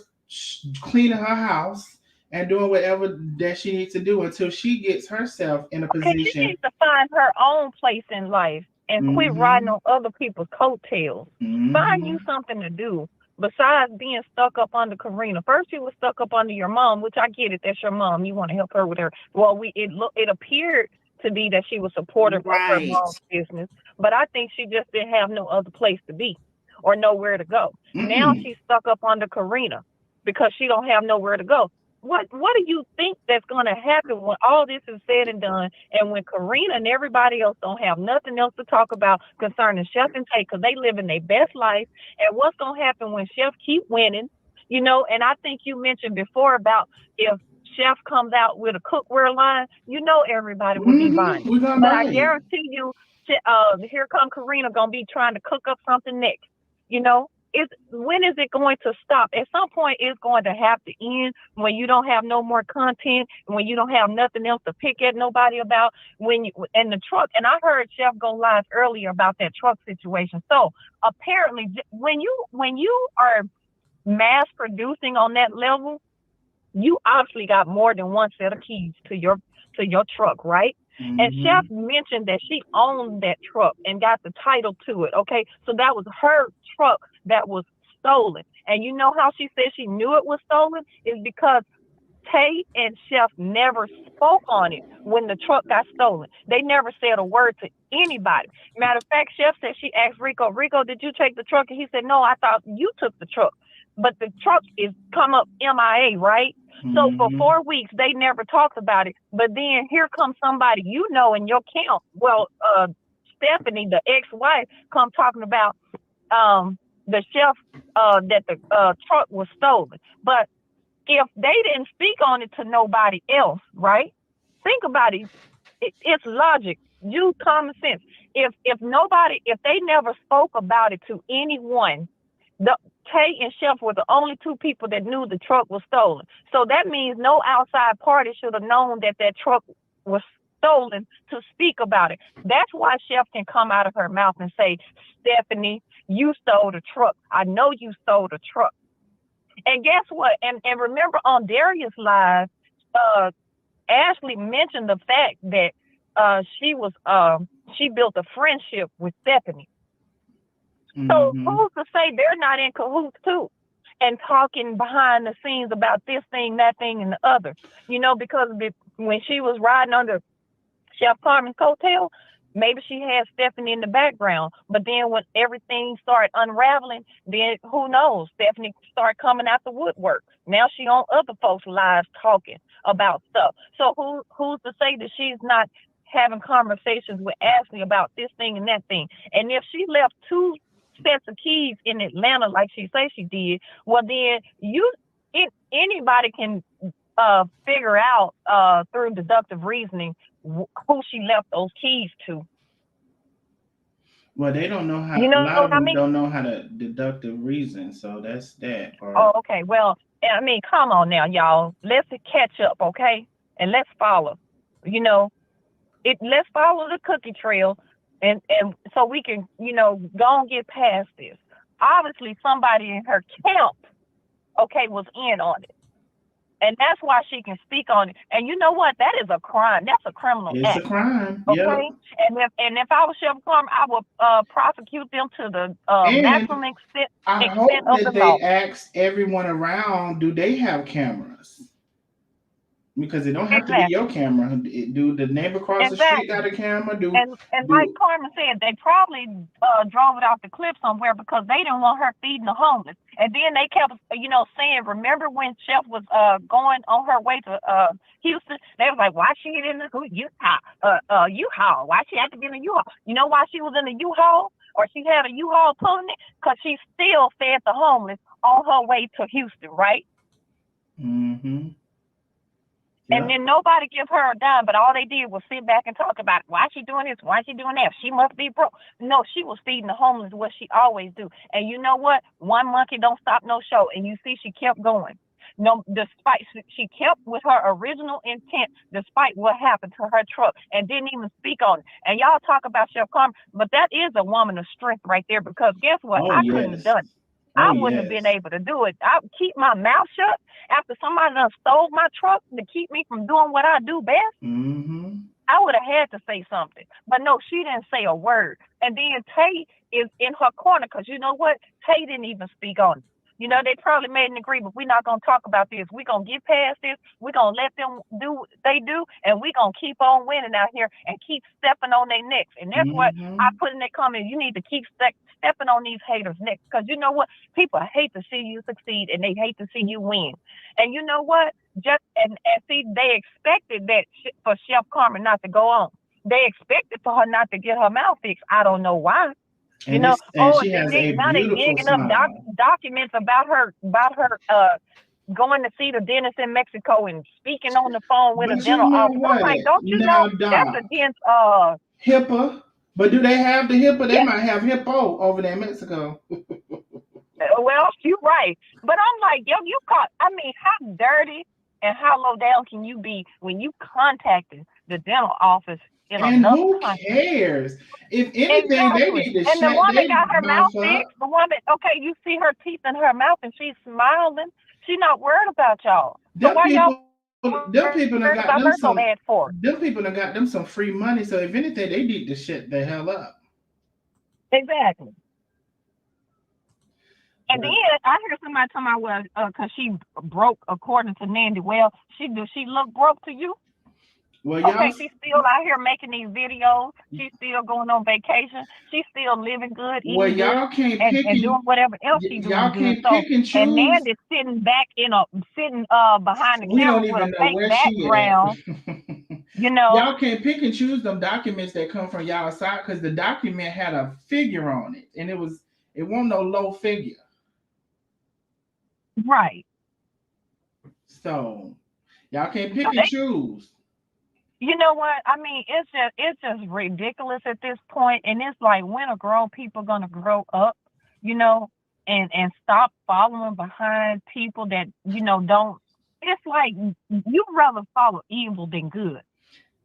cleaning her house and doing whatever that she needs to do until she gets herself in a position. She needs to find her own place in life and quit riding on other people's coattails. Find you something to do besides being stuck up under Karina. First, you were stuck up under your mom, which I get it. That's your mom. You want to help her with her. Well, it appeared to be that she was supportive of her mom's business, but I think she just didn't have no other place to be or nowhere to go. Now she's stuck up under Karina because she don't have nowhere to go. What do you think that's going to happen when all this is said and done, and when Karina and everybody else don't have nothing else to talk about concerning Chef and Tay because they living their best life, and what's going to happen when Chef keep winning, you know? And I think you mentioned before about if Chef comes out with a cookware line, you know everybody will be buying it. But I guarantee you, here come Karina going to be trying to cook up something next, you know? When is it going to stop? At some point, it's going to have to end when you don't have no more content, when you don't have nothing else to pick at nobody about. And the truck, and I heard Chef go live earlier about that truck situation. So apparently, when you are mass producing on that level, you obviously got more than one set of keys to your truck, right? And Chef mentioned that she owned that truck and got the title to it. Okay, so that was her truck that was stolen. And you know how she said she knew it was stolen is because Tay and Chef never spoke on it when the truck got stolen. They never said a word to anybody. Matter of fact, Chef said she asked Rico, did you take the truck? And he said, no, I thought you took the truck. But the truck is come up MIA, right? So for 4 weeks, they never talked about it. But then here comes somebody you know in your camp. Well, Stephanie, the ex-wife, come talking about the chef that the truck was stolen. But if they didn't speak on it to nobody else, right? Think about it. It's logic. Use common sense. If they never spoke about it to anyone, Tay and Chef were the only two people that knew the truck was stolen. So that means no outside party should have known that truck was stolen to speak about it. That's why Chef can come out of her mouth and say, Stephanie, you stole the truck. I know you stole the truck. And guess what? And remember on Darius Live, Ashley mentioned the fact that she built a friendship with Stephanie. So who's to say they're not in cahoots too and talking behind the scenes about this thing, that thing, and the other? You know, because when she was riding under Chef Carmen's coattail, maybe she had Stephanie in the background. But then when everything started unraveling, then who knows? Stephanie started coming out the woodwork. Now she on other folks' lives talking about stuff. So who's to say that she's not having conversations with Ashley about this thing and that thing? And if she left 2 sets of keys in Atlanta like she say she did, well then anybody can figure out through deductive reasoning who she left those keys to. Well, they don't know how. A lot of them don't know how to deductive reason, so that's that part. Oh, okay. Well, I mean, come on now, y'all. Let's catch up, okay? And let's follow. You know, let's follow the cookie trail. And so we can, go and get past this. Obviously, somebody in her camp, was in on it. And that's why she can speak on it. And you know what? That is a crime. That's a criminal It's act. a crime. Okay. Yep. And if I was Chef Carmen, I would prosecute them to the maximum extent of the law. They ask everyone around, do they have cameras? Because it don't have to be your camera. Do the neighbor across the street got a camera? And like Carmen said, they probably drove it off the cliff somewhere because they didn't want her feeding the homeless. And then they kept, saying, remember when Chef was going on her way to Houston? They was like, why she in the U-Haul? Why she had to be in the U-Haul? You know why she was in the U-Haul? Or she had a U-Haul pulling it? Because she still fed the homeless on her way to Houston, right? Mm-hmm. And then nobody give her a dime, but all they did was sit back and talk about it. Why she doing this? Why she doing that? She must be broke. No, she was feeding the homeless, what she always do. And you know what? One monkey don't stop no show. And you see, she kept going. No, despite she kept with her original intent, despite what happened to her truck, and didn't even speak on it. And y'all talk about Chef Carmen, but that is a woman of strength right there. Because guess what? I couldn't have done it. I wouldn't have been able to do it. I keep my mouth shut after somebody done stole my truck to keep me from doing what I do best. Mm-hmm. I would have had to say something. But no, she didn't say a word. And then Tay is in her corner because you know what? Tay didn't even speak on it. They probably made an agreement. We're not going to talk about this. We're going to get past this. We're going to let them do what they do. And we're going to keep on winning out here and keep stepping on their necks. And that's what I put in that comment. You need to keep stepping on these haters' necks. Because you know what? People hate to see you succeed and they hate to see you win. And you know what? And see, they expected that for Chef Carmen not to go on. They expected for her not to get her mouth fixed. I don't know why. She has a beautiful smile. Documents about her going to see the dentist in Mexico and speaking on the phone with a dental office. I'm like, don't you know that's against HIPAA? But do they have the HIPAA? They might have HIPPO over there in Mexico. Well, you're right. But I'm like, how dirty and how low down can you be when you contacted the dental office in another country? Who cares? If anything, they need to and the one that got her mouth fixed, the one that, you see her teeth in her mouth and she's smiling. She's not worried about y'all. So why y'all? Them people done got them some free money. So if anything, they need to shut the hell up. Exactly. And then I heard somebody talking about, because she broke according to Nandy. Well, she look broke to you? Well, she's still out here making these videos. She's still going on vacation. She's still living good, eating good, and doing whatever else she's doing. Y'all can't pick and choose. And Nandy's sitting behind the camera with a fake background. Y'all can't pick and choose them documents that come from y'all side because the document had a figure on it, and it wasn't no low figure. Right. So y'all can't pick and choose. You know what? I mean, it's just ridiculous at this point. And it's like, when are grown people gonna grow up, and stop following behind people that, don't. It's like you'd rather follow evil than good.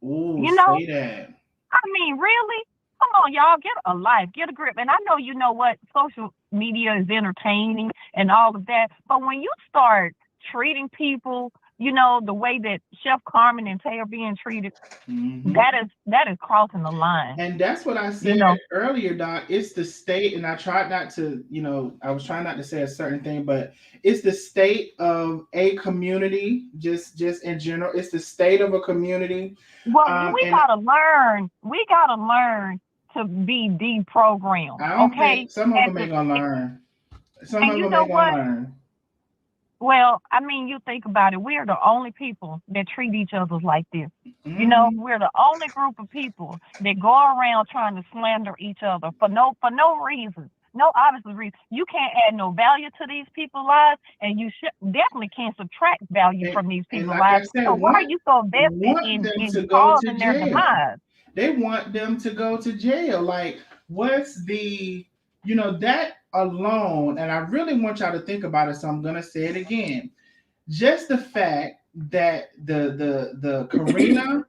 Ooh, say that. I mean, really? Come on, y'all, get a life, get a grip. And I know you know what social media is entertaining and all of that, but when you start treating people, the way that Chef Carmen and Tay are being treated, that is crossing the line. And that's what I said earlier, Doc. It's the state, and I tried not to, I was trying not to say a certain thing, but it's the state of a community, just in general. It's the state of a community. Well, we gotta learn to be deprogrammed. Okay, some of them ain't gonna learn. Some of them ain't gonna learn. Well, I mean, you think about it. We're the only people that treat each other like this. We're the only group of people that go around trying to slander each other for no reason. No obvious reason. You can't add no value to these people's lives, and you definitely can't subtract value from these people's lives. So why are you so invested in causing their demise? They want them to go to jail. Like, what's the, that alone, and I really want y'all to think about it, so I'm gonna say it again. Just the fact that the Karina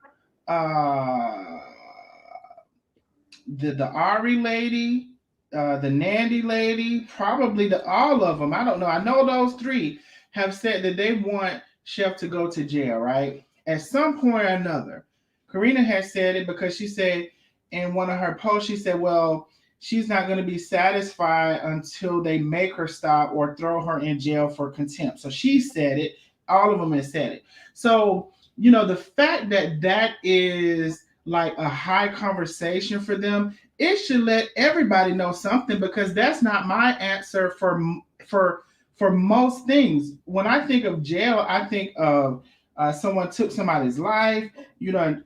the Ari lady, the Nandy lady, probably all of them. I don't know. I know those three have said that they want Chef to go to jail, right? At some point or another. Karina has said it because she said in one of her posts, she said, well, she's not going to be satisfied until they make her stop or throw her in jail for contempt. So she said it. All of them have said it. So, the fact that that is like a high conversation for them, it should let everybody know something, because that's not my answer for most things. When I think of jail, I think of someone took somebody's life, you know,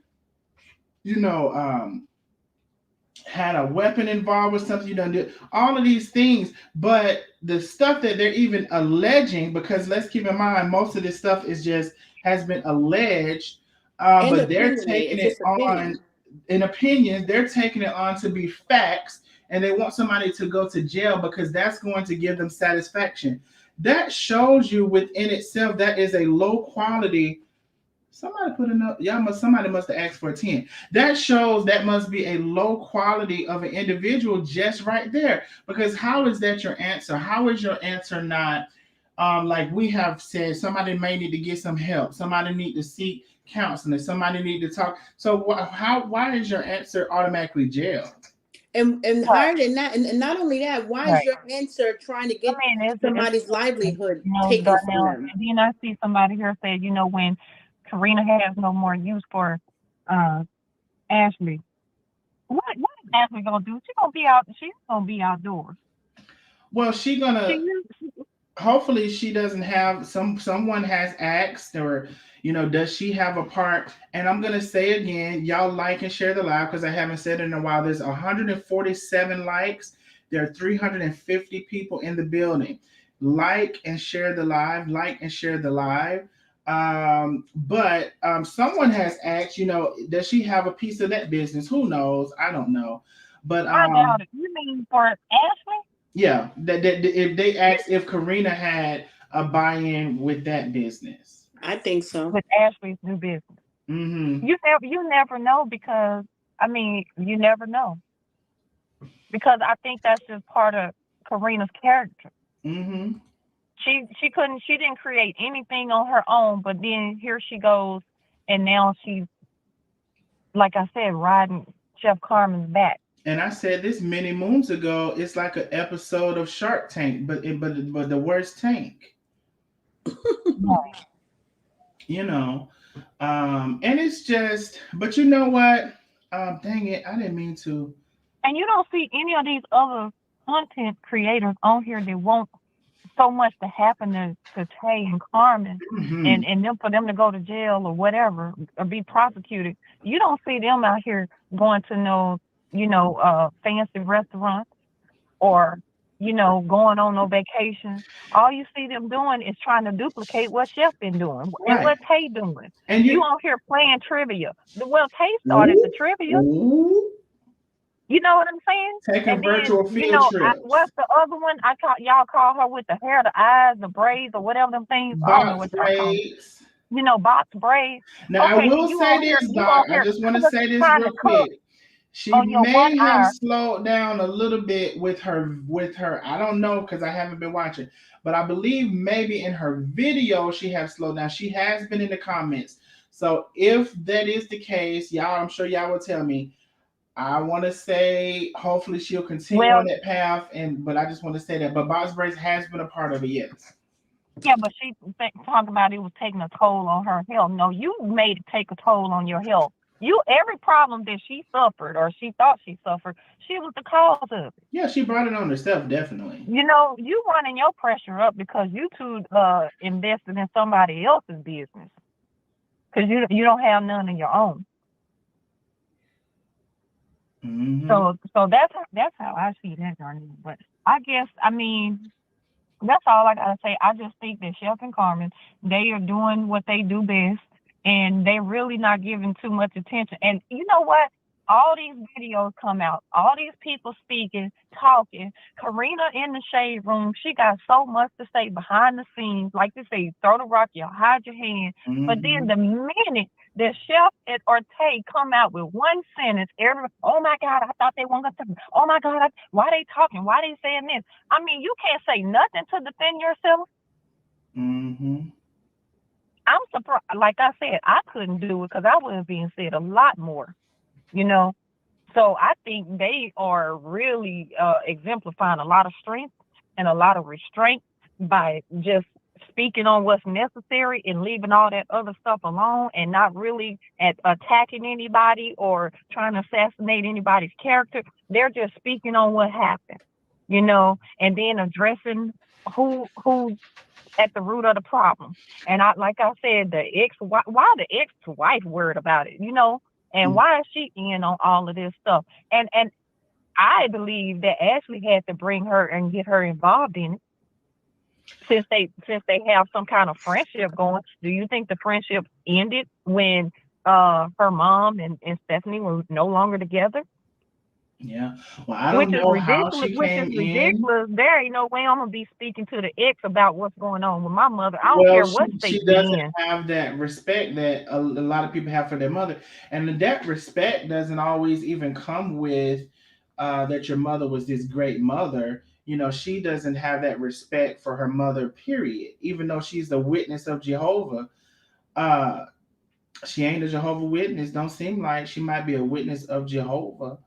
you know, had a weapon involved with something, you done did all of these things. But the stuff that they're even alleging, because let's keep in mind, most of this stuff has been alleged, but they're taking it on in opinions, they're taking it on to be facts, and they want somebody to go to jail because that's going to give them satisfaction. That shows you within itself that is a low quality. Somebody put enough. Somebody must have asked for a 10. That shows that must be a low quality of an individual just right there. Because how is that your answer? How is your answer not like we have said? Somebody may need to get some help. Somebody need to seek counseling. Somebody need to talk. So why is your answer automatically jail? And higher than that, and not only that, why is your answer trying to get somebody's livelihood taken from them? And then I see somebody here say, when Karina has no more use for Ashley, what is Ashley gonna do? She's gonna be outdoors. Well, hopefully she doesn't have someone has asked, or does she have a part? And I'm gonna say again, y'all like and share the live, because I haven't said it in a while. There's 147 likes. There are 350 people in the building. Like and share the live. Like and share the live. But someone has asked, does she have a piece of that business? Who knows? I don't know. But I doubt it. You mean for Ashley? Yeah, that if they asked if Karina had a buy-in with that business. I think so. With Ashley's new business. Mm-hmm. You never know, because you never know, because I think that's just part of Karina's character. Mm-hmm. She didn't create anything on her own, but then here she goes, and now she's, like I said, riding Chef Carmen's back. And I said this many moons ago. It's like an episode of Shark Tank, but the worst tank. And it's just. But you know what? Dang it! I didn't mean to. And you don't see any of these other content creators on here that want so much to happen to Tay and Carmen, mm-hmm. and then for them to go to jail or whatever, or be prosecuted. You don't see them out here going to fancy restaurants, or going on no vacation. All you see them doing is trying to duplicate what Chef been doing, right, and what Tay doing. And you out here playing trivia. Well, Tay started the trivia. Ooh. You know what I'm saying? Taking virtual field trips. What's the other one? Y'all call her with the hair, the eyes, the braids, or whatever them things. Box braids. Box braids. Now I will say this, Doc. I just want to say this real quick. She may have slowed down a little bit with her. I don't know, because I haven't been watching, but I believe maybe in her video she has slowed down. She has been in the comments. So if that is the case, y'all, I'm sure y'all will tell me. I want to say hopefully she'll continue on that path, but I just want to say that. But box braids has been a part of it, yes. Yeah, but she talking about it was taking a toll on her health. No, you made it take a toll on your health. Every problem that she suffered, or she thought she suffered, she was the cause of it. Yeah, she brought it on herself, definitely. You running your pressure up because you two invested in somebody else's business, because you don't have none of your own. Mm-hmm. So that's how I see that, Darnell. But I guess that's all I gotta say. I just think that Chef and Carmen, they are doing what they do best, and they're really not giving too much attention. And you know what? all these videos come out, all these people speaking, talking. Karina in the shade room, she got so much to say behind the scenes. Like they say, throw the rock, you hide your hand. But then the minute the chef or Tay come out with one sentence, everybody, oh my God, I thought they weren't gonna. Oh my God, why they talking? Why they saying this? I mean, you can't say nothing to defend yourself. I'm surprised. Like I said, I couldn't do it because I was being said a lot more, you know. So I think they are really exemplifying a lot of strength and a lot of restraint by just speaking on what's necessary and leaving all that other stuff alone and not really attacking anybody or trying to assassinate anybody's character. They're just speaking on what happened, you know, and then addressing who's at the root of the problem. And like I said, why the ex-wife worried about it, you know? And why is she in on all of this stuff? And I believe that Ashley had to bring her and get her involved in it. Since they have some kind of friendship going. Do you think the friendship ended when her mom and Stephanie were no longer together? Yeah. Well, I don't know how she came in. There ain't no way I'm gonna be speaking to the ex about what's going on with my mother. I don't care what state she doesn't have that respect that a lot of people have for their mother, and that respect doesn't always even come with that your mother was this great mother. You know, she doesn't have that respect for her mother, period. Even though she's the witness of Jehovah, she ain't a Jehovah Witness. Don't seem like she might be a witness of Jehovah.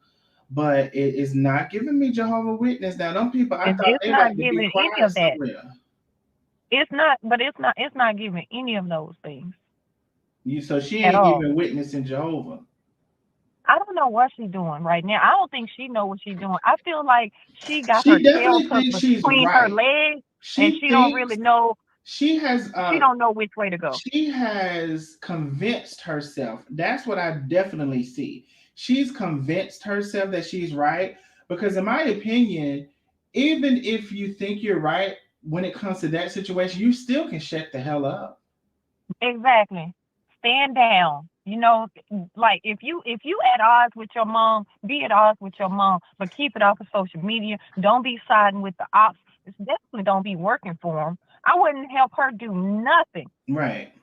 But it is not giving me Jehovah Witness. Now, them people, I thought they like to be quiet somewhere. It's not giving any of those things. So she ain't even witnessing Jehovah. I don't know what she's doing right now. I don't think she know what she's doing. I feel like she got her tail tucked between her legs, and she don't really know. She don't know which way to go. She has convinced herself. That's what I definitely see. She's convinced herself that she's right, because in my opinion, even if you think you're right, when it comes to that situation, you still can shut the hell up. Exactly. Stand down. You know, like if you at odds with your mom, be at odds with your mom, but keep it off of social media. Don't be siding with the ops. It's definitely don't be working for them. I wouldn't help her do nothing. Right.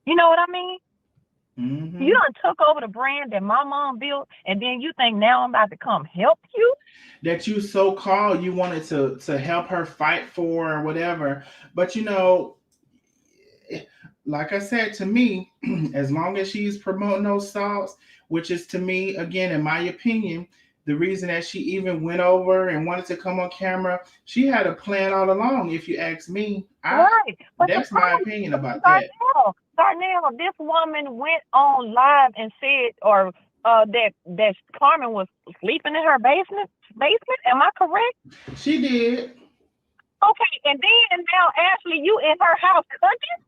You know what I mean? You done took over the brand that my mom built, and then you think now I'm about to come help you? That you so-called you wanted to help her fight for or whatever. But you know, like I said, to me, as long as she's promoting those salts, which is to me, again, in my opinion, the reason that she even went over and wanted to come on camera, she had a plan all along, if you ask me. Right. But that's my opinion about that. Darnell, this woman went on live and said, or that Carmen was sleeping in her basement. Am I correct? She did. Okay, and then now Ashley, you in her house cooking?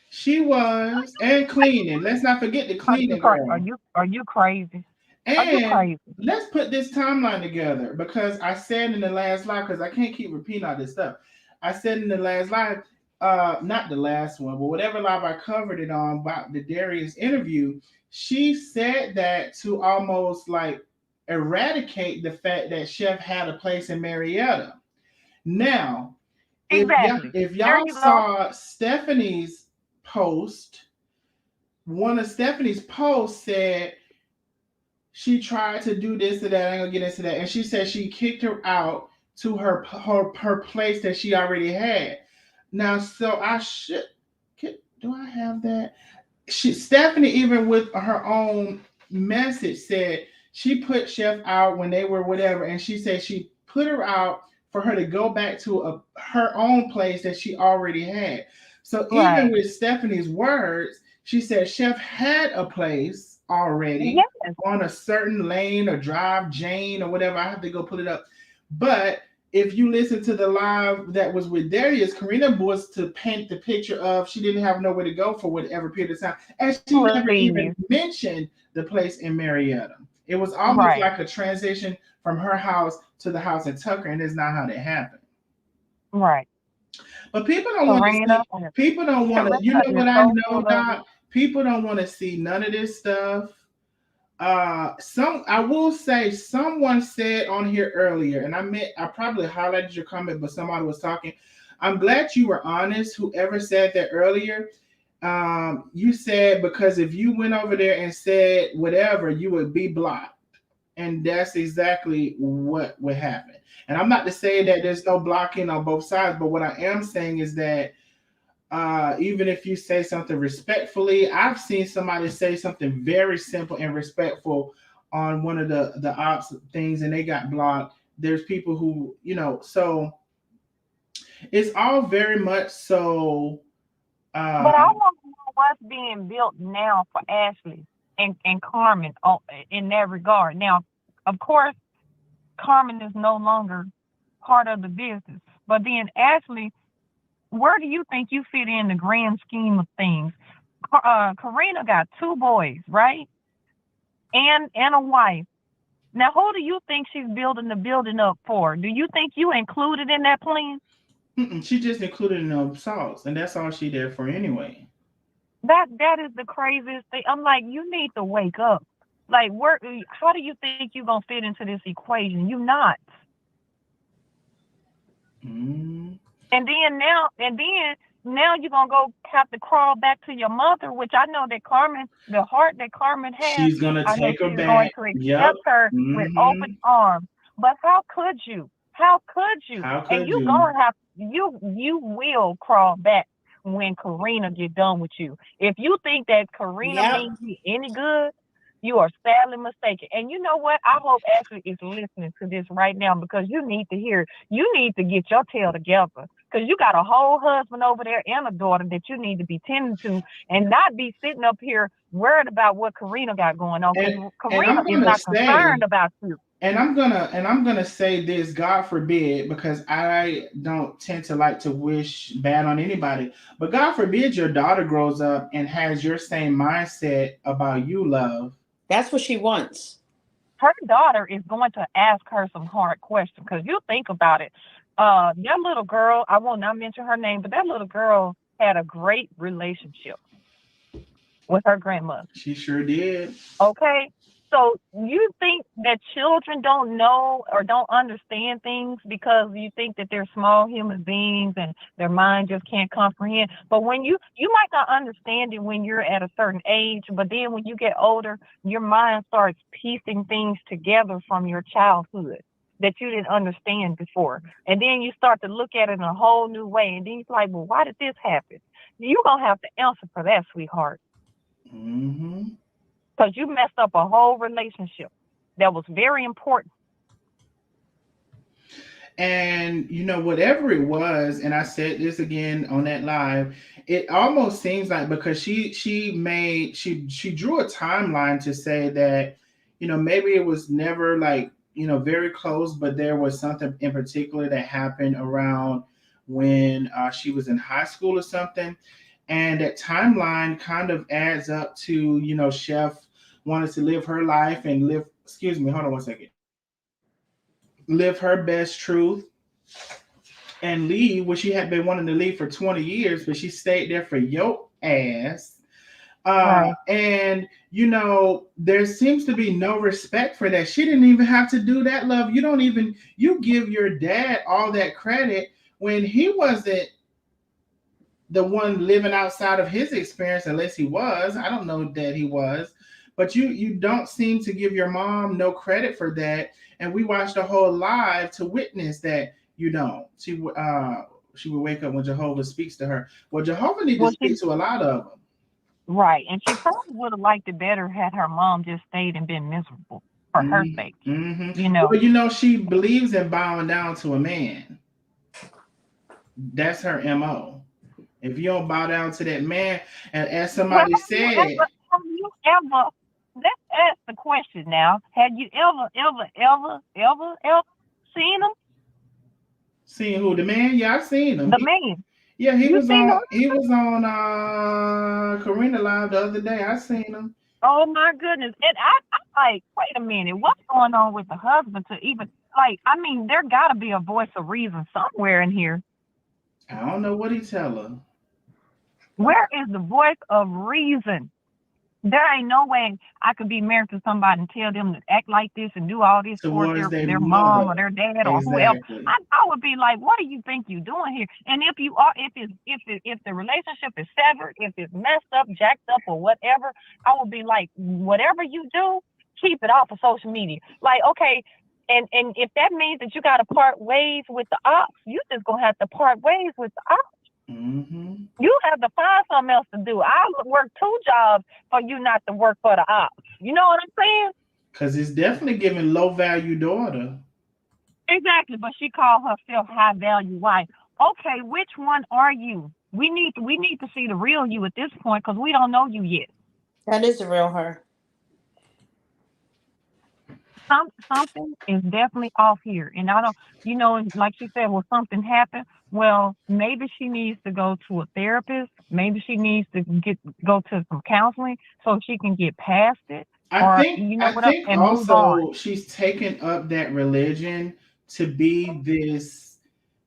She was, and cleaning. Let's not forget the cleaning. Are you crazy? And let's put this timeline together, because I said in the last live, because I can't keep repeating all this stuff. I said in the last live, not the last one, but whatever live I covered it on about the Darius interview, she said that to almost like eradicate the fact that Chef had a place in Marietta. Now, if y'all saw Stephanie's post, one of Stephanie's posts said she tried to do this or that. I ain't gonna get into that. And she said she kicked her out to her place that she already had. Now, so do I have that? Stephanie, even with her own message, said she put Chef out when they were whatever, and she said she put her out for her to go back to her own place that she already had. So even with Stephanie's words, she said Chef had a place already on a certain lane or drive, Jane or whatever. I have to go pull it up. But if you listen to the live that was with Darius, Karina was to paint the picture of she didn't have nowhere to go for whatever period of time. And she never even mentioned the place in Marietta. It was almost like a transition from her house to the house in Tucker, and it's not how that happened. Right. But people don't want to see, people don't want to, you know what I know, Doc? People don't want to see none of this stuff I will say someone said on here earlier, and I probably highlighted your comment, but somebody was talking. I'm glad you were honest. Whoever said that earlier, you said because if you went over there and said whatever, you would be blocked, and that's exactly what would happen. And I'm not to say that there's no blocking on both sides, but what I am saying is that even if you say something respectfully, I've seen somebody say something very simple and respectful on one of the ops things, and they got blocked. There's people who, so it's all very much so. But I want to know what's being built now for Ashley and Carmen in that regard. Now, of course, Carmen is no longer part of the business, but then Ashley, where do you think you fit in the grand scheme of things? Karina got 2 boys, right? And a wife. Now, who do you think she's building the building up for? Do you think you included in that plan? She just included in the sauce, and that's all she there for anyway. That is the craziest thing. I'm like, you need to wake up. Like, how do you think you're gonna fit into this equation? You not. And then now you're gonna go have to crawl back to your mother, which I know that Carmen, the heart that Carmen has, she's gonna take her back. Going to accept her with open arms. But how could you? How could you? And you gonna have you will crawl back when Karina get done with you. If you think that Karina means you any good, you are sadly mistaken. And you know what? I hope Ashley is listening to this right now, because you need to hear. You need to get your tail together, because you got a whole husband over there and a daughter that you need to be tending to, and not be sitting up here worried about what Karina got going on. Because Karina is not concerned about you. And I'm gonna say this, God forbid, because I don't tend to like to wish bad on anybody, but God forbid your daughter grows up and has your same mindset about you, love. That's what she wants. Her daughter is going to ask her some hard questions, because you think about it. That little girl, I will not mention her name, but that little girl had a great relationship with her grandmother. She sure did. Okay. So you think that children don't know or don't understand things because you think that they're small human beings and their mind just can't comprehend. But when you might not understand it when you're at a certain age, but then when you get older, your mind starts piecing things together from your childhood that you didn't understand before. And then you start to look at it in a whole new way. And then you're like, well, why did this happen? You're going to have to answer for that, sweetheart. Because you messed up a whole relationship that was very important. And whatever it was, and I said this again on that live, it almost seems like, because she drew a timeline to say that, maybe it was never like, very close, but there was something in particular that happened around when she was in high school or something. And that timeline kind of adds up to, Chef wanted to live her life and live her best truth and leave, where she had been wanting to leave for 20 years, but she stayed there for your ass. Right. And, there seems to be no respect for that. She didn't even have to do that, love. You give your dad all that credit when he wasn't the one living outside of his experience, unless he was. I don't know that he was. But you don't seem to give your mom no credit for that. And we watched a whole live to witness that you don't. She would wake up when Jehovah speaks to her. Well, Jehovah needs to speak to a lot of them. Right. And she probably would have liked it better had her mom just stayed and been miserable for her sake. Well, she believes in bowing down to a man. That's her MO. If you don't bow down to that man, and as somebody said... Have you ever... Let's ask the question now. Have you ever seen him? Seen who? The man? Yeah, I've seen him. The man. Yeah, he was on Karina Live the other day. I seen him. Oh my goodness. And I'm like, wait a minute, what's going on with the husband to even there gotta be a voice of reason somewhere in here. I don't know what he tell her. Where is the voice of reason? there ain't no way I could be married to somebody and tell them to act like this and do all this towards Towards their mom mother. or their dad or whoever. Exactly. I would be like, what do you think you're doing here? And if you are, if the relationship is severed, if it's messed up, jacked up, or whatever, I would be like, whatever you do, keep it off of social media. Like, okay. And if that means that you got to part ways with the ops, you just gonna have to part ways with the ops. Mm-hmm. You have to find something else to do. I would work 2 jobs for you not to work for the ops. You know what I'm saying? Because it's definitely giving low value daughter. Exactly, but she called herself high value wife. Okay, which one are you? We need to see the real you at this point because we don't know you yet. That is the real her. Something is definitely off here, and I don't, like she said, well, something happened. Well, maybe she needs to go to a therapist. Maybe she needs to go to some counseling so she can get past it. I think also she's taken up that religion to be this,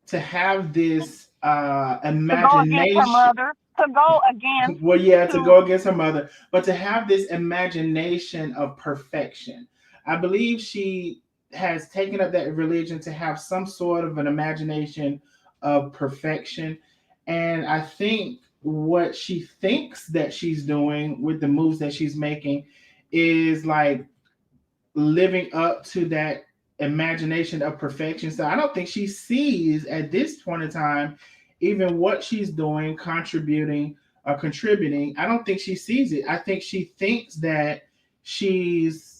to have this imagination. To go against well, yeah, to go against her mother, but to have this imagination of perfection. I believe she has taken up that religion to have some sort of an imagination of perfection. And I think what she thinks that she's doing with the moves that she's making is like living up to that imagination of perfection. So I don't think she sees at this point in time even what she's doing, contributing. I don't think she sees it. I think she thinks that she's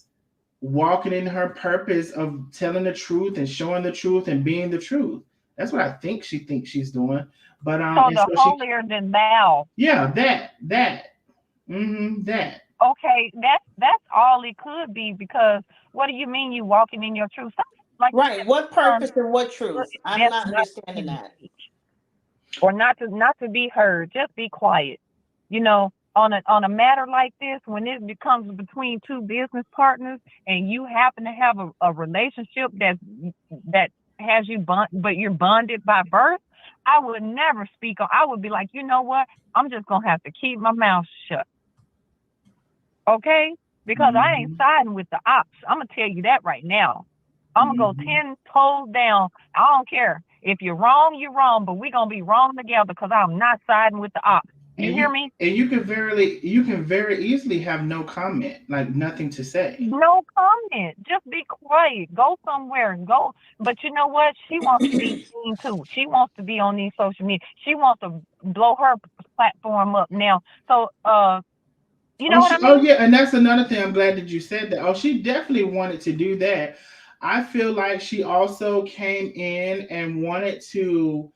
walking in her purpose of telling the truth and showing the truth and being the truth. That's what I think she thinks she's doing. But so holier than thou. Yeah, that. That. Okay, that's all it could be, because what do you mean you walking in your truth? Like, right. What purpose and what truth? I'm not understanding that. Or not to be heard, just be quiet. On a matter like this, when it becomes between 2 business partners and you happen to have a relationship that has you but you're bonded by birth, I would never speak on. I would be like, you know what? I'm just gonna have to keep my mouth shut. Okay? Because I ain't siding with the ops. I'm gonna tell you that right now. I'm gonna go 10 toes down. I don't care. If you're wrong, you're wrong, but we're gonna be wrong together because I'm not siding with the ops. You hear me? And you can very easily have no comment, like nothing to say. No comment. Just be quiet. Go somewhere and go. But you know what? She wants to be seen too. She wants to be on these social media. She wants to blow her platform up now. So you know what I mean? Oh yeah, and that's another thing. I'm glad that you said that. Oh, she definitely wanted to do that. I feel like she also came in and wanted to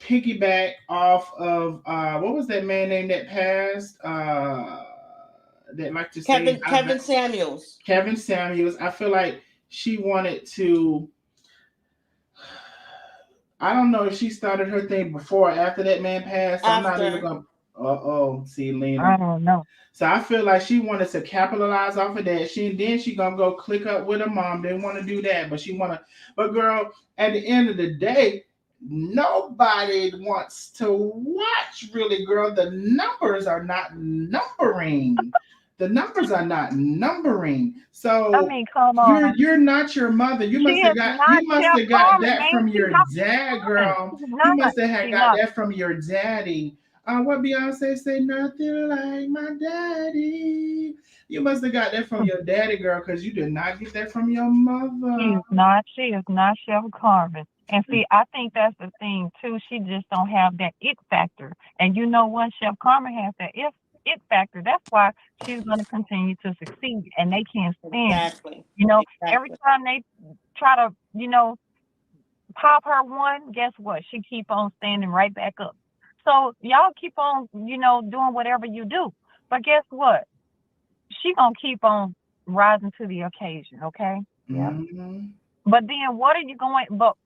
piggyback off of what was that man name that passed? That like to say Kevin Samuels. Kevin Samuels. I feel like she wanted to. I don't know if she started her thing before or after that man passed. So I'm not even gonna. See, Lena. I don't know. So I feel like she wanted to capitalize off of that. Then she gonna go click up with her mom. Didn't want to do that, but girl, at the end of the day, nobody wants to watch, really, girl. The numbers are not numbering. So I mean, come on. You're not your mother. You must have got that from your dad, girl. You must have got that from your daddy. What Beyonce say? Nothing like my daddy. You must have got that from your daddy, girl, because you did not get that from your mother. She is not Chef Carmen. And see, I think that's the thing too. She just don't have that it factor. And you know what? Chef Carmen has that it factor. That's why she's going to continue to succeed. And they can't stand. Exactly. Every time they try to, pop her one, guess what? She keep on standing right back up. So y'all keep on, doing whatever you do. But guess what? She gonna keep on rising to the occasion, okay? Yeah. Mm-hmm. But then what are you going? But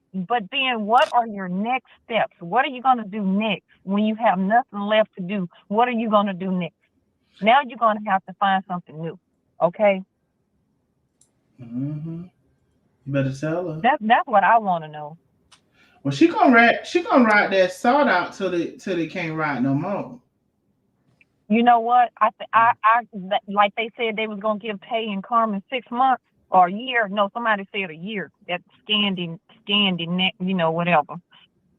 then what are your next steps? What are you gonna do next when you have nothing left to do? What are you gonna do next? Now you're gonna have to find something new, okay? Mm-hmm. You better tell her. That's what I want to know. Well, she gonna ride that salt out till they can't ride no more. You know what? Like they said they was gonna give Tay and Carmen 6 months or a year. No, somebody said a year. That scanned in, whatever.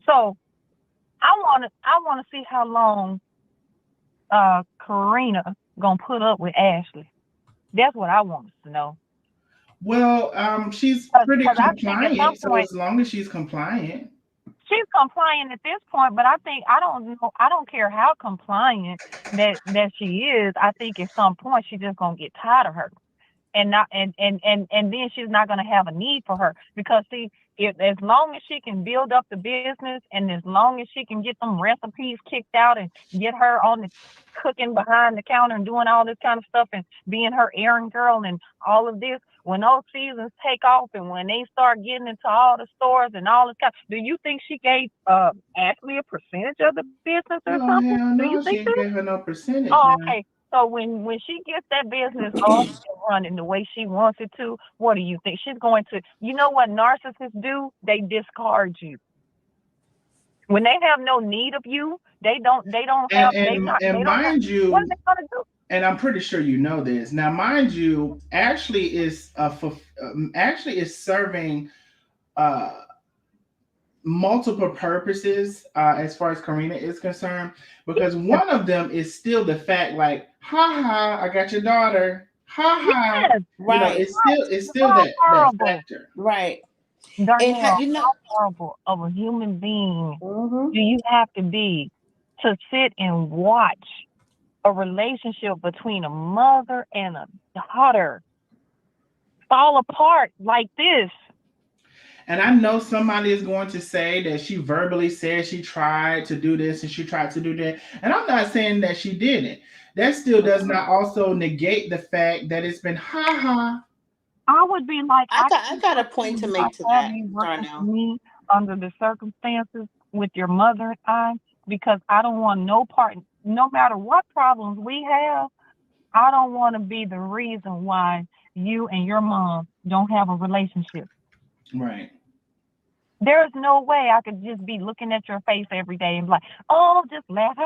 So I wanna see how long Karina gonna put up with Ashley. That's what I want to know. Well, she's pretty compliant, so as long as she's compliant. She's compliant at this point, but I don't care how compliant that she is. I think at some point she's just gonna get tired of her. And then she's not gonna have a need for her, because see, as long as she can build up the business, and as long as she can get some recipes kicked out and get her on the cooking behind the counter and doing all this kind of stuff and being her errand girl and all of this, when those seasons take off and when they start getting into all the stores and all this kind, do you think she gave Ashley a percentage of the business or something? Hell no, Do you think she gave her no percentage. Oh, okay. So when she gets that business off and running the way she wants it to, what do you think? She's going to, you know what narcissists do? They discard you. When they have no need of you, they don't have. Mind you, what are they gonna do? And I'm pretty sure you know this. Now, mind you, Ashley is serving multiple purposes as far as Karina is concerned, because one of them is still the fact, like, ha ha, I got your daughter, ha ha. Yes, right. It's still that factor, right? And how horrible of a human being do you have to be to sit and watch a relationship between a mother and a daughter fall apart like this? And I know somebody is going to say that she verbally said she tried to do this and she tried to do that. And I'm not saying that she didn't. That still does not also negate the fact that it's been ha ha. I would be like, I got a point to make to that, me under the circumstances with your mother and I, because I don't want no part, no matter what problems we have, I don't want to be the reason why you and your mom don't have a relationship. Right. There's no way I could just be looking at your face every day and be like, oh, just laugh.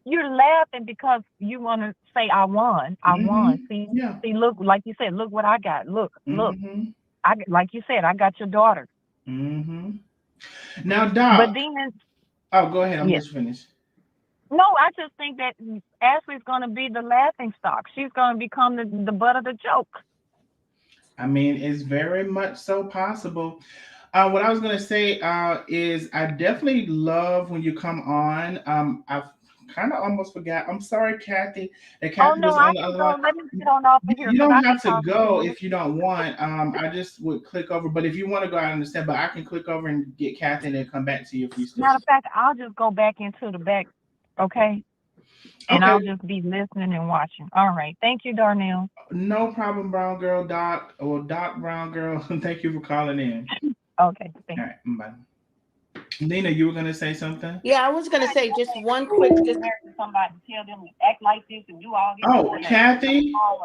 You're laughing because you want to say, I won. I won. See, look, like you said, look what I got. Look. Like you said, I got your daughter. Now, Doc. But then, go ahead. I'm just finished. No, I just think that Ashley's going to be the laughing stock. She's going to become the butt of the joke. I mean, it's very much so possible. What I was going to say is I definitely love when you come on. I've kind of almost forgot. I'm sorry, Kathy. Kathy was on the other line. Let me get on off of here. You don't have to go if you don't want. I just would click over. But if you want to go, I understand. But I can click over and get Kathy and then come back to you if you still. Matter of fact, I'll just go back into the back, okay? And I'll just be listening and watching. All right. Thank you, Darnell. No problem, Brown Girl, Doc. Or Doc Brown Girl. Thank you for calling in. Okay. Thank you. All right. Bye. Lena, you were going to say something? Yeah, I was going to say just one quick. Somebody tell them to act like this and do all this. Oh, Kathy? I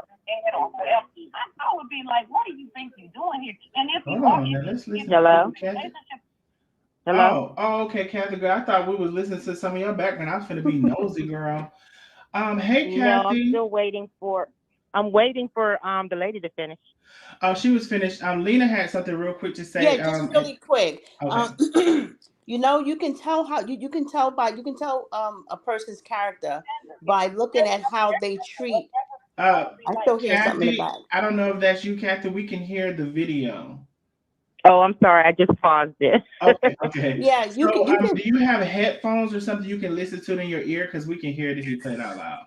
would be like, what do you think you're doing here? And if Hold on, let's listen. Hello? Hello? Oh, okay, Kathy, girl. I thought we was listening to some of your background. I was going to be nosy, girl. Hey, Kathy. No, I'm still waiting for the lady to finish. Oh, she was finished. Lena had something real quick to say. Yeah, just really quick. Okay. You can tell how you can tell a person's character by looking at how they treat. I still hear Kathy, something in the back. I don't know if that's you, Kathy. We can hear the video. Oh, I'm sorry. I just paused it. Okay. Yeah, you can. Do you have headphones or something you can listen to it in your ear? Because we can hear it if you play it out loud.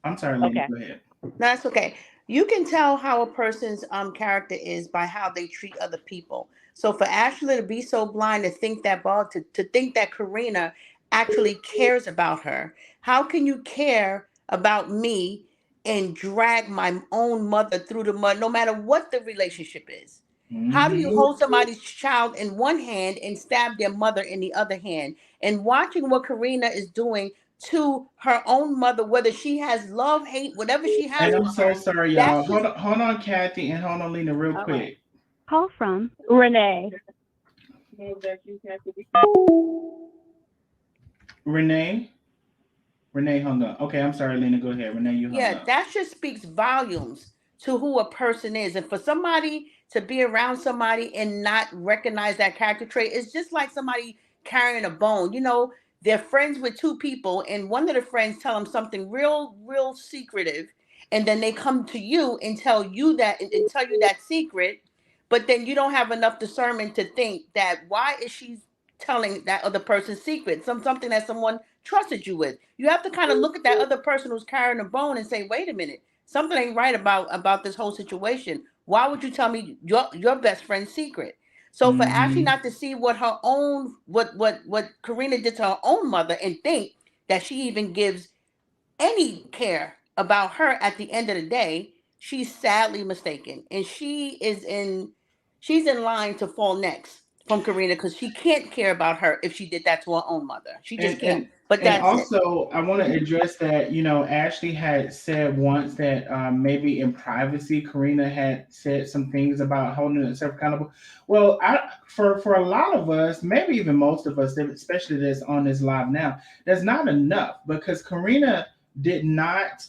I'm sorry, Lena. Go ahead. That's okay. You can tell how a person's character is by how they treat other people. So for Ashley to be so blind to think that to think that Karina actually cares about her, how can you care about me and drag my own mother through the mud, no matter what the relationship is? How do you hold somebody's child in one hand and stab their mother in the other hand? And watching what Karina is doing to her own mother, whether she has love, hate, whatever she has. And I'm so sorry, y'all. Hold on, Kathy, and hold on, Lena, real quick. Right. Call from Renee. Renee? Renee hung up. Okay, I'm sorry, Lena. Go ahead. Renee, you hung Yeah, up. that just speaks volumes to who a person is. And for somebody to be around somebody and not recognize that character trait, it's just like somebody carrying a bone. You know, they're friends with two people, and one of the friends tell them something real secretive, and then they come to you and tell you that and tell you that secret, but then you don't have enough discernment to think that why is she telling that other person's secret, something that someone trusted you with. You have to kind of look at that other person who's carrying a bone and say, wait a minute, something ain't right about this whole situation. Why would you tell me your best friend's secret? So for Ashley not to see what her own what Karina did to her own mother and think that she even gives any care about her at the end of the day, she's sadly mistaken. And she's in line to fall next from Karina because she can't care about her if she did that to her own mother. She just can't. But And that's it. also, I want to address that, Ashley had said once that maybe in privacy, Karina had said some things about holding herself accountable. Well, for a lot of us, maybe even most of us, especially that's on this live now, that's not enough because Karina did not,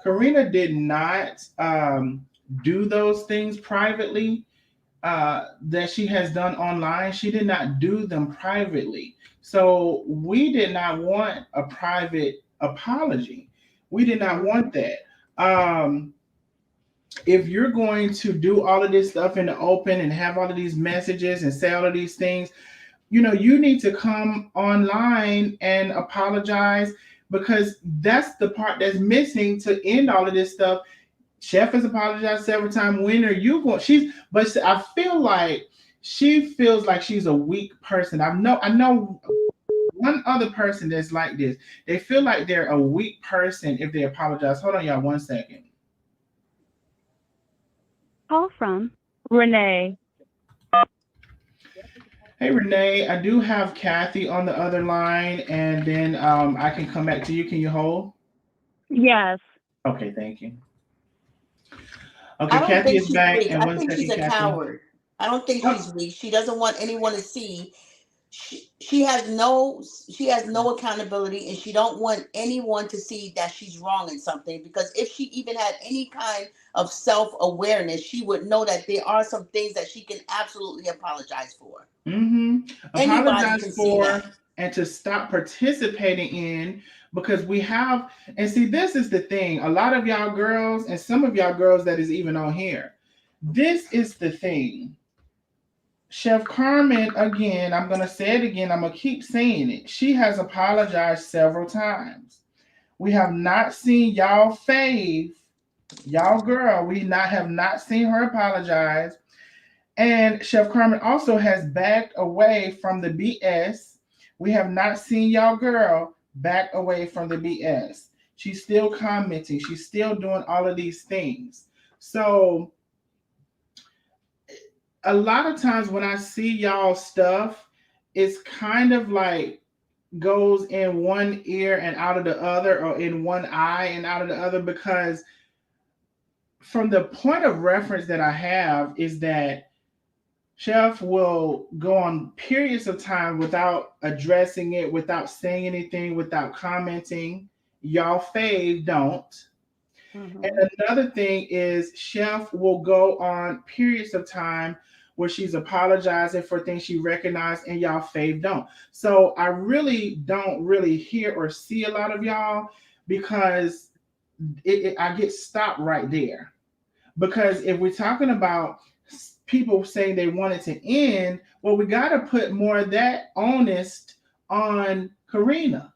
Karina did not do those things privately that she has done online. She did not do them privately. So we did not want a private apology. We did not want that. If you're going to do all of this stuff in the open and have all of these messages and say all of these things, you need to come online and apologize because that's the part that's missing to end all of this stuff. Chef has apologized several times. When are you going? But I feel like she feels like she's a weak person. I know one other person that's like this. They feel like they're a weak person if they apologize. Hold on, y'all, 1 second. Call from Renee. Hey, Renee, I do have Kathy on the other line, and then I can come back to you. Can you hold? Yes. Okay, thank you. I Okay, don't Kathy think is she's back weak. in I 1 think she's second, a Kathy. coward. I don't think she's weak. She doesn't want anyone to see. She has no accountability, and she don't want anyone to see that she's wrong in something, because if she even had any kind of self-awareness, she would know that there are some things that she can absolutely apologize for. Anybody can Apologize see for that. and to stop participating in, because we have, and see, this is the thing. A lot of y'all girls and some of y'all girls that is even on here, this is the thing. Chef Carmen, again, I'm going to say it again. I'm going to keep saying it. She has apologized several times. We have not seen y'all fave, y'all girl. We have not seen her apologize. And Chef Carmen also has backed away from the BS. We have not seen y'all girl back away from the BS. She's still commenting. She's still doing all of these things. So a lot of times when I see y'all stuff, it's kind of like goes in one ear and out of the other, or in one eye and out of the other, because from the point of reference that I have is that Chef will go on periods of time without addressing it, without saying anything, without commenting. Y'all fave don't. And another thing is Chef will go on periods of time where she's apologizing for things she recognized and y'all fave don't. So I really don't hear or see a lot of y'all, because I get stopped right there. Because if we're talking about people saying they want it to end, well, we got to put more of that onus on Karina.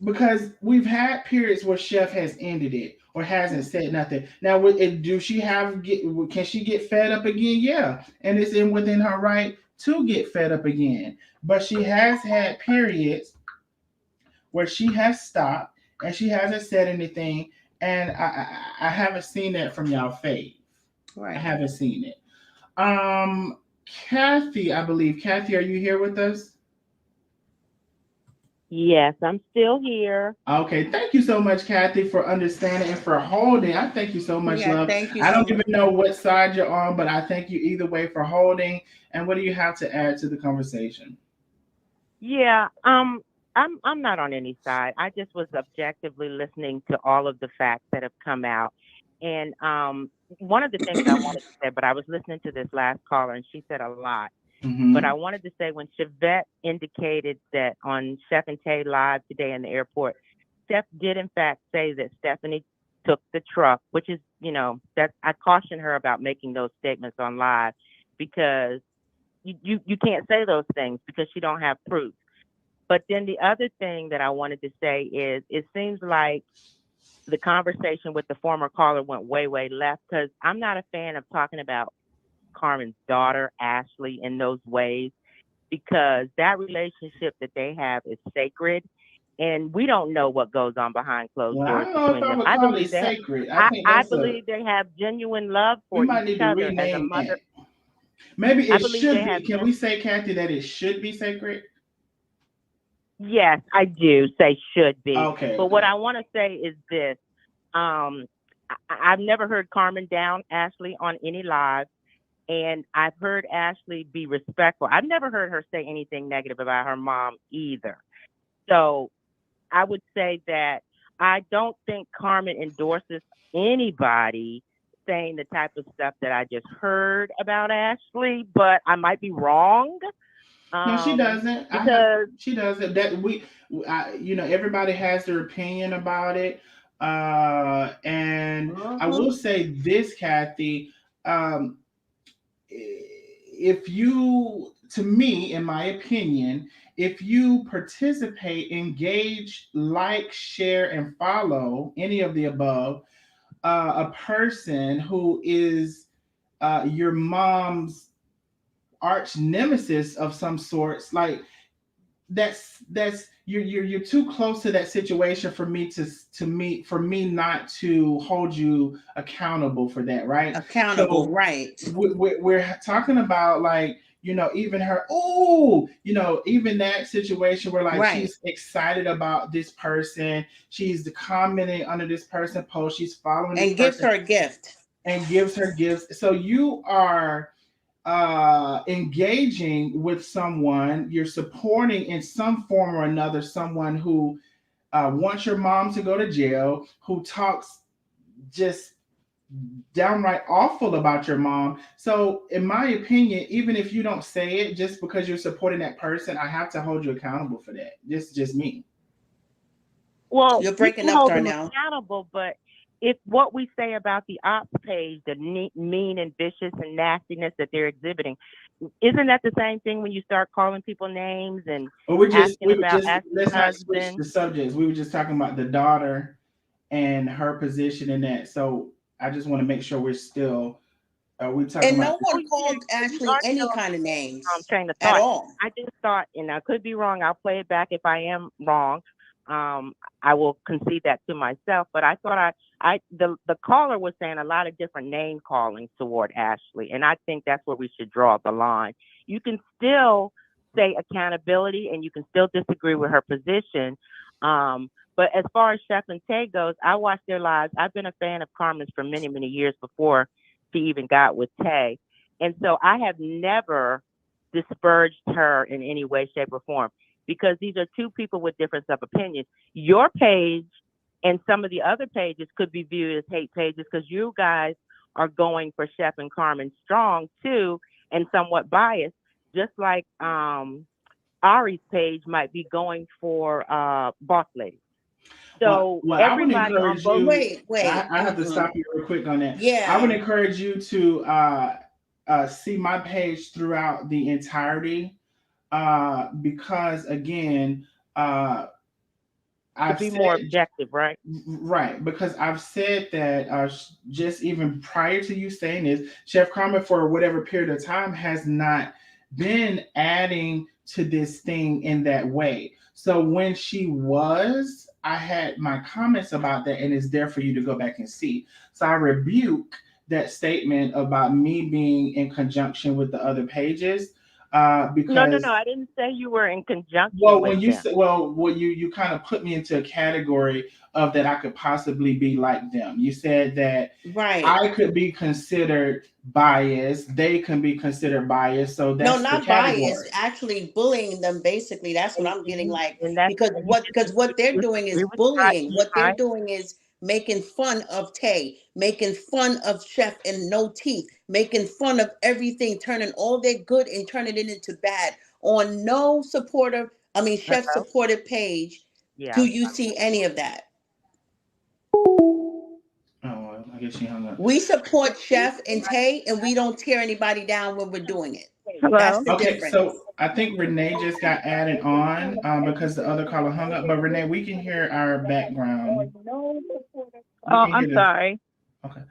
Because we've had periods where Chef has ended it or hasn't said nothing. Now, can she get fed up again? Yeah, and it's within her right to get fed up again. But she has had periods where she has stopped and she hasn't said anything, and I haven't seen that from y'all fave. Right. I haven't seen it. Kathy, I believe. Kathy, are you here with us? Yes, I'm still here. Okay, thank you so much, Kathy, for understanding and for holding. I thank you so much, love. Thank you. I don't even know what side you're on, but I thank you either way for holding. And what do you have to add to the conversation? Yeah, I'm not on any side. I just was objectively listening to all of the facts that have come out. And one of the things I wanted to say, but I was listening to this last caller and she said a lot. But I wanted to say when Chevette indicated that on Chef and Tay live today in the airport, Steph did in fact say that Stephanie took the truck, which is, that I caution her about making those statements on live because you can't say those things because you don't have proof. But then the other thing that I wanted to say is it seems like the conversation with the former caller went way, way left because I'm not a fan of talking about Carmen's daughter, Ashley, in those ways because that relationship that they have is sacred. And we don't know what goes on behind closed Well, I doors don't know if between I them. would I call it believe sacred. I think I that's believe they have genuine love we for might each need to other as a rename mother. that. Maybe I it believe they should be. have. Can we say, Kathy, that it should be sacred? Yes, I do say should be. Okay, But what good. I want to say is this. I've never heard Carmen down Ashley on any live, and I've heard Ashley be respectful. I've never heard her say anything negative about her mom either. So I would say that I don't think Carmen endorses anybody saying the type of stuff that I just heard about Ashley, but I might be wrong. No, she doesn't. Because She doesn't. Everybody has their opinion about it. And I will say this, Kathy. Um, if you, to me, in my opinion, if you participate, engage, like, share, and follow any of the above, a person who is your mom's arch nemesis of some sorts, like that's you're too close to that situation for me for me not to hold you accountable for that, right? Accountable, So right? we're talking about, like, even her, even that situation where, like, Right. she's excited about this person, she's commenting under this person post, she's following this And gives person her a gift. and gives her gifts. So you are engaging with someone, you're supporting in some form or another someone who wants your mom to go to jail, who talks just downright awful about your mom. So in my opinion, even if you don't say it, just because you're supporting that person, I have to hold you accountable for that. This is just me. Well, You're you breaking can up, hold them Darnell. accountable, but if what we say about the ops page, the mean and vicious and nastiness that they're exhibiting, isn't that the same thing when you start calling people names and Well, asking about Ashley's let's not switch husband? the subjects. We were just talking about the daughter and her position in that. So I just want to make sure we're still we talking And about no Oh, one yeah, called you Ashley already any know kind of names train of at thought. all. I just thought, and I could be wrong. I'll play it back if I am wrong. Um, I will concede that to myself. But I thought the caller was saying a lot of different name calling toward Ashley, and I think that's where we should draw the line. You can still say accountability, and you can still disagree with her position. But as far as Chef and Tay goes, I watched their lives. I've been a fan of Carmen's for many, many years before she even got with Tay. And so I have never disparaged her in any way, shape, or form because these are two people with difference of opinion. Your page and some of the other pages could be viewed as hate pages because you guys are going for Chef and Carmen strong too and somewhat biased, just like Ari's page might be going for Boss Lady. So I would everybody on encourage both. you. Wait. I have to stop you real quick on that. I would Yeah. encourage you to see my page throughout the entirety because again, To I've be said more objective, right? right because I've said that just even prior to you saying this, Chef Carmen for whatever period of time has not been adding to this thing in that way. So when she was, I had my comments about that, and it's there for you to go back and see. So I rebuke that statement about me being in conjunction with the other pages because No, I didn't say you were in conjunction well, with when you them. say, you kind of put me into a category of that I could possibly be like them. You said that Right. I could be considered biased. They can be considered biased. So No, that's the not bias. category. Actually bullying them. Basically, that's what I'm getting like. And that's Because and you what they're doing is disagree with bullying. What they're right? doing is making fun of Tay, making fun of Chef and No Teeth, making fun of everything, turning all their good and turning it into bad on no supporter. I mean, Chef Hello? supported page. Do Yeah. you see any of that? Oh, well, I guess she hung up. We support Chef and Tay, and we don't tear anybody down when we're doing it. That's Hello? the Okay, difference. so I think Renee just got added on because the other caller hung up. But Renee, we can hear our background. We can hear I'm the sorry. okay.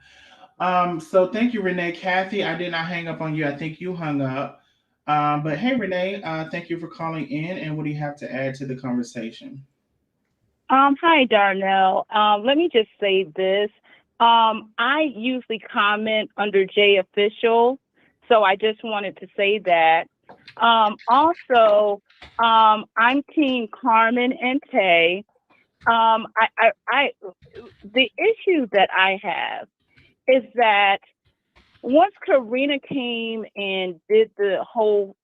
So thank you, Renee. Kathy, I did not hang up on you. I think you hung up. But hey, Renee, thank you for calling in. And what do you have to add to the conversation? Hi, Darnell. Let me just say this. I usually comment under J Official, so I just wanted to say that. Also, I'm Team Carmen and Tay. The issue that I have is that once Karina came and did the whole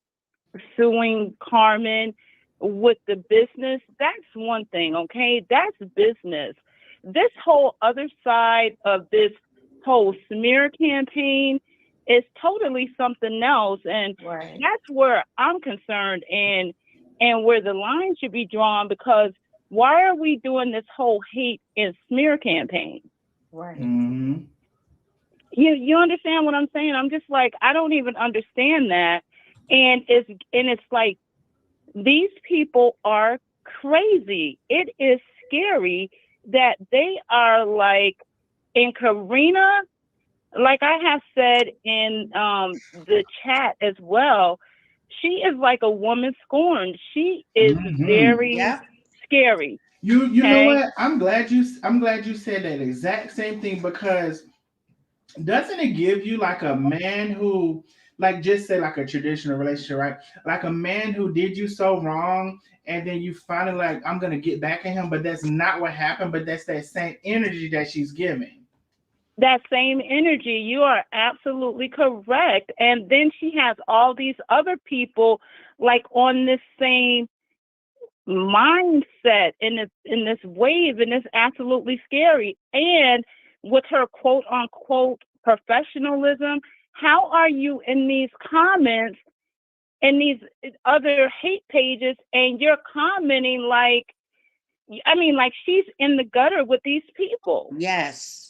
suing Carmen with the business, that's one thing, okay? That's business. This whole other side of this whole smear campaign is totally something else. And that's where I'm concerned and where the line should be drawn, because why are we doing this whole hate and smear campaign? Right. Mm-hmm. You understand what I'm saying? I'm just like, I don't even understand that. And it's like, these people are crazy. It is scary that they are like, in Karina, like I have said in the chat as well, she is like a woman scorned. She is very scary. You know what? I'm glad you said that exact same thing, because doesn't it give you like a man who, like, just say like a traditional relationship, right? Like a man who did you so wrong, and then you finally like, I'm gonna get back at him, but that's not what happened, but that's that same energy that she's giving. That same energy, you are absolutely correct. And then she has all these other people like on this same mindset in this wave, and it's absolutely scary. And with her quote unquote professionalism, how are you in these comments and these other hate pages and you're commenting like, I mean, like she's in the gutter with these people. Yes.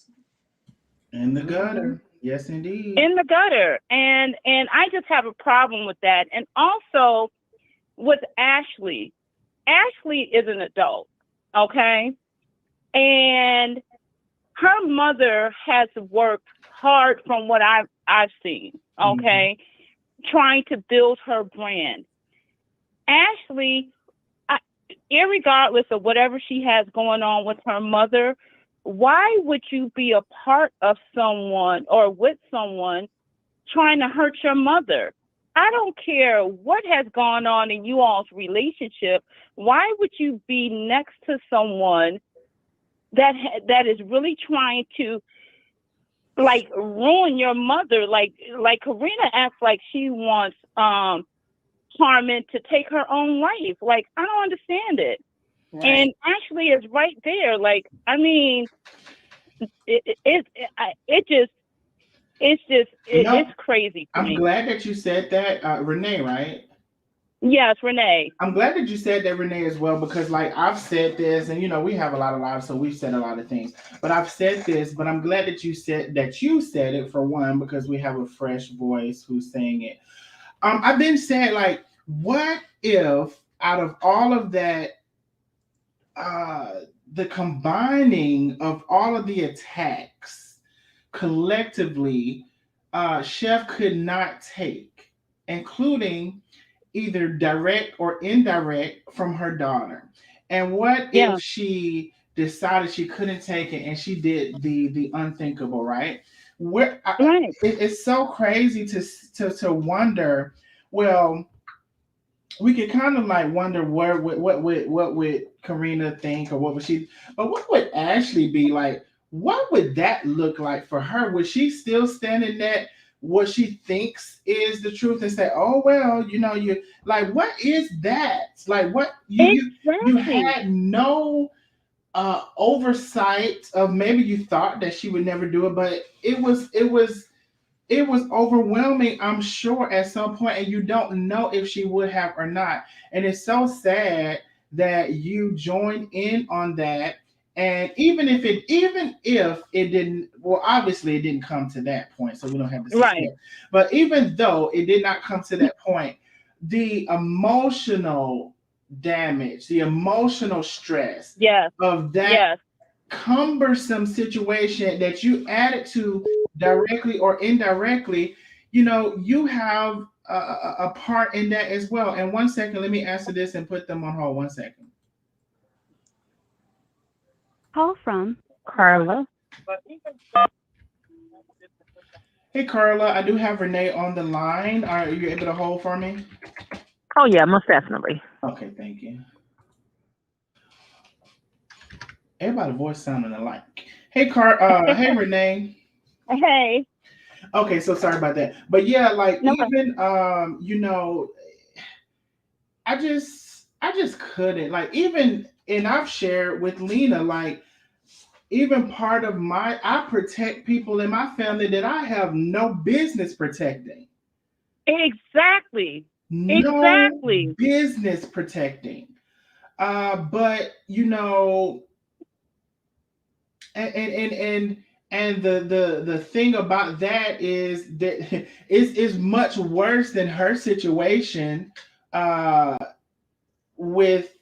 In the gutter. Yes, indeed. In the gutter. And I just have a problem with that. And also with Ashley. Ashley is an adult, okay? And her mother has worked hard from what I've seen, okay? Trying to build her brand. Ashley, irregardless of whatever she has going on with her mother, why would you be a part of someone or with someone trying to hurt your mother? I don't care what has gone on in you all's relationship. Why would you be next to someone that is really trying to like ruin your mother? Like Karina acts like she wants Carmen to take her own life. Like, I don't understand it. Right. And Ashley is right there. Like, I mean, it's crazy to me. I'm glad that you said that, Renee, right? Yes, Renee. I'm glad that you said that, Renee, as well, because like I've said this, and you know, we have a lot of lives, so we've said a lot of things. But I've said this, but I'm glad that you said it, for one, because we have a fresh voice who's saying it. I've been saying, like, what if out of all of that, the combining of all of the attacks collectively, Chef could not take, including either direct or indirect from her daughter. And what if she decided she couldn't take it and she did the unthinkable, right? It's so crazy to wonder, well, we could kind of like wonder what would Karina think, or what would she, but what would Ashley be like? What would that look like for her? Would she still stand in that what she thinks is the truth and say, "Oh well, you like what is that? Like what you Exactly. had no oversight of, maybe you thought that she would never do it, but it was overwhelming, I'm sure, at some point, and you don't know if she would have or not. And it's so sad that you joined in on that. And even if it didn't, well, obviously it didn't come to that point, so we don't have to say Right. that. But even though it did not come to that point, the emotional damage, the emotional stress Yes. of that Yes. cumbersome situation that you added to, directly or indirectly, you have a part in that as well. And 1 second, let me answer this and put them on hold. 1 second. Call from Carla. Hey, Carla, I do have Renee on the line. Are you able to hold for me? Oh yeah, most definitely. Okay, thank you. Everybody's voice sounding alike. Hey, Renee. Hey. Okay, so sorry about that. But yeah, like, No. even I just couldn't, like, even, and I've shared with Lena, like, even part of I protect people in my family that I have no business protecting. Exactly. No Exactly. business protecting. But and the thing about that is that is much worse than her situation, with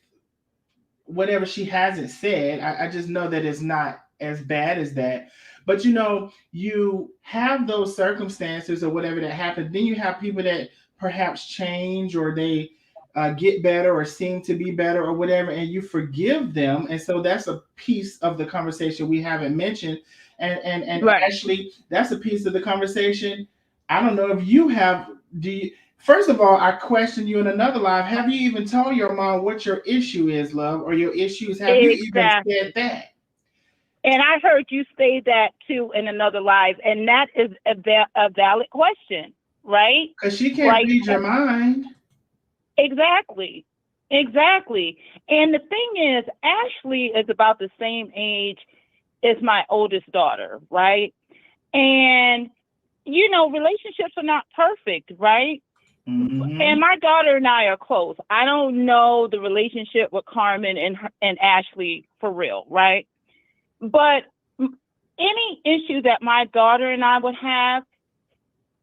whatever she hasn't said. I just know that it's not as bad as that. But you have those circumstances or whatever that happens. Then you have people that perhaps change, or they get better, or seem to be better, or whatever, and you forgive them. And so that's a piece of the conversation we haven't mentioned. And Right. Ashley, that's a piece of the conversation. I don't know if you have. Do you? First of all, I questioned you in another live. Have you even told your mom what your issue is, love, or your issues? Have you even said Exactly. that? And I heard you say that too in another live, and that is a valid question, right? Because she can't Like, read your mind. exactly. Exactly. And the thing is, Ashley is about the same age as my oldest daughter, right? And, relationships are not perfect, right? Mm-hmm. And my daughter and I are close. I don't know the relationship with Carmen and Ashley for real, right? But any issue that my daughter and I would have,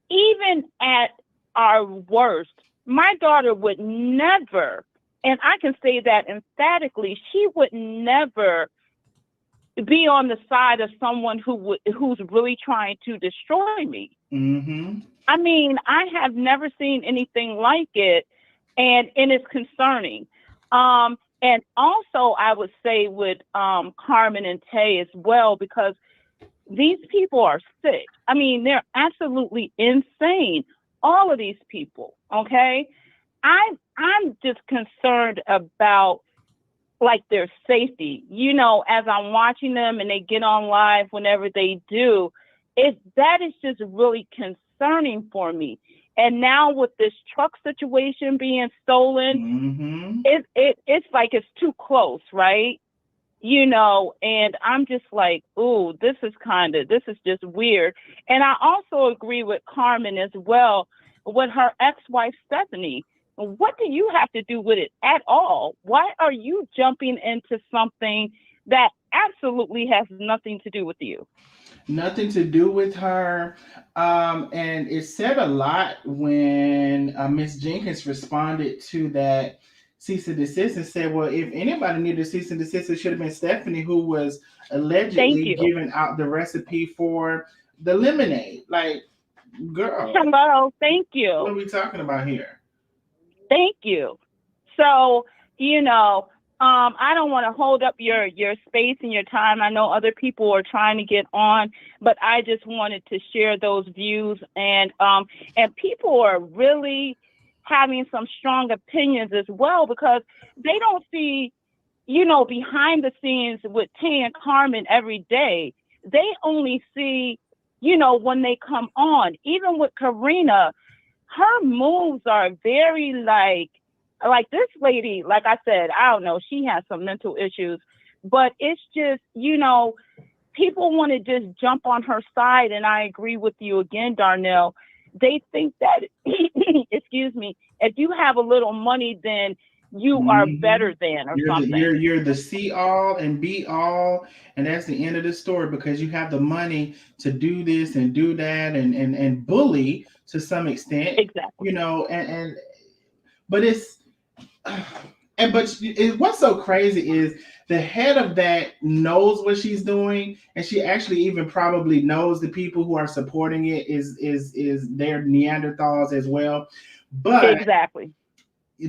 even at our worst, my daughter would never, and I can say that emphatically, she would never be on the side of someone who's really trying to destroy me. Mm-hmm. I mean, I have never seen anything like it, and it's concerning. And also, I would say with Carmen and Tay as well, because these people are sick. I mean, they're absolutely insane. All of these people, okay? I'm just concerned about like their safety. As I'm watching them and they get on live whenever they do, that is just really concerning for me. And now with this truck situation being stolen, Mm-hmm. it's like it's too close, right? And I'm just like, ooh, this is just weird. And I also agree with Carmen as well, with her ex-wife, Stephanie. What do you have to do with it at all? Why are you jumping into something that absolutely has nothing to do with you? Nothing to do with her. And it said a lot when Miss Jenkins responded to that cease and desist and said, well, if anybody needed a cease and desist, it should have been Stephanie, who was Thank allegedly you. giving out the recipe for the lemonade. Like, girl, Hello. Thank what you. are we talking about here? Thank you. So, I don't want to hold up your space and your time. I know other people are trying to get on, but I just wanted to share those views. And people are really having some strong opinions as well, because they don't see, behind the scenes with Tay and Carmen every day. They only see, when they come on. Even with Karina, her moves are very like this lady, like I said, I don't know, she has some mental issues, but it's just, people want to just jump on her side. And I agree with you again, Darnell. They think that, excuse me, if you have a little money, then you are better than or something. You're the see all and be all, and that's the end of the story, because you have the money to do this and do that and bully to some extent. Exactly. But it's what's so crazy is the head of that knows what she's doing, and she actually even probably knows the people who are supporting it is their Neanderthals as well. But exactly.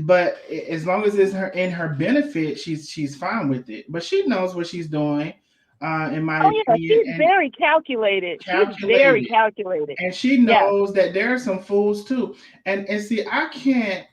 But as long as it's in her benefit, she's fine with it. But she knows what she's doing. In my opinion, she's very calculated. She's very calculated, and she knows that there are some fools too. And see, I can't.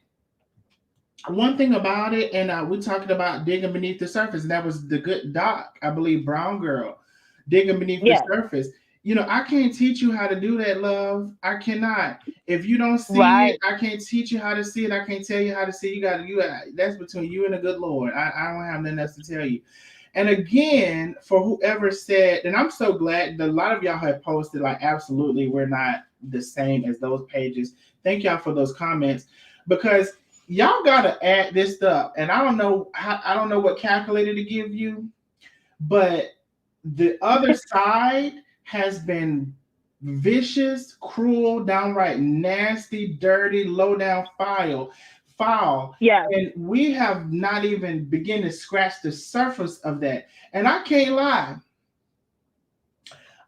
One thing about it, and we talked about digging beneath the surface, and that was the good doc, I believe, Brown Girl, digging beneath the surface. I can't teach you how to do that, love. I cannot. If you don't see it, I can't teach you how to see it. I can't tell you how to see it. You got that's between you and the good Lord. I don't have nothing else to tell you. And again, for whoever said, and I'm so glad that a lot of y'all have posted, like, absolutely, we're not the same as those pages. Thank y'all for those comments, because y'all gotta add this stuff. And I don't know what calculator to give you, but the other side has been vicious, cruel, downright nasty, dirty, low down foul. Yeah. And we have not even begun to scratch the surface of that. And I can't lie.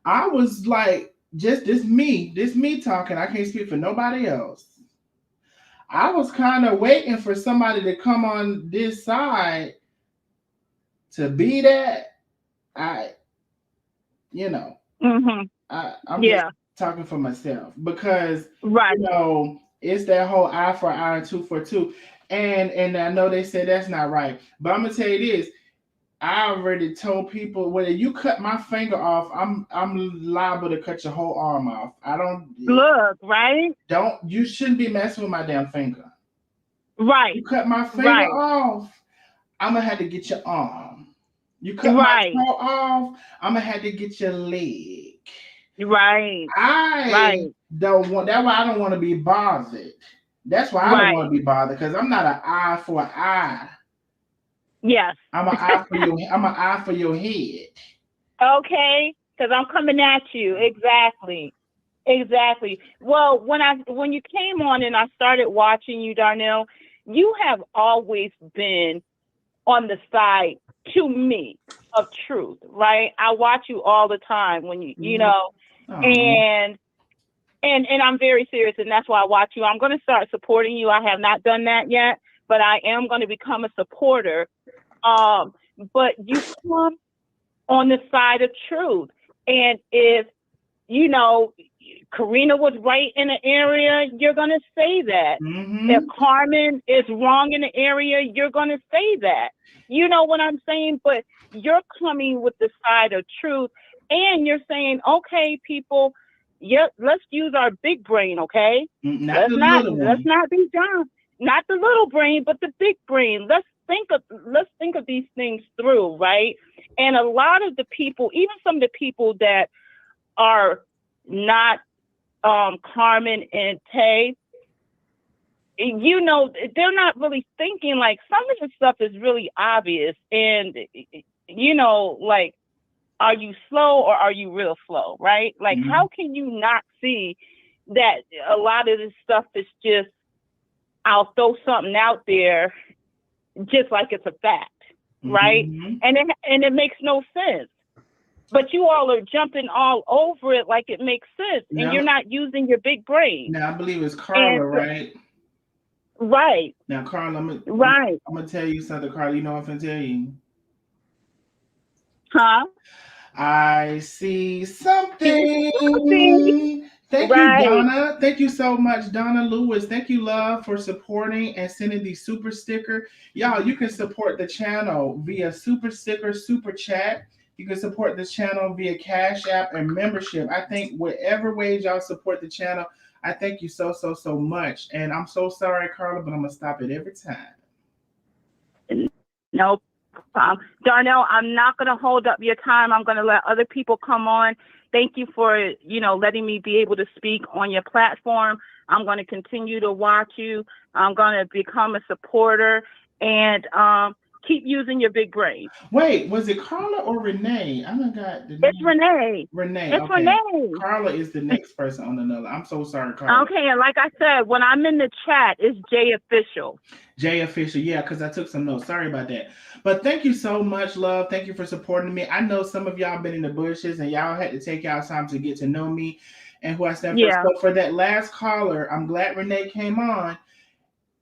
I was like, this me talking. I can't speak for nobody else. I was kind of waiting for somebody to come on this side to be that. I'm just talking for myself, because it's that whole eye for eye and tooth for tooth, and I know they say that's not right, but I'm gonna tell you this: I already told people, whether you cut my finger off, I'm liable to cut your whole arm off. I don't look right. You shouldn't be messing with my damn finger. Right. You cut my finger off, I'm gonna have to get your arm. You cut my toe off, I'm gonna have to get your leg. Right. I don't want. That's why I don't want to be bothered. That's why I don't want to be bothered, because I'm not an eye for an eye. Yes. I'm an eye for your. I'm an eye for your head. Okay, because I'm coming at you. Exactly. Well, when you came on and I started watching you, Darnell, you have always been on the side, to me, of truth, right? I watch you all the time when you know, and I'm very serious, and that's why I watch you. I'm going to start supporting you. I have not done that yet, but I am going to become a supporter. But you come on the side of truth, and if Karina was right in an area, you're going to say that. Mm-hmm. If Carmen is wrong in an area, you're going to say that. You know what I'm saying? But you're coming with the side of truth, and you're saying, okay, people, let's use our big brain, okay? Let's not be dumb. Not the little brain, but the big brain. Let's think of these things through, right? And a lot of the people, even some of the people that are not Carmen and Tay, they're not really thinking. Like, some of the stuff is really obvious, and like, are you slow or are you real slow, right? Like, how can you not see that a lot of this stuff is just, I'll throw something out there just like it's a fact, right? And it makes no sense. But you all are jumping all over it like it makes sense, and you're not using your big brain. Now, I believe it's Carla, right? Right. Now, Carla, I'm gonna tell you something, Carla. You know what I'm gonna tell you? Huh? I see something Thank you, Right. Donna. Thank you so much, Donna Lewis. Thank you, love, for supporting and sending the super sticker. Y'all, you can support the channel via super sticker, super chat. You can support this channel via Cash App and membership. I think whatever ways y'all support the channel, I thank you so, so, so much. And I'm so sorry, Carla, but I'm going to stop it every time. No problem. Darnell, I'm not going to hold up your time. I'm going to let other people come on. Thank you for, letting me be able to speak on your platform. I'm going to continue to watch you. I'm going to become a supporter and keep using your big brain. Wait, was it Carla or Renee? I got the name. It's Renee. Renee. It's okay. Renee. Carla is the next person on another. I'm so sorry, Carla. Okay, and like I said, when I'm in the chat, it's Jay Official. Jay Official, yeah, because I took some notes. Sorry about that. But thank you so much, love. Thank you for supporting me. I know some of y'all been in the bushes and y'all had to take y'all time to get to know me and who I stand for. So for that last caller, I'm glad Renee came on.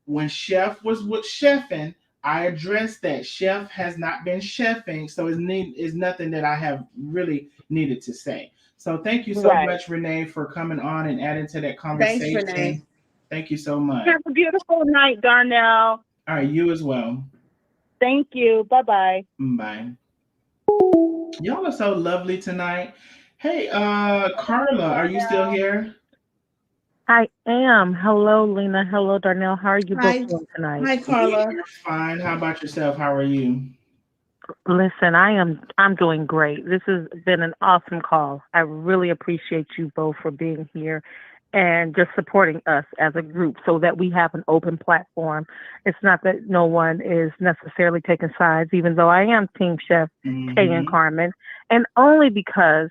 When Chef was with chefing, I addressed that. Chef has not been chefing, so it's nothing that I have really needed to say. So thank you so much, Renee, for coming on and adding to that conversation. Thanks, Renee. Thank you so much. Have a beautiful night, Darnell. All right, you as well. Thank you. Bye-bye. Bye. Y'all are so lovely tonight. Hey, Carla, are you still here? I am. Hello, Lena. Hello, Darnell. How are you both doing tonight? Hi, Carla. We're fine. How about yourself? How are you? Listen, I'm doing great. This has been an awesome call. I really appreciate you both for being here and just supporting us as a group so that we have an open platform. It's not that no one is necessarily taking sides, even though I am Team Chef Tay and Carmen, and only because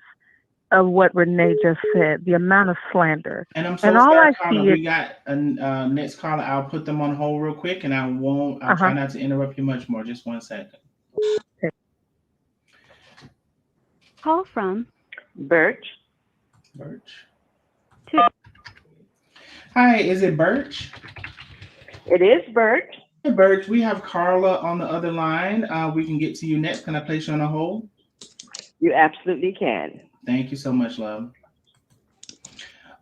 of what Renee just said, the amount of slander. And I'm so sorry, Carla. We got a next caller. I'll put them on hold real quick, and I'll try not to interrupt you much more. Just 1 second. Call from Birch. Hi, is it Birch? It is Birch. Hey, Birch, we have Carla on the other line. We can get to you next. Can I place you on a hold? You absolutely can. Thank you so much, love.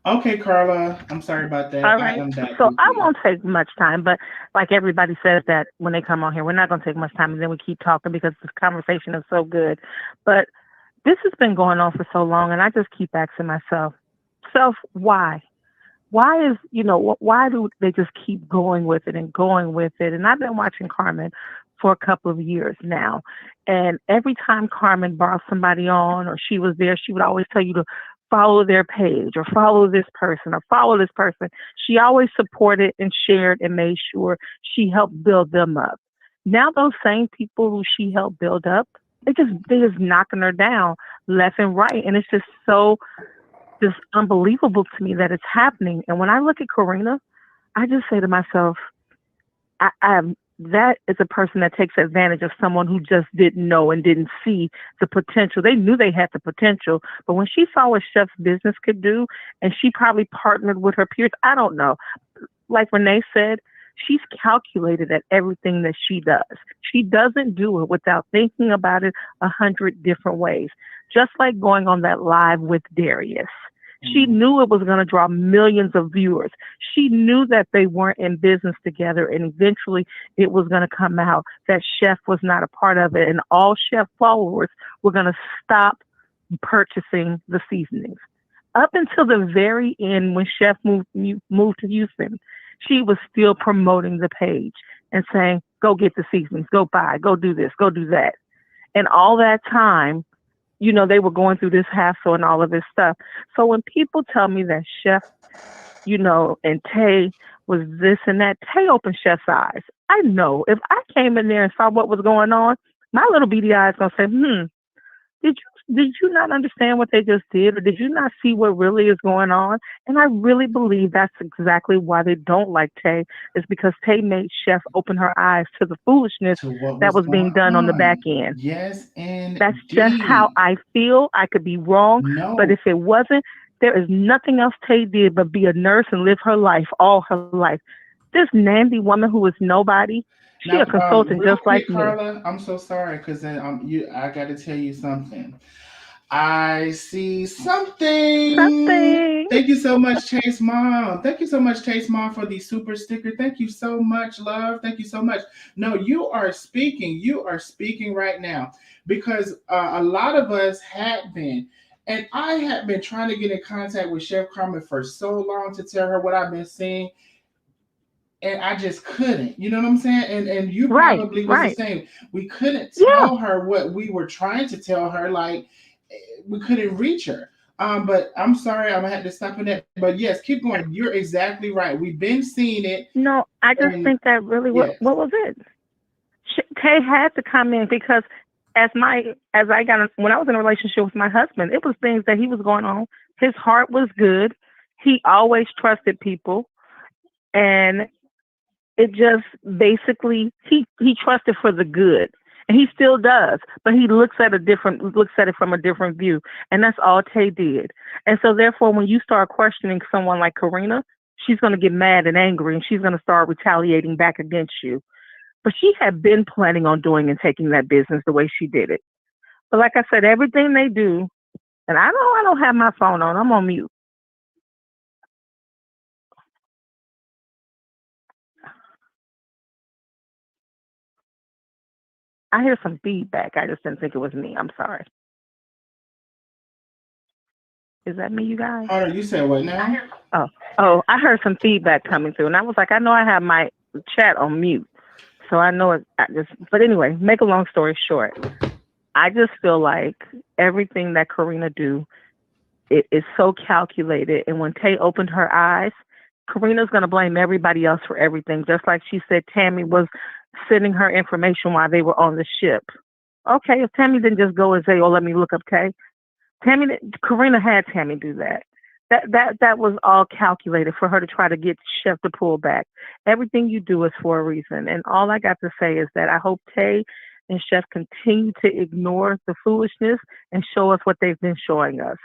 Okay, Carla, I'm sorry about that. All right. So I won't take much time, but like everybody says that when they come on here, we're not going to take much time, and then we keep talking because this conversation is so good. But this has been going on for so long, and I just keep asking myself, why? Why why do they just keep going with it and going with it? And I've been watching Carmen for a couple of years now. And every time Carmen brought somebody on or she was there, she would always tell you to follow their page or follow this person or follow this person. She always supported and shared and made sure she helped build them up. Now those same people who she helped build up, they're just knocking her down left and right. And it's just so just unbelievable to me that it's happening. And when I look at Karina, I just say to myself, that is a person that takes advantage of someone who just didn't know and didn't see the potential. They knew they had the potential, but when she saw what Chef's business could do, and she probably partnered with her peers, I don't know. Like Renee said, she's calculated at everything that she does. She doesn't do it without thinking about it 100 different ways. Just like going on that live with Darius. She knew it was going to draw millions of viewers. She knew that they weren't in business together, and eventually it was going to come out that Chef was not a part of it, and all Chef followers were going to stop purchasing the seasonings. Up until the very end, when Chef moved to Houston, she was still promoting the page and saying, go get the seasonings, go buy, go do this, go do that. And all that time, they were going through this hassle and all of this stuff. So when people tell me that Chef, and Tay was this and that, Tay opened Chef's eyes. I know if I came in there and saw what was going on, my little beady eyes gonna say, did you not understand what they just did? Or did you not see what really is going on? And I really believe that's exactly why they don't like Tay, is because Tay made Chef open her eyes to the foolishness that was being done on the back end. Yes, and that's just how I feel. I could be wrong, but if it wasn't, there is nothing else Tay did but be a nurse and live her life, all her life. This Nandy woman who is nobody, she a consultant just like me. Carla, I'm so sorry because I got to tell you something. I see something. Thank you so much, Chase Mom. Thank you so much, Chase Mom, for the super sticker. Thank you so much, love. Thank you so much. No, you are speaking. You are speaking right now because a lot of us had been. And I had been trying to get in contact with Chef Carmen for so long to tell her what I've been seeing. And I just couldn't. You know what I'm saying? And you probably was the same. We couldn't tell her what we were trying to tell her. Like we couldn't reach her. But I'm sorry, I'm gonna have to stop in that. But yes, keep going. You're exactly right. We've been seeing it. No, I just think that really what was it? Tay had to come in because when I was in a relationship with my husband, it was things that he was going on. His heart was good. He always trusted people, and it just basically he trusted for the good. And he still does, but he looks at it from a different view. And that's all Tay did. And so therefore, when you start questioning someone like Karina, she's going to get mad and angry and she's going to start retaliating back against you. But she had been planning on doing and taking that business the way she did it. But like I said, everything they do, and I don't have my phone on. I'm on mute. I hear some feedback. I just didn't think it was me. I'm sorry. Is that me, you guys? Oh, you said what now? I heard some feedback coming through, and I was like, I know I have my chat on mute, so I know it. But anyway, make a long story short, I just feel like everything that Karina do, it is so calculated. And when Tay opened her eyes, Karina's gonna blame everybody else for everything, just like she said Tammy was sending her information while they were on the ship. Okay, if Tammy didn't just go and say, "Oh, let me look up Tay," Karina had Tammy do that. That was all calculated for her to try to get Chef to pull back. Everything you do is for a reason. And all I got to say is that I hope Tay and Chef continue to ignore the foolishness and show us what they've been showing us.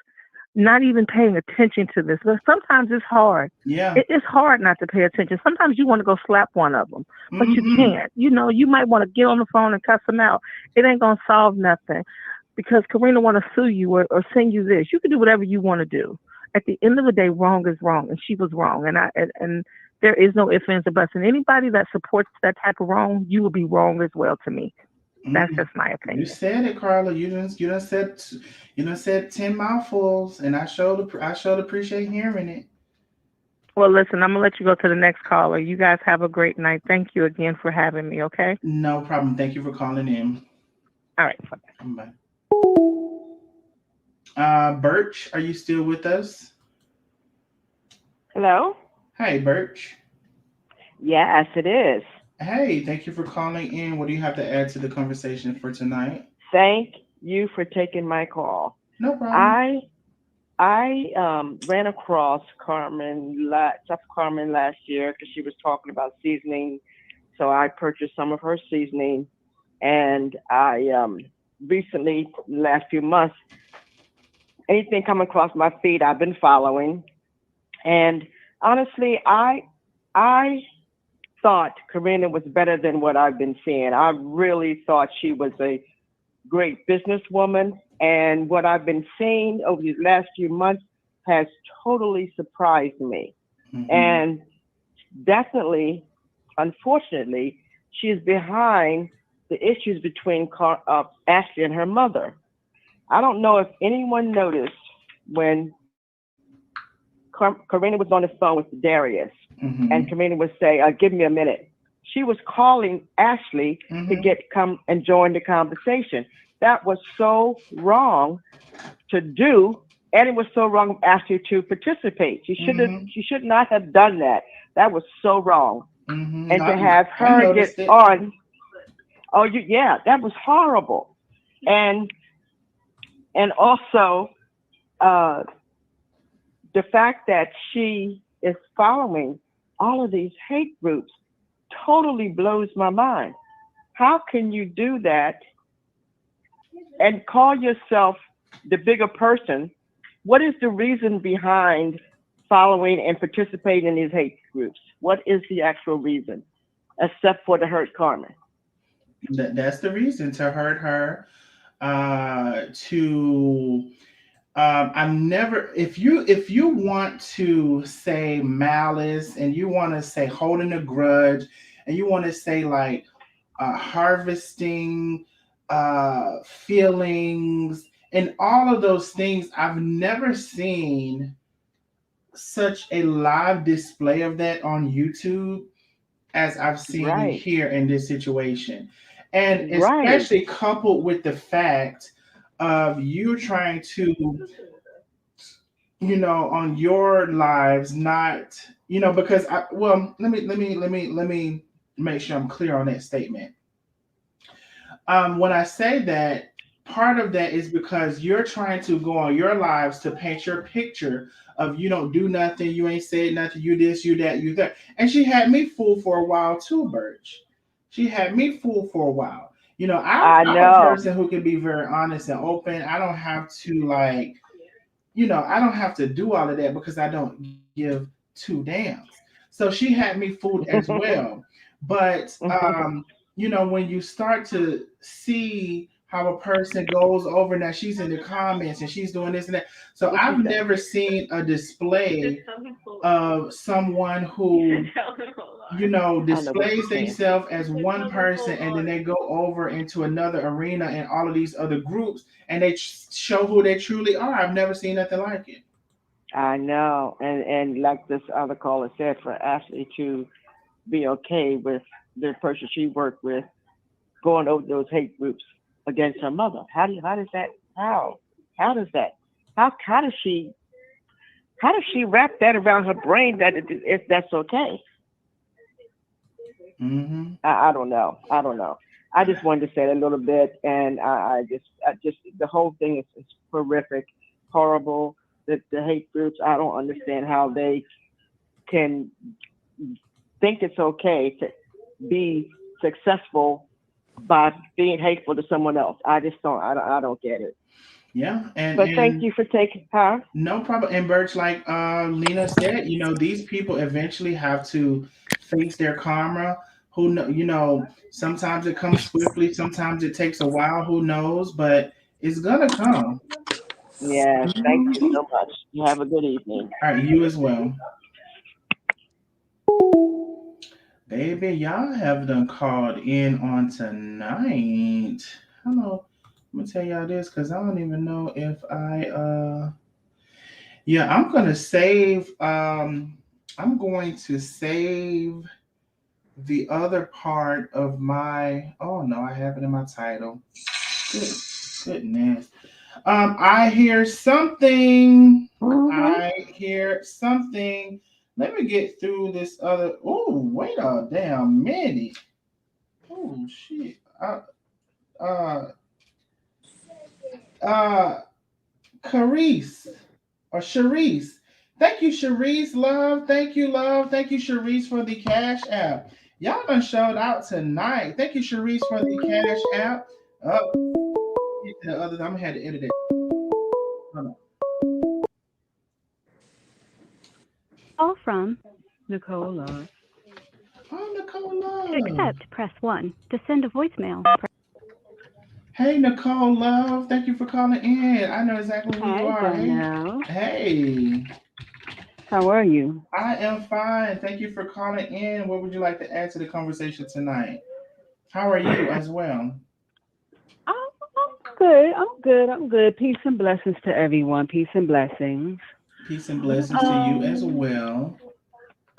Not even paying attention to this. But sometimes it's hard. Yeah. It's hard not to pay attention. Sometimes you want to go slap one of them, but you can't. You know, you might want to get on the phone and cuss them out. It ain't going to solve nothing. Because Karina want to sue you or send you this. You can do whatever you want to do. At the end of the day, wrong is wrong, and she was wrong. And there is no ifs, ands, or buts. And anybody that supports that type of wrong, you will be wrong as well to me. That's just my opinion. You said it, Carla. You done said 10 mouthfuls, and I showed appreciate hearing it. Well, listen, I'm gonna let you go to the next caller. You guys have a great night. Thank you again for having me. Okay. No problem. Thank you for calling in. All right. Bye. Birch, are you still with us? Hello? Hey, Birch. Yes, it is. Hey, thank you for calling in. What do you have to add to the conversation for tonight? Thank you for taking my call. No problem. I ran across Carmen last year because she was talking about seasoning. So I purchased some of her seasoning, and I recently, last few months, anything come across my feed, I've been following. And honestly, I thought Karina was better than what I've been seeing. I really thought she was a great businesswoman. And what I've been seeing over these last few months has totally surprised me. Mm-hmm. And definitely, unfortunately, she is behind the issues between Ashley and her mother. I don't know if anyone noticed when Karina was on the phone with Darius, mm-hmm. and Karina would say, "Give me a minute." She was calling Ashley, mm-hmm. to come and join the conversation. That was so wrong to do, and it was so wrong of Ashley to participate. She should not have done that. That was so wrong. Mm-hmm. And to have her get on, that was horrible. And also, the fact that she is following all of these hate groups totally blows my mind. How can you do that and call yourself the bigger person? What is the reason behind following and participating in these hate groups? What is the actual reason, except for to hurt Carmen? That's the reason, to hurt her. to I'm never if you want to say malice and you want to say holding a grudge and you want to say like harvesting feelings and all of those things, I've never seen such a live display of that on YouTube as I've seen you Right. here in this situation. And Right. especially coupled with the fact of you trying to, on your lives, not, because let me make sure I'm clear on that statement. When I say that, part of that is because you're trying to go on your lives to paint your picture of you don't do nothing, you ain't said nothing, you this, you that, you that. And she had me fooled for a while too, Birch. She had me fooled for a while. I I'm a know. person who can be very honest and open. I don't have to I don't have to do all of that because I don't give two dams. So she had me fooled as well. But when you start to see how a person goes over now, she's in the comments and she's doing this and that. So What she I've say? never seen a display of someone who I know what displays you're saying. themselves as one person and then they go over into another arena and all of these other groups and they show who they truly are. I've never seen nothing like it. I know. And like this other caller said, for Ashley to be okay with the person she worked with going over those hate groups against her mother. How does that how does that how does she wrap that around her brain that if that's okay? Mm-hmm. I don't know. I don't know. I just wanted to say a little bit, and I just the whole thing is horrific, horrible. The hate groups. I don't understand how they can think it's okay to be successful by being hateful to someone else. I just don't. I don't get it. Yeah, But thank and you for taking her. no problem. And Birch, like Lena said, these people eventually have to face their karma. Who know, sometimes it comes swiftly, sometimes it takes a while, who knows, but it's gonna come. Yes, thank you Mhm. so much. You have a good evening. All right, you as well. Baby, y'all have done called in on tonight. Hello. I'm gonna tell y'all this because I don't even know if yeah, I'm going to save the other part of my, oh no, I have it in my title. Good goodness. I hear something. Mm-hmm. I hear something. Let me get through this other. Oh, wait a damn minute. Oh shit. Uh uh Carice or Charisse. Thank you, Charisse, love. Thank you, love. Thank you, Charisse, for the Cash App. Y'all done showed out tonight. Thank you, Charisse, for the Cash App. Up. The other, I'm gonna have to edit it. Hold on. Call from. Nicola. Oh, Nicole To Love. accept, press 1. To send a voicemail, Hey, Nicole Love. Thank you for calling in. I know exactly who you Hi, are. Hey, Donnell. hey. How are you? I am fine. Thank you for calling in. What would you like to add to the conversation tonight? How are you as well? I'm good. I'm good. I'm good. Peace and blessings to everyone. Peace and blessings. Peace and blessings to you as Um, well.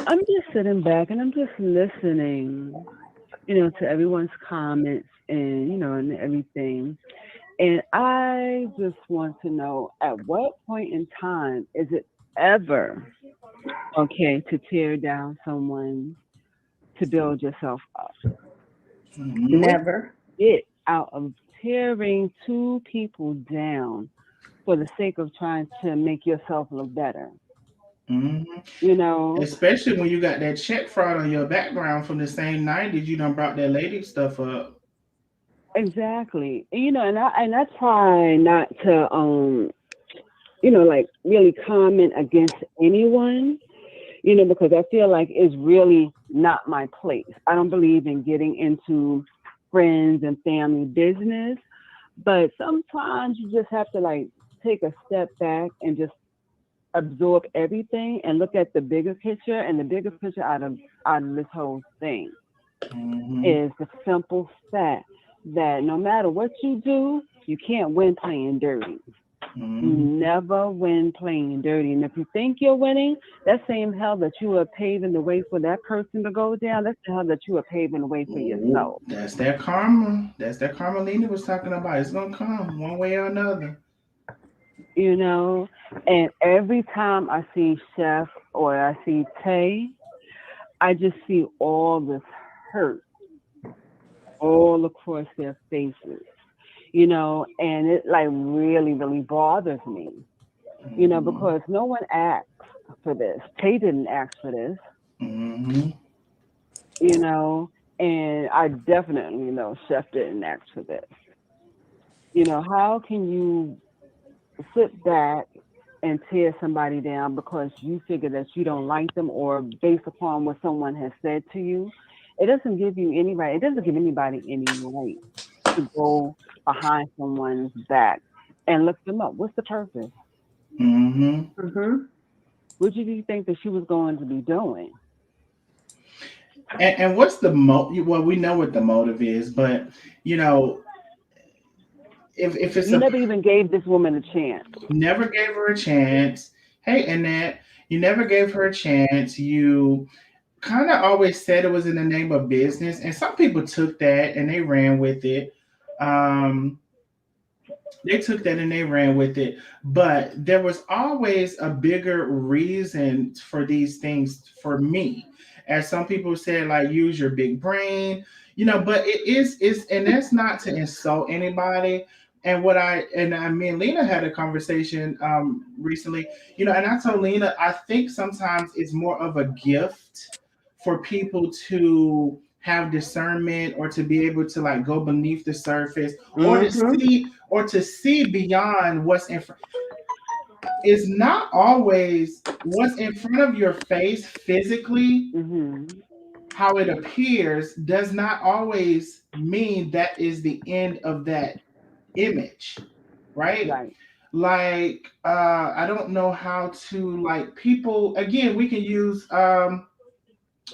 I'm just sitting back and I'm just listening, to everyone's comments and, and everything. And I just want to know at what point in time is it ever okay to tear down someone to build yourself up? Mhm. What Never. it out of tearing two people down for the sake of trying to make yourself look better. Mhm. You know, Especially when you got that check fraud on your background from the same 90s, you done brought that lady stuff up. exactly. And I try not to like really comment against anyone, because I feel like it's really not my place. I don't believe in getting into friends and family business. But sometimes you just have to like take a step back and just absorb everything and look at the bigger picture. And the bigger picture out of this whole thing is the simple fact that no matter what you do, you can't win playing dirty. You never win playing dirty. And if you think you're winning, that same hell that you are paving the way for that person to go down, that's the hell that you are paving the way for yourself. That's that karma. That's that karma Lena was talking about. It's gonna come one way or another. You know, and every time I see Chef or I see Tay, I just see all this hurt all across their faces, you know, and it like really, really bothers me, you know, because no one asked for this. Tay didn't ask for this, you know, and I definitely know Chef didn't ask for this. You know, how can you sit back and tear somebody down because you figure that you don't like them or based upon what someone has said to you? It doesn't give you any right. It doesn't give anybody any right to go behind someone's back and look them up. What's the purpose? What do you think that she was going to be doing? And what's the well, we know what the motive is, but you know, if it's you never even gave this woman a chance. Never gave her a chance. Hey, Annette, you never gave her a chance. You kind of always said it was in the name of business, and some people took that and they ran with it. They took that and they ran with it, but there was always a bigger reason for these things for me. As some people said, like use your big brain, you know, but it is, and that's not to insult anybody. And me and Lena had a conversation recently, you know, and I told Lena, I think sometimes it's more of a gift for people to have discernment or to be able to like go beneath the surface or to see beyond what's in front. It's not always what's in front of your face physically. How it appears does not always mean that is the end of that image, right? Like I don't know how to, like, people, again, we can use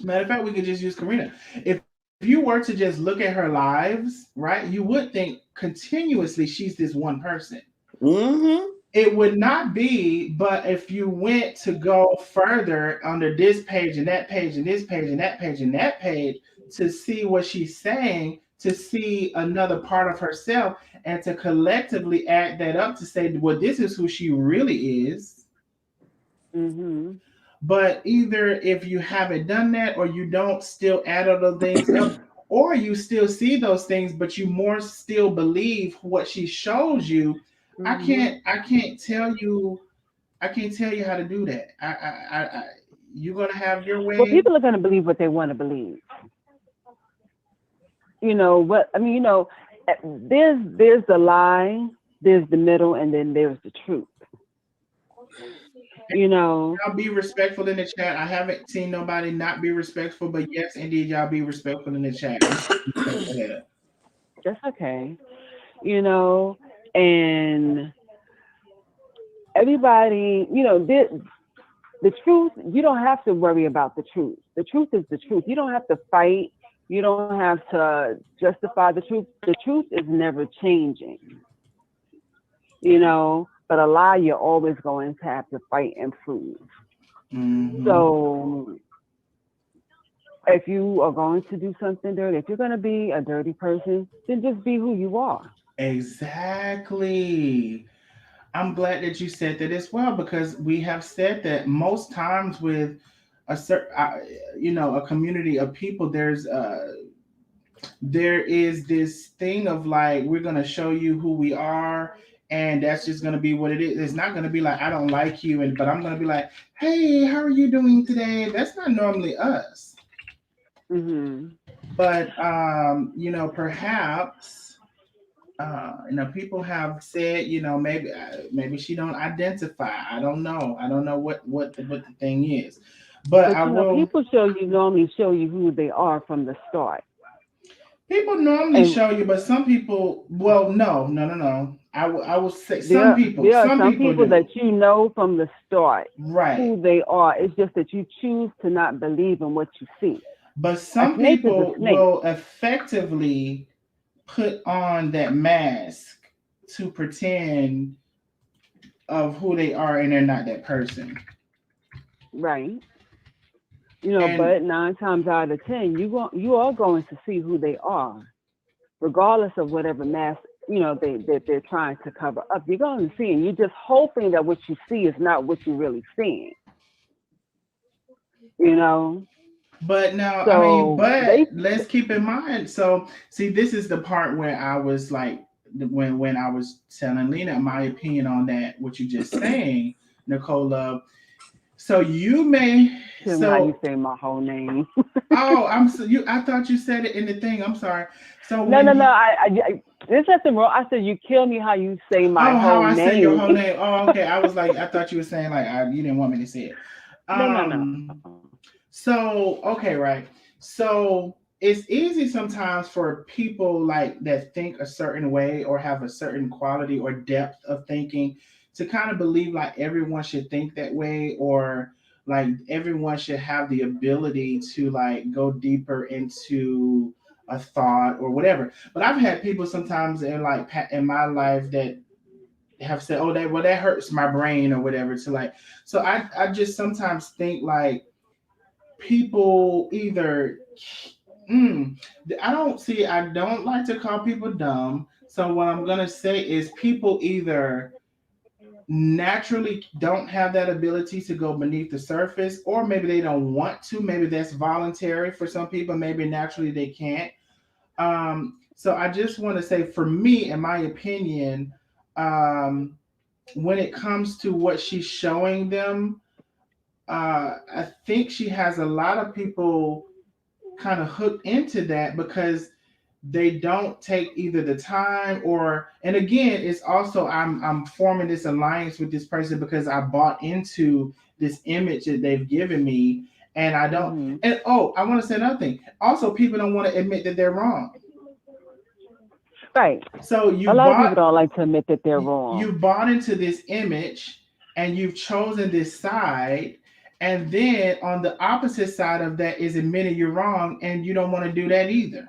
matter of fact, we could just use Karina. If you were to just look at her lives, right, you would think continuously she's this one person. It would not be, but if you went to go further under this page and that page and this page and that page and that page to see what she's saying, to see another part of herself, and to collectively add that up to say, well, this is who she really is. But either if you haven't done that, or you don't still add all those things up, or you still see those things, but you more still believe what she shows you. I can't tell you how to do that. You're gonna have your way. Well, people are gonna believe what they want to believe. You know what I mean? You know, there's the lie, there's the middle, and then there's the truth. You know, y'all be respectful in the chat. I haven't seen nobody not be respectful, but yes, indeed, y'all be respectful in the chat. That's okay. You know, and everybody, you know, the truth, you don't have to worry about the truth. The truth is the truth. You don't have to fight. You don't have to justify the truth. The truth is never changing. You know, but a lie, you're always going to have to fight and prove. So if you are going to do something dirty, if you're going to be a dirty person, then just be who you are. Exactly. I'm glad that you said that as well, because we have said that most times with a certain, you know, a community of people, there is this thing of like, we're going to show you who we are, and that's just going to be what it is. It's not going to be like, I don't like you, but I'm going to be like, hey, how are you doing today? That's not normally us. But you know, perhaps you know, people have said, you know, maybe she don't identify. I don't know what the thing is. But I you know, will. People normally show you who they are from the start. People normally show you, but some people, well, no. I will say some people. There are Some some people people do. that you know from the start Right. who they are. It's just that you choose to not believe in what you see. But A some snake is a people snake. will effectively put on that mask to pretend of who they are, and they're not that person. Right. You know, And but 9 times out of 10, you are going to see who they are, regardless of whatever mask they're trying to cover up. You're going to see, and you're just hoping that what you see is not what you're really seeing. You know. But now, I mean, So but let's keep in mind. So, see, this is the part where I was like, when I was telling Lena my opinion on that, what you just saying, Nicole Love. So you may. Tell me how you say my whole name. Oh, I thought you said it in the thing. I'm sorry. So No. There's nothing wrong. I said you kill me how you say my whole how I name. say your whole name. Oh, okay. I was like, I thought you were saying like you didn't want me to say it. No. So okay, right. So it's easy sometimes for people like that think a certain way or have a certain quality or depth of thinking to kind of believe like everyone should think that way, or like everyone should have the ability to like go deeper into a thought or whatever. But I've had people sometimes in my life that have said, "Oh, that hurts my brain" or whatever. To like, so I just sometimes think like people either. I don't like to call people dumb. So what I'm gonna say is people either naturally don't have that ability to go beneath the surface, or maybe they don't want to. Maybe that's voluntary for some people. Maybe naturally they can't. So I just want to say, for me, in my opinion, when it comes to what she's showing them, I think she has a lot of people kind of hooked into that because they don't take either the time or, and again, it's also I'm forming this alliance with this person because I bought into this image that they've given me, and I don't. And I want to say another thing. Also, people don't want to admit that they're wrong. Right. So a lot of people don't like to admit that they're wrong. You bought into this image and you've chosen this side, and then on the opposite side of that is admitting you're wrong, and you don't want to do that either.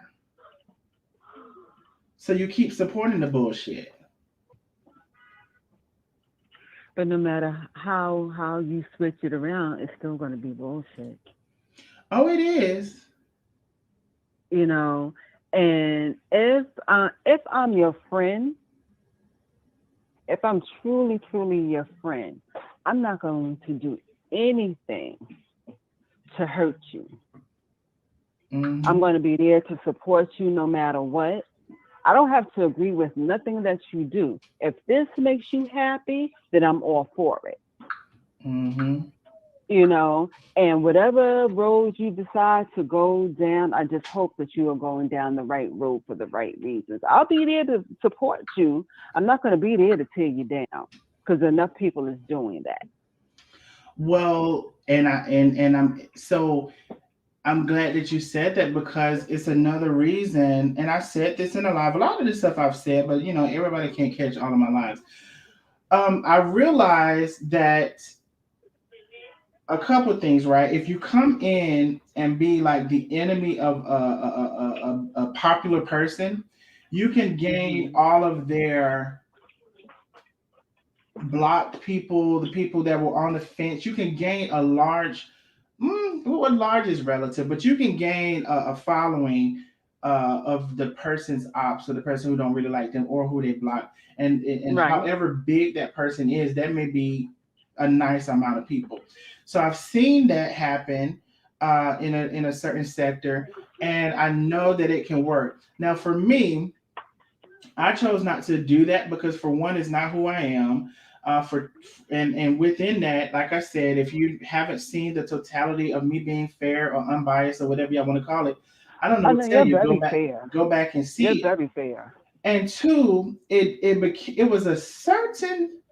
So you keep supporting the bullshit. But no matter how you switch it around, it's still going to be bullshit. Oh, it is. You know, and if I'm your friend, if I'm truly your friend, I'm not going to do anything to hurt you. Mm-hmm. I'm going to be there to support you no matter what. I don't have to agree with nothing that you do. If this makes you happy, then I'm all for it. Mm-hmm. You know, and whatever road you decide to go down, I just hope that you are going down the right road for the right reasons. I'll be there to support you. I'm not going to be there to tear you down because enough people is doing that. Well, I'm glad that you said that because it's another reason, and I said this in a live. A lot of this stuff I've said, but everybody can't catch all of my lives. I realized that a couple of things, right? If you come in and be like the enemy of a popular person, you can gain all of their blocked people, the people that were on the fence. You can gain a large, well, large is relative, but you can gain a following of the person's ops, or the person who don't really like them or who they block. And right. However big that person is, that may be a nice amount of people. So I've seen that happen in a certain sector, and I know that it can work. Now, for me, I chose not to do that because, for one, it's not who I am. And within that, like I said, if you haven't seen the totality of me being fair or unbiased or whatever y'all want to call it, I don't know what to tell you. Go back and see. You're very fair. And two, it was a certain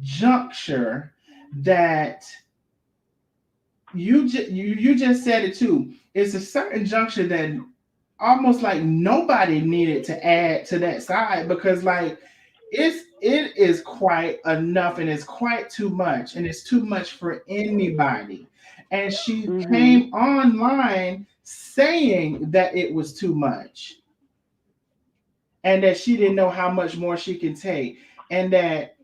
juncture that you just said it too. It's a certain juncture that almost like nobody needed to add to that side, because like it is quite enough, and it's quite too much, and it's too much for anybody. And she came online saying that it was too much, and that she didn't know how much more she can take, and that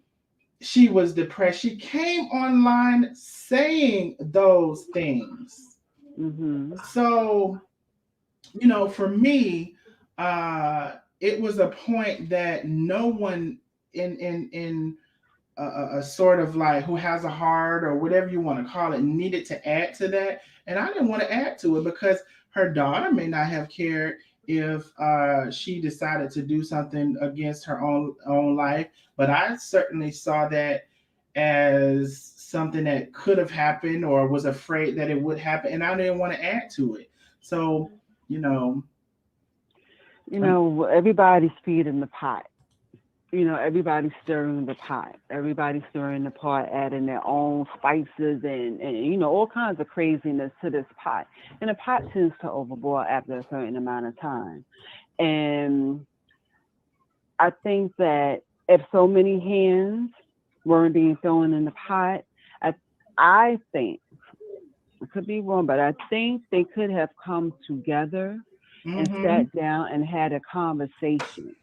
she was depressed. She came online saying those things. So, you know, for me, it was a point that no one in a sort of like who has a heart or whatever you want to call it needed to add to that, and I didn't want to add to it, because her daughter may not have cared if she decided to do something against her own life, but I certainly saw that as something that could have happened or was afraid that it would happen, and I didn't want to add to it. So, you know, everybody's feeding the pot. Everybody's stirring the pot. Everybody's stirring the pot, adding their own spices and all kinds of craziness to this pot. And the pot tends to overboil after a certain amount of time. And I think that if so many hands weren't being thrown in the pot, I think, I could be wrong, but I think they could have come together and sat down and had a conversation.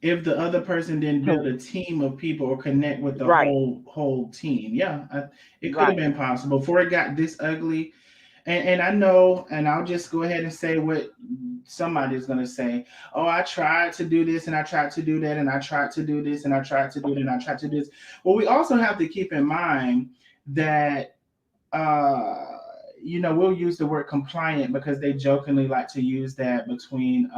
If the other person didn't build a team of people or connect with the whole team, it could have been possible before it got this ugly. And I know, and I'll just go ahead and say what somebody's gonna say. Oh, I tried to do this, and I tried to do that, and I tried to do this, and I tried to do that, and I tried to do this. Well, we also have to keep in mind that we'll use the word compliant because they jokingly like to use that between,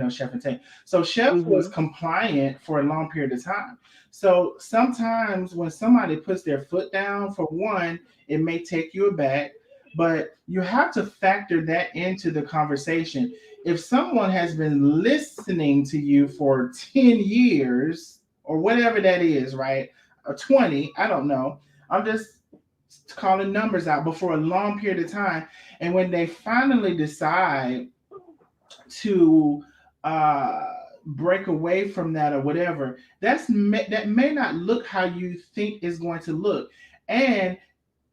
Chef and Tay. So Chef was compliant for a long period of time. So sometimes when somebody puts their foot down, for one, it may take you aback, but you have to factor that into the conversation. If someone has been listening to you for 10 years or whatever that is, right? Or 20, I don't know. I'm just calling numbers out, but for a long period of time. And when they finally decide to break away from that or whatever, that may not look how you think is going to look. And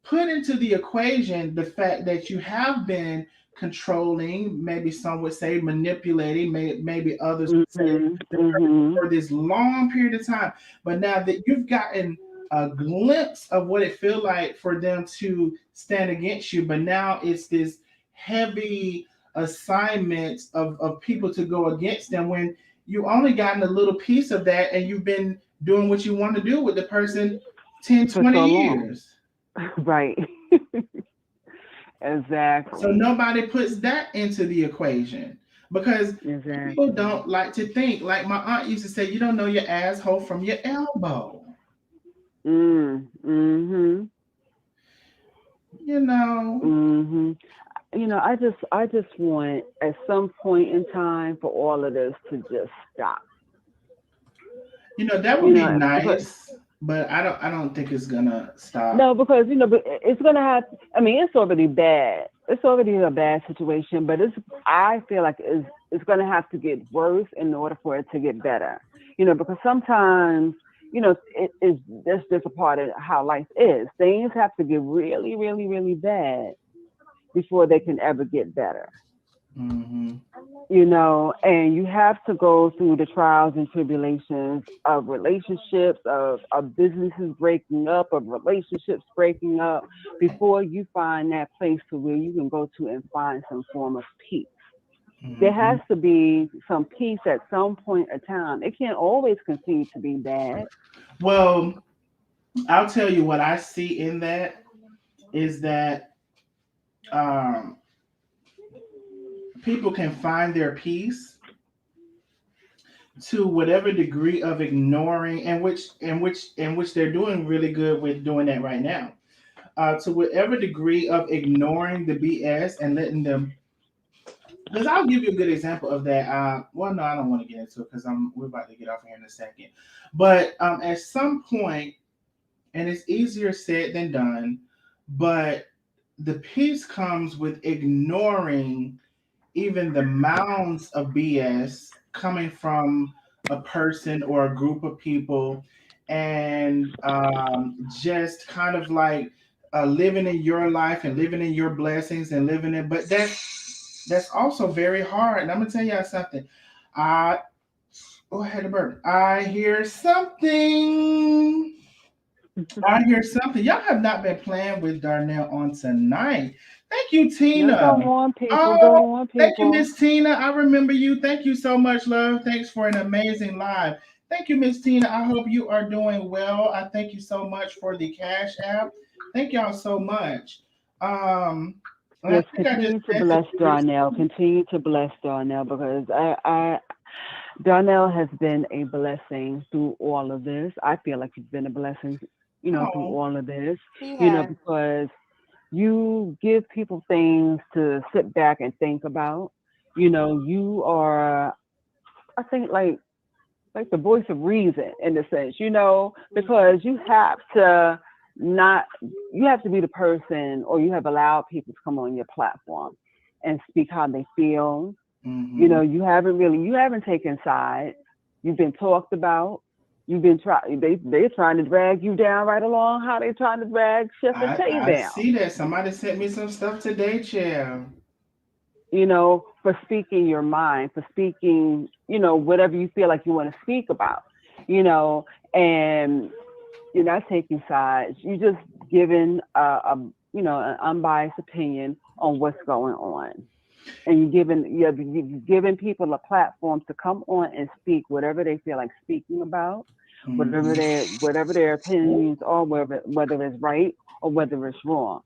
put into the equation the fact that you have been controlling, maybe some would say manipulating, maybe others would say for this long period of time. But now that you've gotten a glimpse of what it feels like for them to stand against you, but now it's this heavy assignment of people to go against them, when you only gotten a little piece of that and you've been doing what you want to do with the person 10, 20 years. Right. Exactly. So nobody puts that into the equation, because people don't like to think. Like my aunt used to say, you don't know your asshole from your elbow. I just want at some point in time for all of this to just stop. That would be nice, but I don't think it's gonna stop. No, because it's gonna have. I mean, it's already bad. It's already a bad situation, but I feel like it's gonna have to get worse in order for it to get better. Because sometimes that's just a part of how life is. Things have to get really, really, really bad before they can ever get better. And you have to go through the trials and tribulations of relationships, of businesses breaking up, of relationships breaking up, before you find that place to where you can go to and find some form of peace. There has to be some peace at some point in time. It can't always continue to be bad. Well, I'll tell you what I see in that is that people can find their peace to whatever degree of ignoring, and which they're doing really good with doing that right now. To whatever degree of ignoring the BS and letting them. Because I'll give you a good example of that. Well, no, I don't want to get into it because we're about to get off here in a second. But at some point, and it's easier said than done, but the peace comes with ignoring even the mounds of BS coming from a person or a group of people, and just kind of like living in your life and living in your blessings and living in, but that's also very hard. And I'm gonna tell y'all something. I Oh, I had a burp. I hear something. I hear something. Y'all have not been playing with Darnell on tonight. Thank you, No, Tina. go on, people. Oh, Go on, thank you, people. Miss Tina. I remember you. Thank you so much, love. Thanks for an amazing live. Thank you, Miss Tina. I hope you are doing well. I thank you so much for the Cash App. Thank y'all so much. Um, and I Yes, think I just continue to said this bless already. Darnell. Continue to bless Darnell because Darnell has been a blessing through all of this. I feel like he's been a blessing, through Oh, all of this, He has. because you give people things to sit back and think about. You are, I think, like the voice of reason in a sense, because not, you have to be the person, or you have allowed people to come on your platform and speak how they feel. You haven't taken sides. You've been talked about. They're trying to drag you down right along how they trying to drag Chef and Tay I down, see that. Somebody sent me some stuff today, Chair. for speaking your mind, for speaking, whatever you feel like you want to speak about, and you're not taking sides. You're just giving an unbiased opinion on what's going on. And you're giving people a platform to come on and speak whatever they feel like speaking about, whatever their opinions are, whether it's right or whether it's wrong,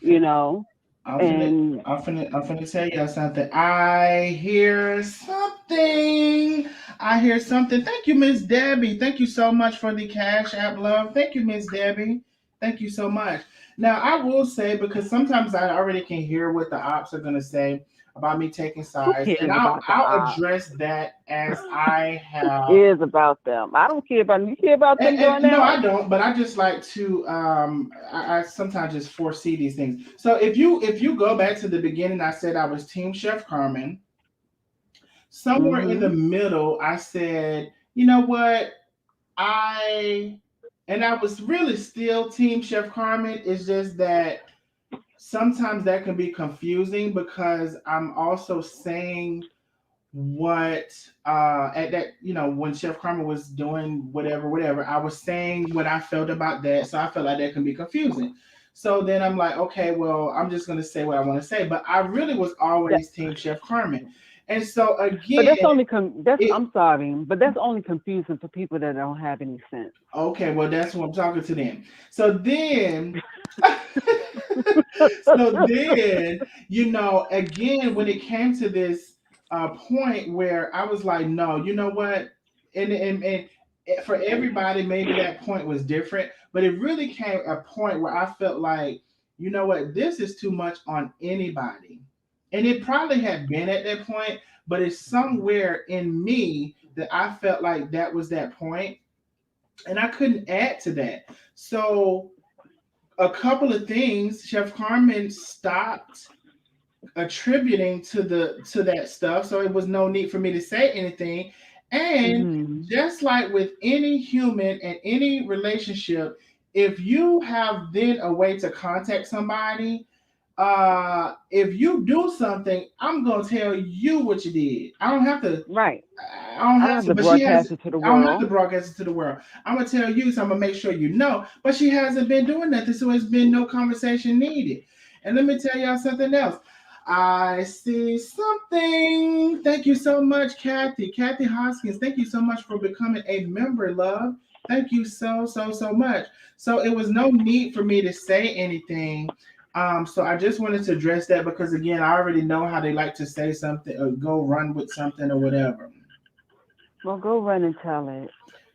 you know. I'm finna, And I'm finna tell y'all something. I hear something. I hear something. Thank you, Miss Debbie. Thank you so much for the Cash App love. Thank you, Miss Debbie. Thank you so much. Now, I will say, because sometimes I already can hear what the ops are gonna say about me taking who sides, and cares I'll about the I'll odds? address that as I have. Is about them. I don't care about them. You care about them, And no, I Darnell? don't. But I just like to. I sometimes just foresee these things. So if you go back to the beginning, I said I was Team Chef Carmen. Somewhere in the Mm-hmm. middle, I said, you know what, I and I was really still Team Chef Carmen. It's just that sometimes that can be confusing because I'm also saying what at that, when Chef Carmen was doing whatever, I was saying what I felt about that, so I felt like that can be confusing. So then I'm like, okay, well, I'm just going to say what I want to say, but I really was That, always Team Chef Carmen. And so but again, that's only that's it I'm sorry, but that's only confusing for people that don't have any sense. okay, well, that's what I'm talking to them. So then so then, again, when it came to this point where I was like, no, you know what? And for everybody, maybe that point was different, but it really came a point where I felt like, you know what? This is too much on anybody. And it probably had been at that point, but it's somewhere in me that I felt like that was that point, and I couldn't add to that. So a couple of things, Chef Carmen stopped attributing to that stuff, so it was no need for me to say anything. And Mm-hmm. just like with any human and any relationship, if you have then a way to contact somebody, if you do something, I'm gonna tell you what you did. Right. I don't I don't have have to, to but she broadcast has. it to the I don't have to world. broadcast it to the world. I'm gonna tell you, so I'm gonna make sure you know. But she hasn't been doing nothing, so it's been no conversation needed. And let me tell y'all something else. I see something. Thank you so much, Kathy. Kathy Hoskins. Thank you so much for becoming a member, love. Thank you so much. So it was no need for me to say anything. So I just wanted to address that because again, I already know how they like to say something or go run with something or whatever. Well, go run and tell it.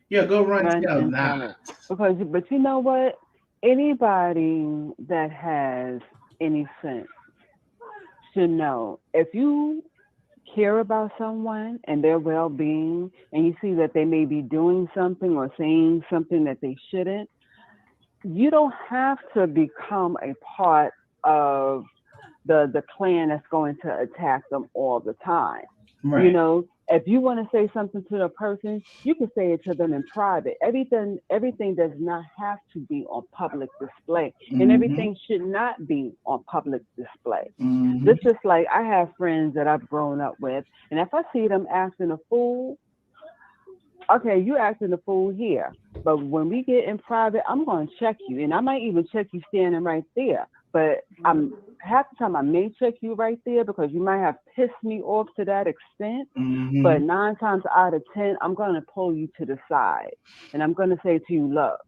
Yeah, go run Run tell and that. tell it. But you know what? Anybody that has any sense should know if you care about someone and their well-being, and you see that they may be doing something or saying something that they shouldn't, you don't have to become a part of the clan that's going to attack them all the time. Right. You know, if you want to say something to the person, you can say it to them in private. Everything does not have to be on public display, and everything should not be on public display. This is like, I have friends that I've grown up with, and if I see them acting a fool, okay, you acting a fool here, but when we get in private, I'm going to check you, and I might even check you standing right there. But half the time I may check you right there because you might have pissed me off to that extent. But 9 times out of 10, I'm going to pull you to the side, and I'm going to say to you, look,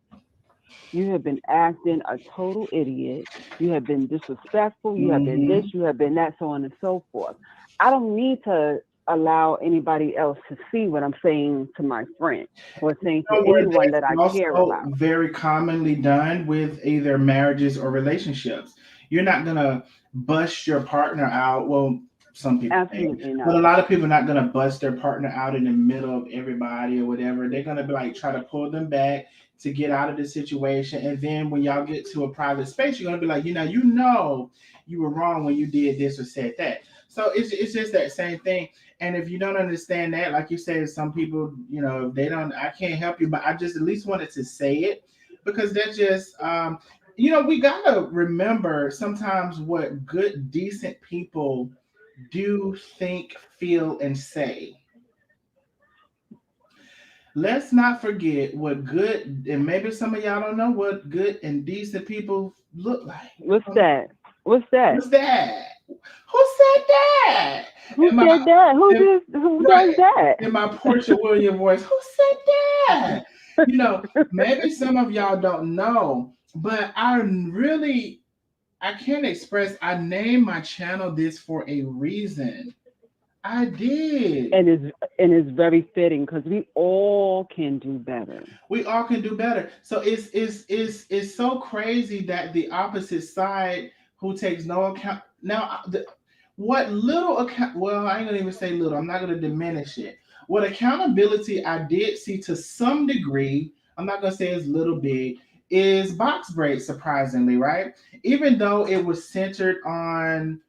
you have been acting a total idiot. You have been disrespectful. You have been this, you have been that, so on and so forth. I don't need to allow anybody else to see what I'm saying to my friend or saying to anyone that I care about. Very commonly done with either marriages or relationships. You're not gonna bust your partner out. Well, some people, absolutely not. But a lot of people are not gonna bust their partner out in the middle of everybody or whatever. They're gonna be like, try to pull them back to get out of the situation. And then when y'all get to a private space, you're gonna be like, you know, you were wrong when you did this or said that. So it's just that same thing. And if you don't understand that, like you said, some people, you know, they don't, I can't help you, but I just at least wanted to say it because that's just, you know, we got to remember sometimes what good, decent people do, think, feel, and say. Let's not forget what good, and maybe some of y'all don't know what good and decent people look like. What's that? What's that? What's that? Who said that? Who said that? Who does that? In my Portia William voice, who said that? You know, maybe some of y'all don't know, but I can't express. I named my channel this for a reason. I did. And it's very fitting because we all can do better. We all can do better. So it's so crazy that the opposite side who takes no account now. What little account? Well, I ain't gonna even say little. I'm not gonna diminish it. What accountability I did see to some degree, I'm not gonna say it's little big, is box braids. Surprisingly, right? Even though it was centered on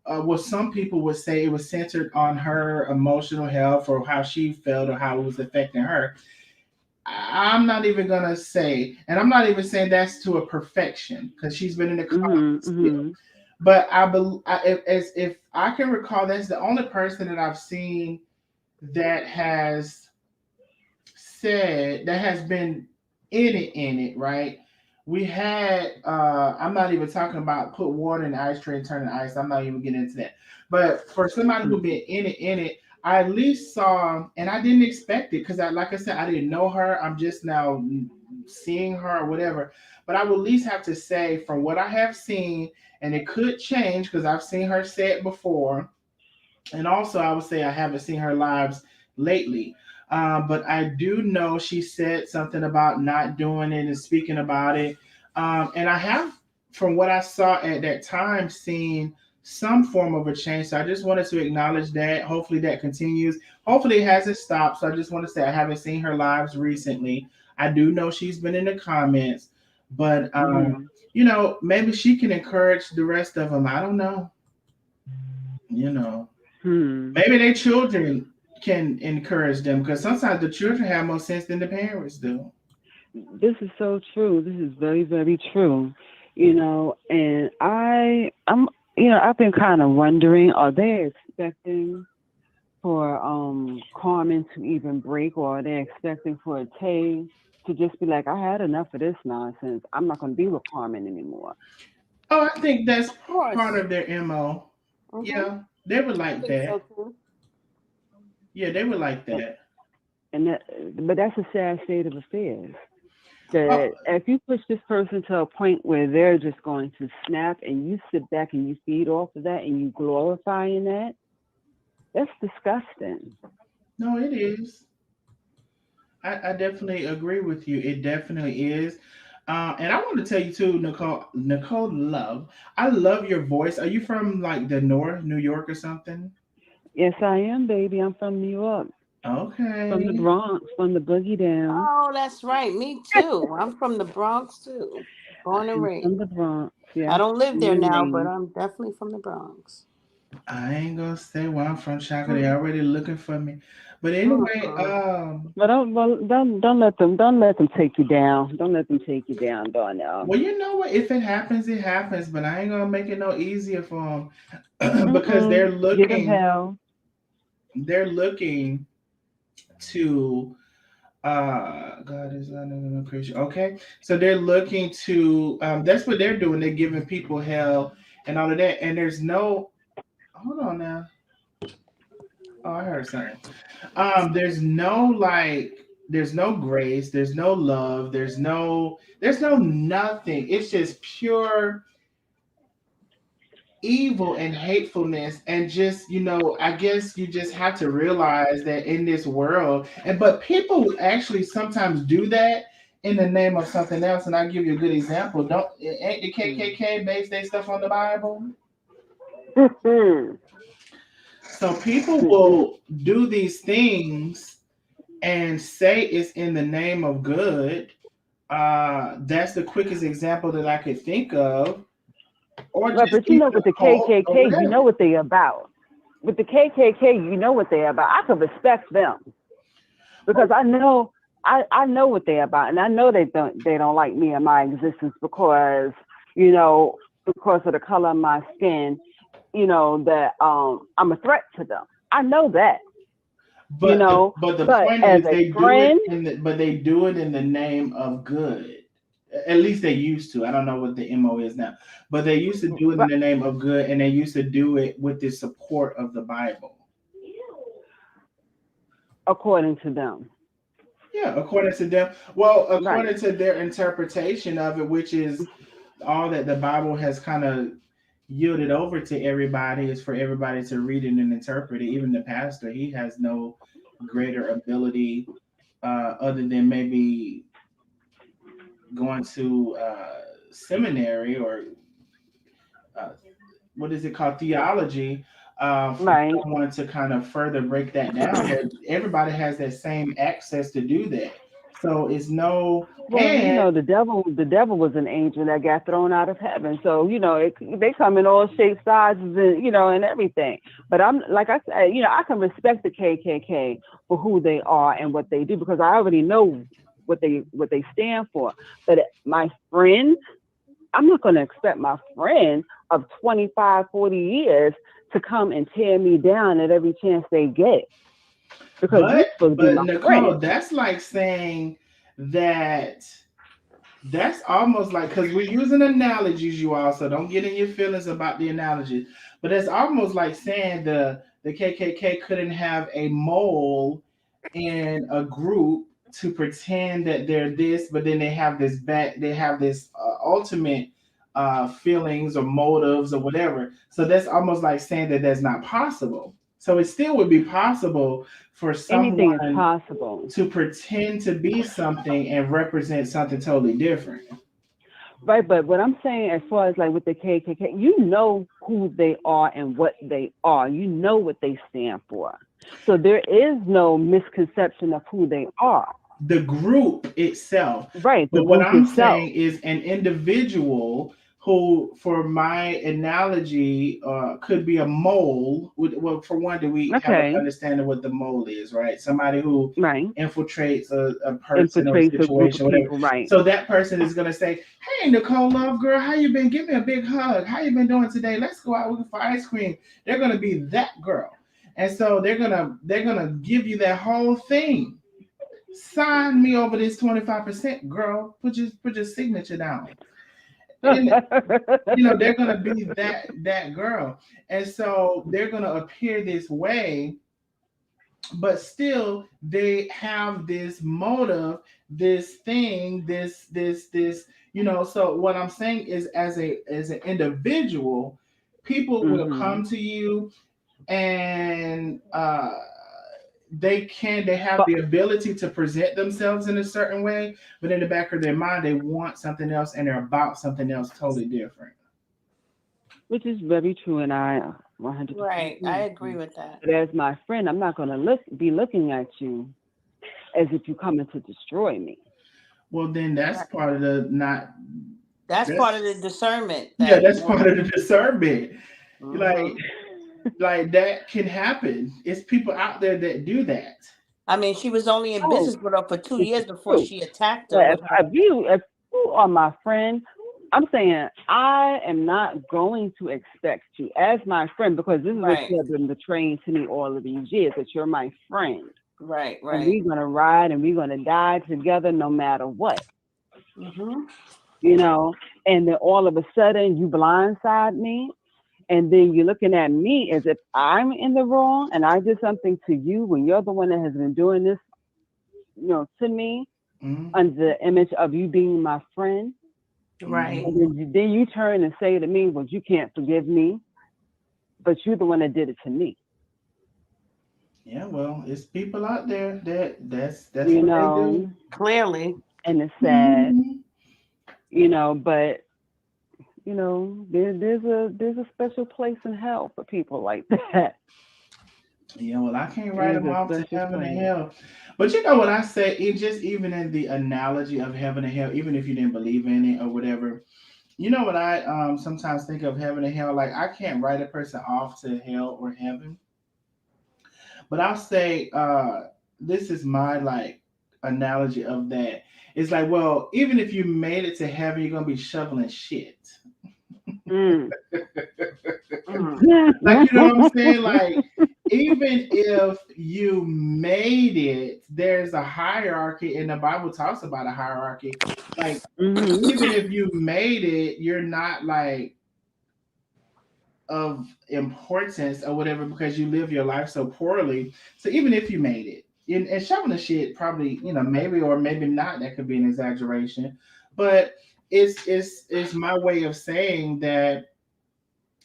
what some people would say it was centered on her emotional health or how she felt or how it was affecting her. I'm not even gonna say, and I'm not even saying that's to a perfection because she's been in the comments. But I believe, if I can recall, that's the only person that I've seen that has said that has been in it, right? We had, I'm not even talking about put water in the ice tray and turn the ice. I'm not even getting into that. But for somebody who's been in it, I at least saw, and I didn't expect it because, like I said, I didn't know her. I'm just now seeing her or whatever. But I would at least have to say, from what I have seen, and it could change because I've seen her say it before. And also, I would say I haven't seen her lives lately. But I do know she said something about not doing it and speaking about it. And I have, from what I saw at that time, seen some form of a change. So I just wanted to acknowledge that. Hopefully that continues. Hopefully it hasn't stopped. So I just want to say I haven't seen her lives recently. I do know she's been in the comments. But, you know, maybe she can encourage the rest of them. I don't know. You know, maybe their children can encourage them because sometimes the children have more sense than the parents do. This is so true. This is very, very true. You know, and I'm you know, I've been kind of wondering, are they expecting for Carmen to even break, or are they expecting for Tay to just be like, I had enough of this nonsense. I'm not going to be with Carmen anymore. Oh, I think that's part of their MO. Yeah, they would like that. So yeah, they would like that. But that's a sad state of affairs. That if you push this person to a point where they're just going to snap and you sit back and you feed off of that and you glorifying that, that's disgusting. No, it is. I definitely agree with you. It definitely is. And I want to tell you too, Nicole Love. I love your voice. Are you from like the North, New York or something? Yes, I am, baby. I'm from New York. Okay. From the Bronx, from the boogie down. Oh, that's right. Me too. I'm from the Bronx too. Born and raised. From the Bronx. Yeah. I don't live there now, but I'm definitely from the Bronx. I ain't gonna say where I'm from, Shaka. They already looking for me. But anyway, But don't let them take you down. Don't let them take you down, Darnell. well, you know what? If it happens, it happens. But I ain't gonna make it no easier for them because they're Give them looking. hell. They're looking to. God is not a Christian. Okay, so they're looking to. That's what they're doing. They're giving people hell and all of that. And there's no. Hold on now. Oh, I heard something. There's no there's no grace, there's no love, there's no nothing. It's just pure evil and hatefulness, and just, I guess you just have to realize that in this world, but people actually sometimes do that in the name of something else. And I'll give you a good example. Ain't the KKK base their stuff on the Bible? So people will do these things and say it's in the name of good. That's the quickest example that I could think of. Or Right, but you know, with the KKK, you know what they about. With the KKK, you know what they're about. I can respect them because I know what they're about, and I know they don't like me and my existence because because of the color of my skin. That I'm a threat to them. I know that. But the point is they do it in the name of good. At least they used to. I don't know what the MO is now, but they used to do it in the name of good, and they used to do it with the support of the Bible. According to them. Yeah, according to them. Well, according to their interpretation of it, which is all that the Bible has kind of yielded over to everybody, is for everybody to read it and interpret it. Even the pastor, he has no greater ability other than maybe going to seminary or what is it called, theology, for someone to kind of further break that down. But everybody has that same access to do that. So it's no. Well, the devil was an angel that got thrown out of heaven. So they come in all shapes, sizes, and everything. But I'm like I said, I can respect the KKK for who they are and what they do because I already know what they stand for. But my friend, I'm not going to expect my friend of 25, 40 years to come and tear me down at every chance they get. Because you're supposed to be my Nicole, friend. That's like saying that's almost like, because we're using analogies, you all, so don't get in your feelings about the analogy. But it's almost like saying the KKK couldn't have a mole in a group to pretend that they're this, but then they have this ultimate feelings or motives or whatever. So that's almost like saying that that's not possible. So it still would be possible for someone to pretend to be something and represent something totally different. Right, but what I'm saying as far as like with the KKK, you know who they are and what they are. You know what they stand for. So there is no misconception of who they are. The group itself. Right. But what I'm saying is an individual who, for my analogy, could be a mole. Well, for one, do we have an understanding what the mole is, right? Somebody who infiltrates a person or a situation, whatever. Right. So that person is going to say, "Hey, Nicole, love girl, how you been? Give me a big hug. How you been doing today? Let's go out for ice cream." They're going to be that girl, and so they're gonna give you that whole thing. Sign me over this 25%, girl. Put your signature down. And, they're gonna be that girl, and so they're gonna appear this way, but still they have this motive, this thing, this. So what I'm saying is, as an individual, people will come to you and they have the ability to present themselves in a certain way, but in the back of their mind, they want something else and they're about something else totally different. Which is very true, and I 100%. Right, I agree with that. But as my friend, I'm not going to be looking at you as if you're coming to destroy me. Well, then that's part of the That's part of the discernment. Yeah, that's part of the discernment. Mm-hmm. Like that can happen. It's people out there that do that. I mean, she was only in business with her for 2 years before True. she attacked her But with her. if you are my friend, I'm saying I am not going to expect you as my friend, because this is what you have been betraying to me all of these years, that you're my friend. Right. And we're going to ride and we're going to die together no matter what. Mm-hmm. You know, and then all of a sudden you blindside me, and then you're looking at me as if I'm in the wrong and I did something to you when you're the one that has been doing this, to me, under the image of you being my friend. Right. And then you turn and say to me, well, you can't forgive me, but you're the one that did it to me. Yeah, well, it's people out there that's what they do. Clearly. And it's sad, but there's a special place in hell for people like that. Yeah, well, I can't write them off to heaven and hell. But you know what I say, even in the analogy of heaven and hell, even if you didn't believe in it or whatever, you know what I sometimes think of heaven and hell, like I can't write a person off to hell or heaven. But I'll say this is my like analogy of that. It's like, well, even if you made it to heaven, you're gonna be shoveling shit. Like, you know what I'm saying? Like, even if you made it, there's a hierarchy, and the Bible talks about a hierarchy. Like, even if you made it, you're not like of importance or whatever because you live your life so poorly. So even if you made it, and shoving the shit probably, maybe or maybe not, that could be an exaggeration, but it's my way of saying that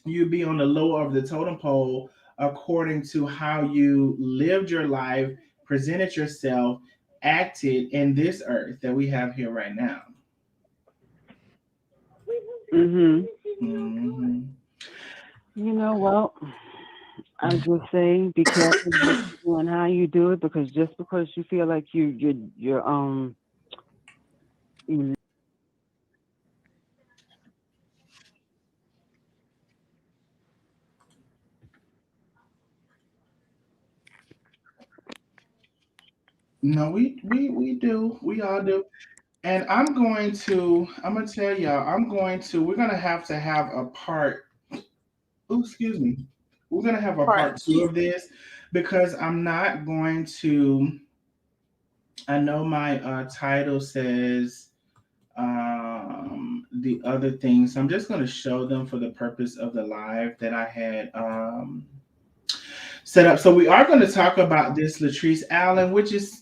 you be on the lower of the totem pole according to how you lived your life, presented yourself, acted in this earth that we have here right now. Well, I just say be careful what you do and how you do it, because just because you feel like you're No, we do. We all do. And I'm gonna tell y'all, we're gonna have to have a part. Oh, excuse me. We're gonna have a part two of this because I'm not going to. I know my title says the other things. So I'm just gonna show them for the purpose of the live that I had set up. So we are going to talk about this Latrese Allen, which is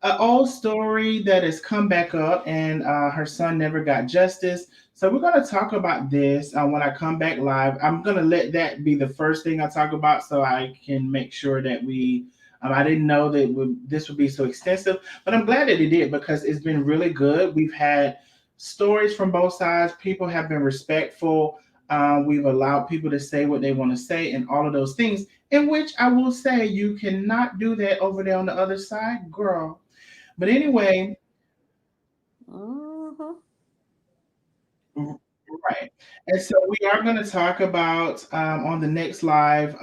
an old story that has come back up, and her son never got justice. So we're going to talk about this when I come back live. I'm going to let that be the first thing I talk about, so I can make sure that we. I didn't know that this would be so extensive, but I'm glad that it did because it's been really good. We've had stories from both sides. People have been respectful. We've allowed people to say what they want to say and all of those things, in which I will say you cannot do that over there on the other side, girl. But anyway, right. And so we are going to talk about on the next live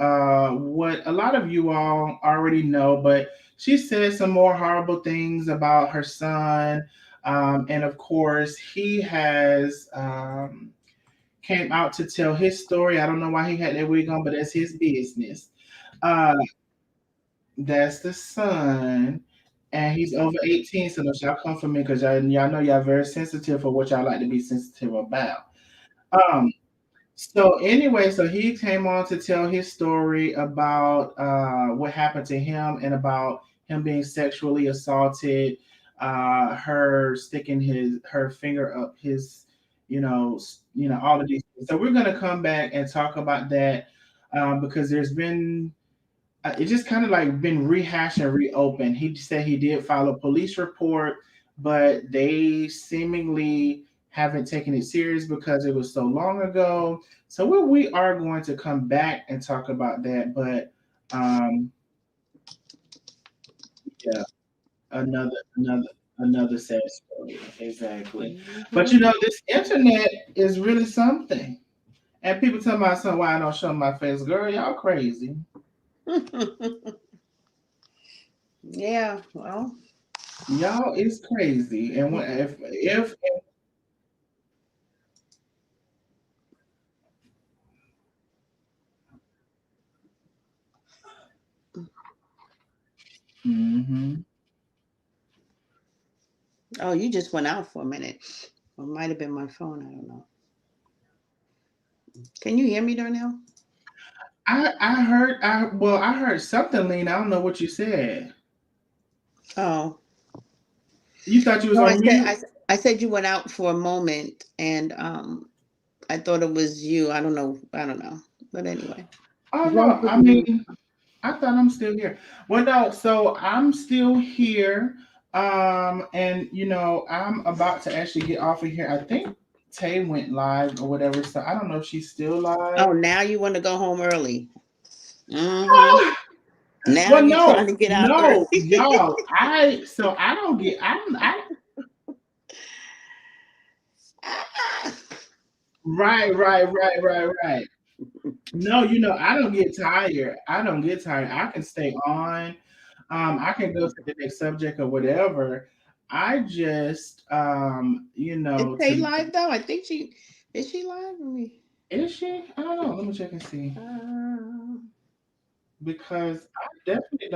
what a lot of you all already know, but she said some more horrible things about her son. And of course, he has came out to tell his story. I don't know why he had that wig on, but that's his business. That's the son, and he's over 18, so y'all come for me because y'all know y'all very sensitive for what y'all like to be sensitive about. So anyway, so he came on to tell his story about what happened to him and about him being sexually assaulted, her sticking her finger up his, all of these things. So we're gonna come back and talk about that because there's been it just kind of like been rehashed and reopened. He said he did file a police report, but they seemingly haven't taken it serious because it was so long ago. So we are going to come back and talk about that. But yeah, another sad story. Exactly. But you know, this internet is really something. And people tell me something why I don't show my face. Girl, y'all crazy. Yeah, well. Y'all is crazy. And when if mm-hmm. Oh, you just went out for a minute. Or it might have been my phone. I don't know. Can you hear me, Darnell? I heard something, Lena. I don't know what you said. Oh. You thought you was No, on mute? I said you went out for a moment, and I thought it was you. I don't know. But anyway. Oh no, I mean, I thought I'm still here. Well, no, so I'm still here. And you know, I'm about to actually get off of here. I think Tay went live or whatever, so I don't know if she's still live. Oh, now you want to go home early. Mm-hmm. Now Well, you're trying no, to get out no, early. y'all. I don't get. I right. No, you know, I don't get tired. I don't get tired. I can stay on. I can go to the next subject or whatever. I just, you Is know, Tay to live though? I think is she live? Let me. is she? I don't know. Let me check and see. Because I definitely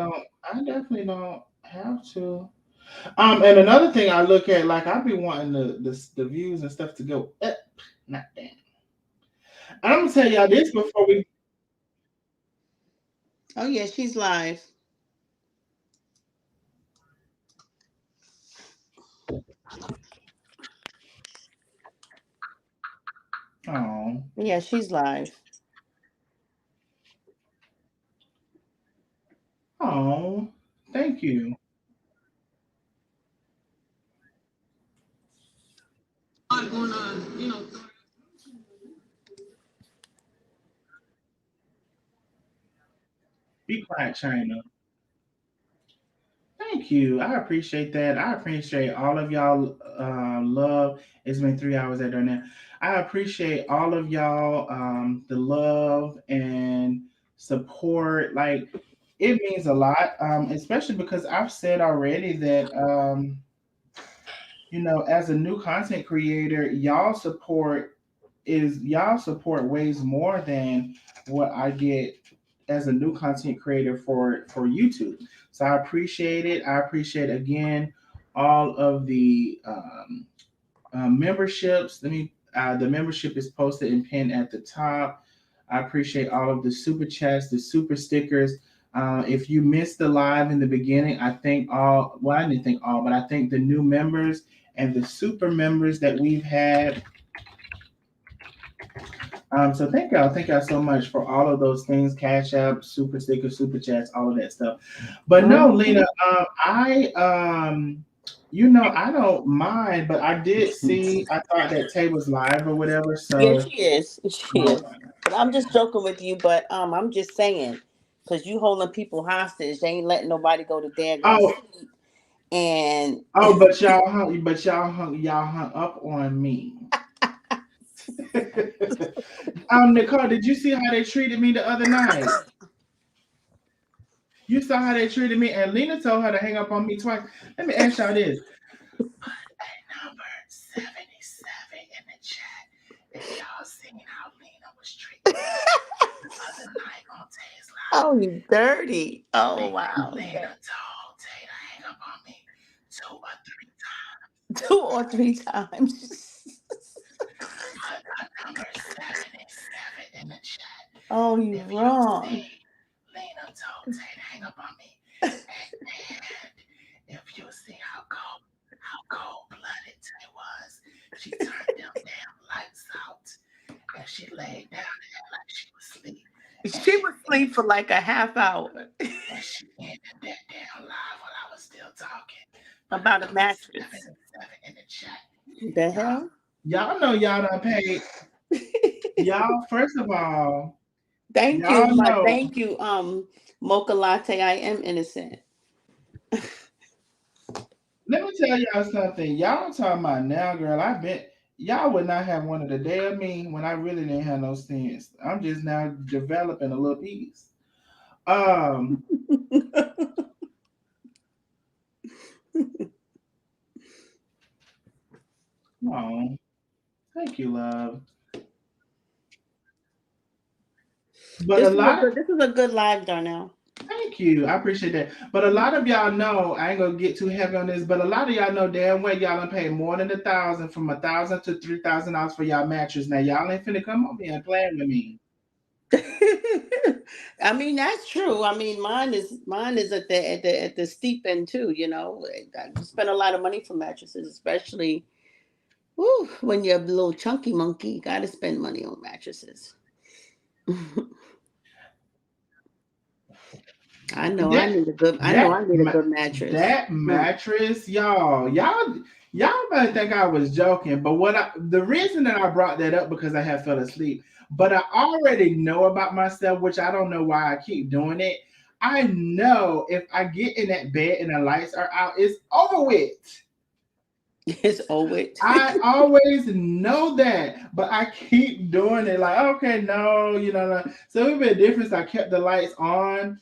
don't have to. And another thing I look at, like I be wanting the views and stuff to go up, not down. I'm gonna tell y'all this before we. Oh yeah, she's live. Oh. Yeah, she's live. Oh, thank you. Be quiet, China. Thank you. I appreciate that. I appreciate all of y'all love. It's been 3 hours at there now. I appreciate all of y'all the love and support. Like it means a lot, especially because I've said already that you know, as a new content creator, y'all support ways more than what I get as a new content creator for YouTube. So I appreciate it. I appreciate again all of the memberships. The membership is posted and pinned at the top. I appreciate all of the super chats, the super stickers. If you missed the live in the beginning, I thank all. Well, I didn't think all, but I thank the new members and the super members that we've had. So thank y'all so much for all of those things, Cash App, super stickers, super chats, all of that stuff. But no, Lena, you know, I don't mind, but I did see, I thought that Tay was live or whatever. Yeah, So she is. She is. But I'm just joking with you. But I'm just saying, because you holding people hostage, they ain't letting nobody go to daggone oh sleep. And but y'all hung up on me. Nicole, did you see how they treated me the other night? You saw how they treated me, and Lena told her to hang up on me twice. Let me ask y'all this. Put a number 77 in the chat if y'all seen how Lena was treated the other night on Tay's live. oh, you dirty! Oh wow! Lena told Tay to hang up on me 2 or 3 times. 2 or 3 times. Put a number 77 in the chat. Oh, you wrong. Lena told Tay to hang up on me. And if you see how cold-blooded Tay was, she turned them damn lights out and she laid down and like she was asleep. She was asleep for like a half hour. And she ended that damn live while I was still talking. About a mattress. 77 in the chat. The hell? Y'all know y'all done paid. Y'all, first of all, thank y'all you. know. Thank you, Mocha Latte. I am innocent. Let me tell y'all something. Y'all talking about now, girl. I bet y'all would not have one of the day of me when I really didn't have no sense. I'm just now developing a little piece. Um, oh, thank you, love. But a lot of This is a good live, Darnell. thank you. I appreciate that. But a lot of y'all know, I ain't gonna get too heavy on this, but a lot of y'all know damn well y'all done paid more than $1,000, from $1,000 to $3,000 for y'all mattress. Now y'all ain't finna come up here and play with me. I mean, that's true. I mean, mine is at the steep end too. You know, I spend a lot of money for mattresses, especially when you're a little chunky monkey. You got to spend money on mattresses. I know I need a good. I know I need a good mattress. That mattress, y'all might think I was joking, but the reason that I brought that up because I have fell asleep, but I already know about myself, which I don't know why I keep doing it. I know if I get in that bed and the lights are out, it's over with. It's over with. I always know that, but I keep doing it. Like, okay, no, So it would be a difference. I kept the lights on.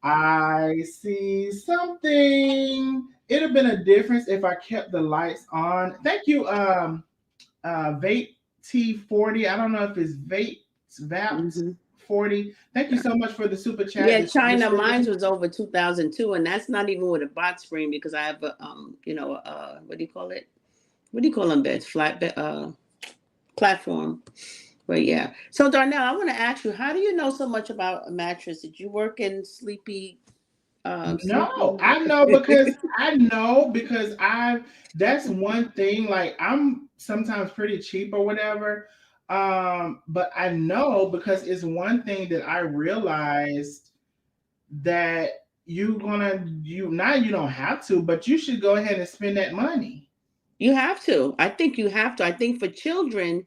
I see something. It'd have been a difference if I kept the lights on. Thank you, Vape T40. I don't know if it's Vaps 40. Thank you so much for the super chat. Yeah, China, mine was over 2002, and that's not even with a box spring because I have a what do you call it? What do you call them beds? Flat bed, platform. But yeah. So Darnell, I want to ask you, how do you know so much about a mattress? Did you work in sleepy? No, I know because that's one thing. Like, I'm sometimes pretty cheap or whatever. But I know because it's one thing that I realized that you don't have to, but you should go ahead and spend that money. You have to. I think you have to. I think for children,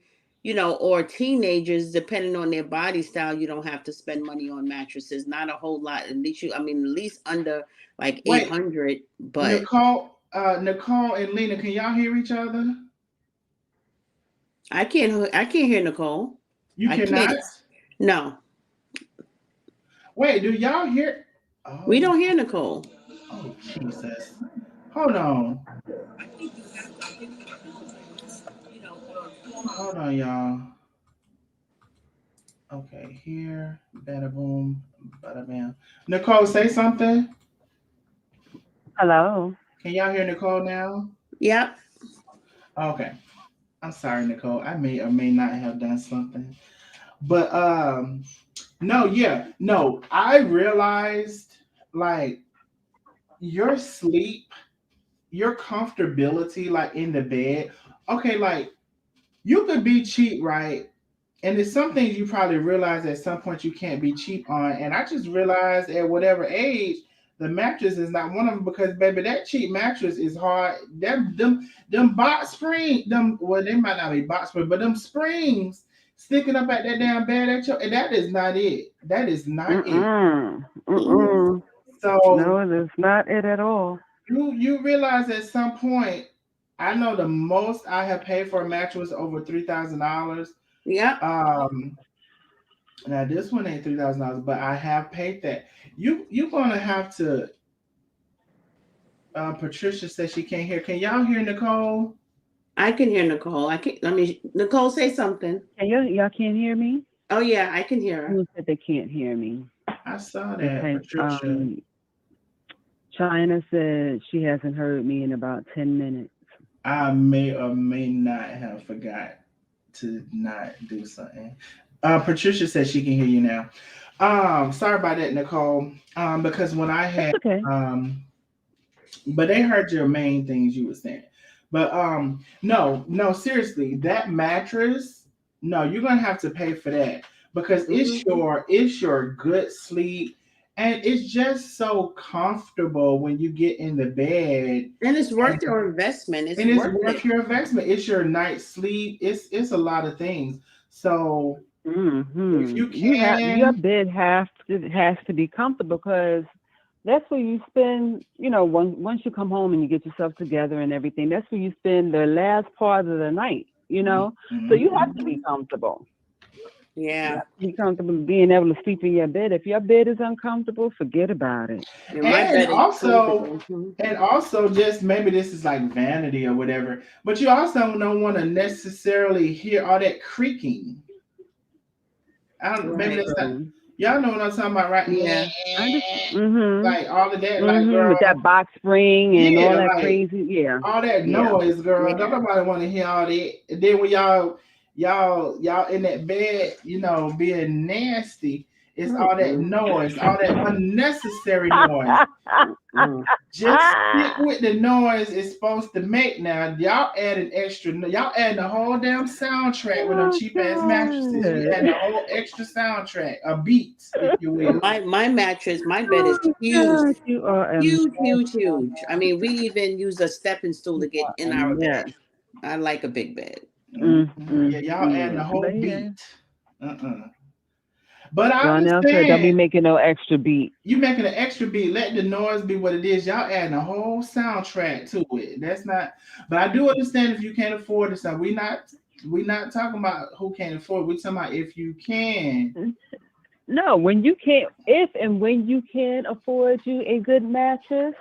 or teenagers, depending on their body style, you don't have to spend money on mattresses. Not a whole lot. At least under like 800. But Nicole and Lena, can y'all hear each other? I can't hear Nicole. You cannot? No. Wait, do y'all hear? Oh. We don't hear Nicole. Oh, Jesus. Hold on. Hold on, y'all. Okay, here. Bada boom. Bada bam. Nicole, say something. Hello. Can y'all hear Nicole now? Yep. Okay. I'm sorry, Nicole. I may or may not have done something. But no, I realized like your sleep, your comfortability, like in the bed. Okay, like you could be cheap, right? And there's some things you probably realize at some point you can't be cheap on. And I just realized at whatever age, the mattress is not one of them because baby, that cheap mattress is hard. Them box spring, they might not be box spring, but them springs sticking up at that damn bed and that is not it. That is not it. So no, that's not it at all. You realize at some point, I know the most I have paid for a mattress was over $3,000. Yeah. Now this one ain't $3,000, but I have paid that. You're gonna have to. Patricia says she can't hear. Can y'all hear Nicole? I can hear Nicole. I can. Nicole, say something. Y'all can't hear me? Oh yeah, I can hear her. Who said they can't hear me? I saw that. Patricia. China said she hasn't heard me in about 10 minutes. I may or may not have forgot to not do something. Patricia says she can hear you now. Sorry about that, Nicole. Because when I had but they heard your main things you were saying. But no, seriously, that mattress, no, you're gonna have to pay for that because it's your good sleep. And it's just so comfortable when you get in the bed. And it's worth your investment. It's worth your investment. It's your night's sleep. It's a lot of things. So if you can, your bed has to be comfortable because that's where you spend, once you come home and you get yourself together and everything, that's where you spend the last part of the night, So you have to be comfortable. Yeah. Be comfortable being able to sleep in your bed. If your bed is uncomfortable, forget about it. And also just maybe this is like vanity or whatever, but you also don't want to necessarily hear all that creaking. I don't maybe that's not y'all know what I'm talking about, right? Yeah. Like all of that, like girl, with that box spring and all that like, crazy, all that noise, girl. Don't nobody want to hear all that. And then when y'all in that bed, being nasty, it's all that noise, all that unnecessary noise. Just stick with the noise it's supposed to make. Now y'all adding a whole damn soundtrack with them cheap ass mattresses. You adding a whole extra soundtrack, a beat, if you will. My mattress, my bed is huge. Huge. I mean, we even use a stepping stool to get in our bed. I like a big bed. Yeah, y'all adding a whole beat. But I Donnell said don't be making no extra beat. You making an extra beat. Let the noise be what it is. Y'all adding a whole soundtrack to it. That's not. But I do understand if you can't afford it. So we not talking about who can't afford it. We're talking about if you can. No, when you can't. If and when you can afford you a good mattress,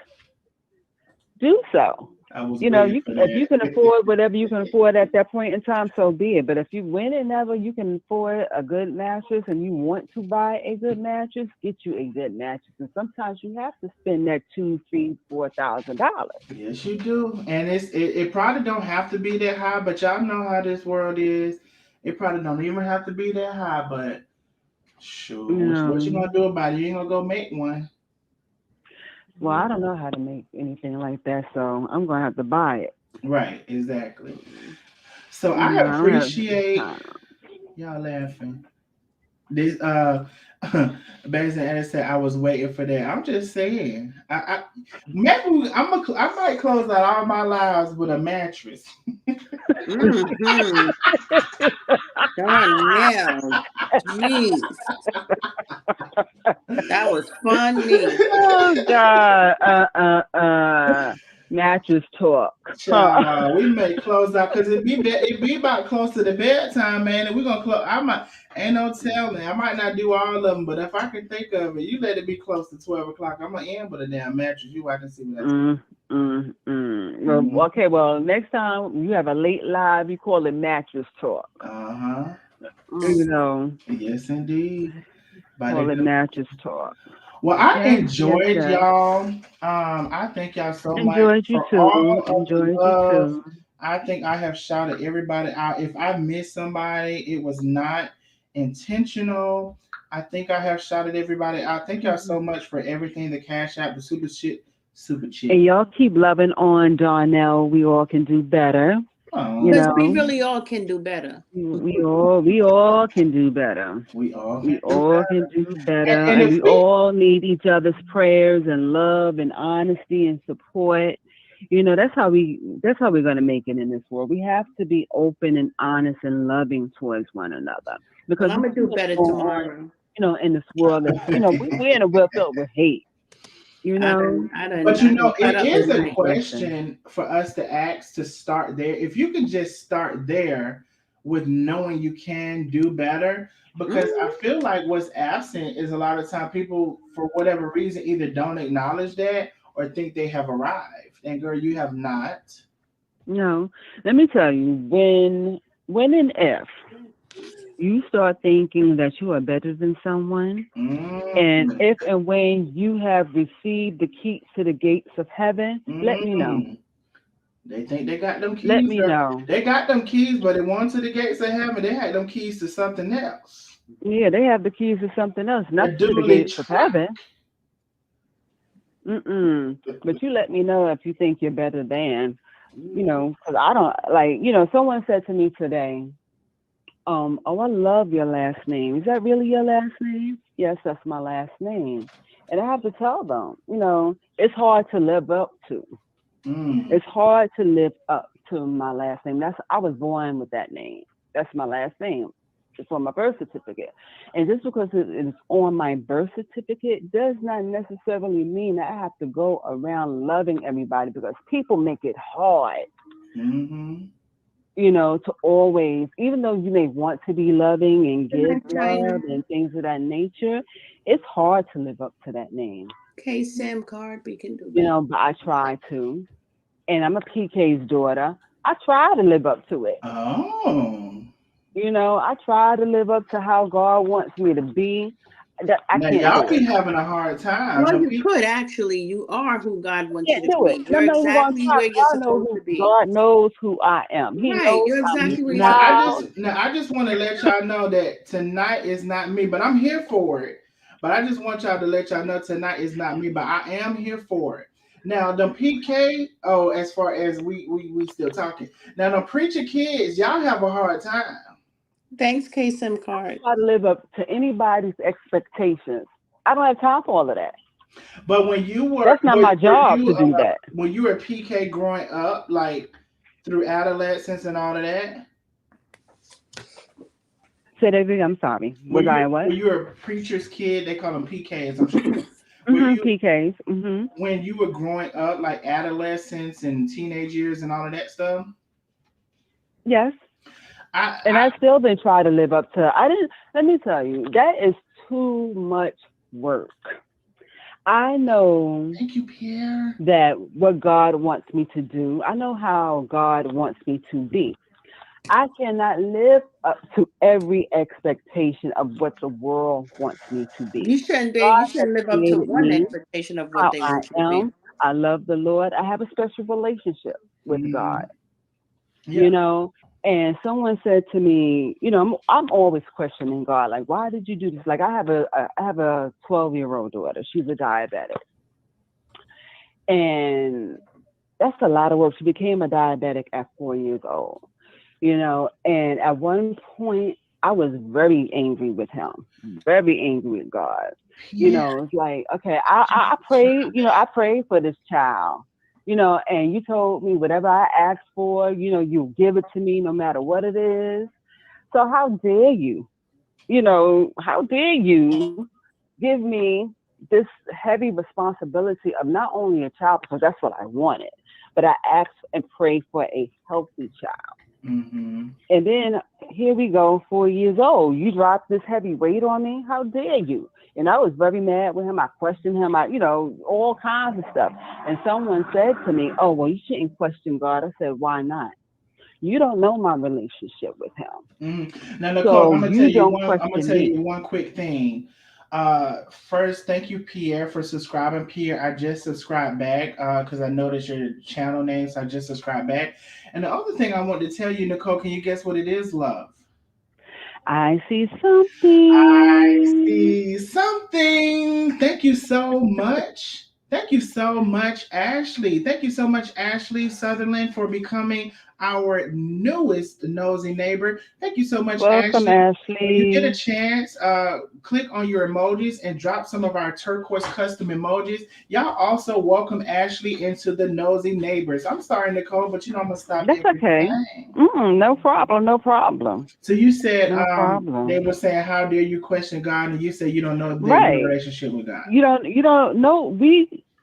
do so. If you can afford whatever you can afford at that point in time, so be it. But if you win and never you can afford a good mattress and you want to buy a good mattress, get you a good mattress. And sometimes you have to spend that $2,000, $3,000, $4,000. Yes, you do. And it probably don't have to be that high, but y'all know how this world is. It probably don't even have to be that high, but sure. What you gonna do about it? You ain't gonna go make one. Well, I don't know how to make anything like that, so I'm going to have to buy it. Right, exactly. So I appreciate y'all laughing. This Basin Anna said I was waiting for that. I'm just saying. I might close out all my lives with a mattress. Darnell, jeez. That was funny. Oh God. Mattress talk. We may close out because it be about close to the bedtime, man. And we're gonna close. Ain't no telling. I might not do all of them, but if I can think of it, you let it be close to 12 o'clock. I'm gonna end with a damn mattress. I can see what that's. Well, okay. Well, next time you have a late live, you call it mattress talk. Yes, indeed. Call it mattress talk. Well, I enjoyed y'all. I thank y'all so much. Enjoyed you too. I think I have shouted everybody out. If I missed somebody, it was not intentional. I think I have shouted everybody out. Thank y'all so much for everything. The cash app, the super shit. And y'all keep loving on Darnell. We all can do better. Because we really all can do better. We all can do better. We all can do better. And we all need each other's prayers and love and honesty and support. That's how we're gonna make it in this world. We have to be open and honest and loving towards one another. Because I'm gonna do better tomorrow. In this world, we're in a world filled with hate. But it is a question for us to ask to start there. If you can just start there with knowing you can do better, because I feel like what's absent is a lot of time people, for whatever reason, either don't acknowledge that or think they have arrived. And girl, you have not. No, let me tell you, when and if you start thinking that you are better than someone, and if and when you have received the keys to the gates of heaven, let me know. They think they got them keys. Let me know. They got them keys, but they went to the gates of heaven. They had them keys to something else. Yeah, they have the keys to something else, not to the gates of heaven. But you let me know if you think you're better than, because I don't someone said to me today, oh, I love your last name. Is that really your last name? Yes, that's my last name. And I have to tell them, it's hard to live up to. It's hard to live up to my last name. I was born with that name. That's my last name. It's on my birth certificate. And just because it's on my birth certificate does not necessarily mean that I have to go around loving everybody, because people make it hard. Mm-hmm. You know, to always, even though you may want to be loving and give love and things of that nature, it's hard to live up to that name. Okay, Sam Card, we can do that. You know, but I try to. And I'm a PK's daughter. I try to live up to it. Oh. You know, I try to live up to how God wants me to be. I now can't y'all do be it. having a hard time. Well, The you people, could actually. You are who God wants you Can't to do it. be. No, You're no, exactly where you're supposed to be. God knows who I am. He Right. knows You're I'm exactly his where you're child. I just want to let y'all know that tonight is not me, but I'm here for it. But I just want y'all to let y'all know tonight is not me, but I am here for it. Now the PK, as far as we still talking. Now the preacher kids, y'all have a hard time. Thanks, KSM Card. I try to live up to anybody's expectations. I don't have time for all of that. But when you were, that's not my job to do that. When you were PK growing up, like through adolescence and all of that. Say that again. I'm sorry. Was I what? When you were a preacher's kid, they call them PKs. I'm sure. PKs. When you were growing up, like adolescence and teenage years and all of that stuff. Yes. I still been trying to live up to. Let me tell you, that is too much work. I know. Thank you, Pierre. That what God wants me to do. I know how God wants me to be. I cannot live up to every expectation of what the world wants me to be. You shouldn't be. You shouldn't live up to one expectation of what they want you to be. I love the Lord. I have a special relationship with God. Yeah. You know, and someone said to me, you know, I'm always questioning God, like, why did you do this? Like, I have a 12-year-old daughter. She's a diabetic, and that's a lot of work. She became a diabetic at 4 years old. You know, and at one point I was very angry with him, very angry with God. Yeah. You know, it's like, okay, I prayed, you know, I prayed for this child, you know, and you told me whatever I asked for, you know, you give it to me no matter what it is. So how dare you, you know, how dare you give me this heavy responsibility of not only a child, because that's what I wanted, but I asked and prayed for a healthy child. Mm-hmm. And then here we go, 4 years old. You dropped this heavy weight on me. How dare you? And I was very mad with him. I questioned him. You know, all kinds of stuff. And someone said to me, "Oh, well, you shouldn't question God." I said, "Why not? You don't know my relationship with him." Mm-hmm. Now, Nicole, so I'm gonna tell you one quick thing. First, thank you, Pierre, for subscribing. Pierre, I just subscribed back because I noticed your channel name, so I just subscribed back. And the other thing I want to tell you, Nicole, can you guess what it is, love? I see something. I see something. Thank you so much. Thank you so much, Ashley. Thank you so much, Ashley Sutherland, for becoming our newest nosy neighbor. Thank you so much, Welcome, Ashley. When you get a chance, click on your emojis and drop some of our turquoise custom emojis. Y'all also welcome Ashley into the nosy neighbors. I'm sorry, Nicole, but you know I'm gonna stop. That's okay. No problem. No problem. So you said no problem. They were saying, "How dare you question God?" And you said you don't know the relationship with God. You don't know.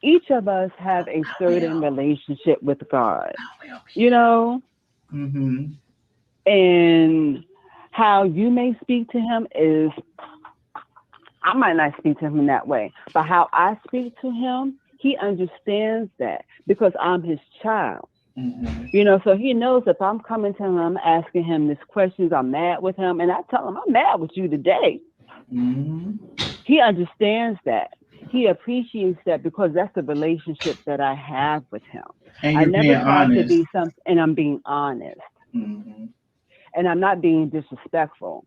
Each of us have a certain relationship with God. You know, and how you may speak to Him is, I might not speak to Him that way, but how I speak to Him, He understands that because I'm His child. You know, so He knows if I'm coming to Him, I'm asking Him these questions, I'm mad with Him, and I tell Him I'm mad with you today. He understands that. He appreciates that because that's the relationship that I have with Him. And I never try to be something, and I'm being honest. And I'm not being disrespectful.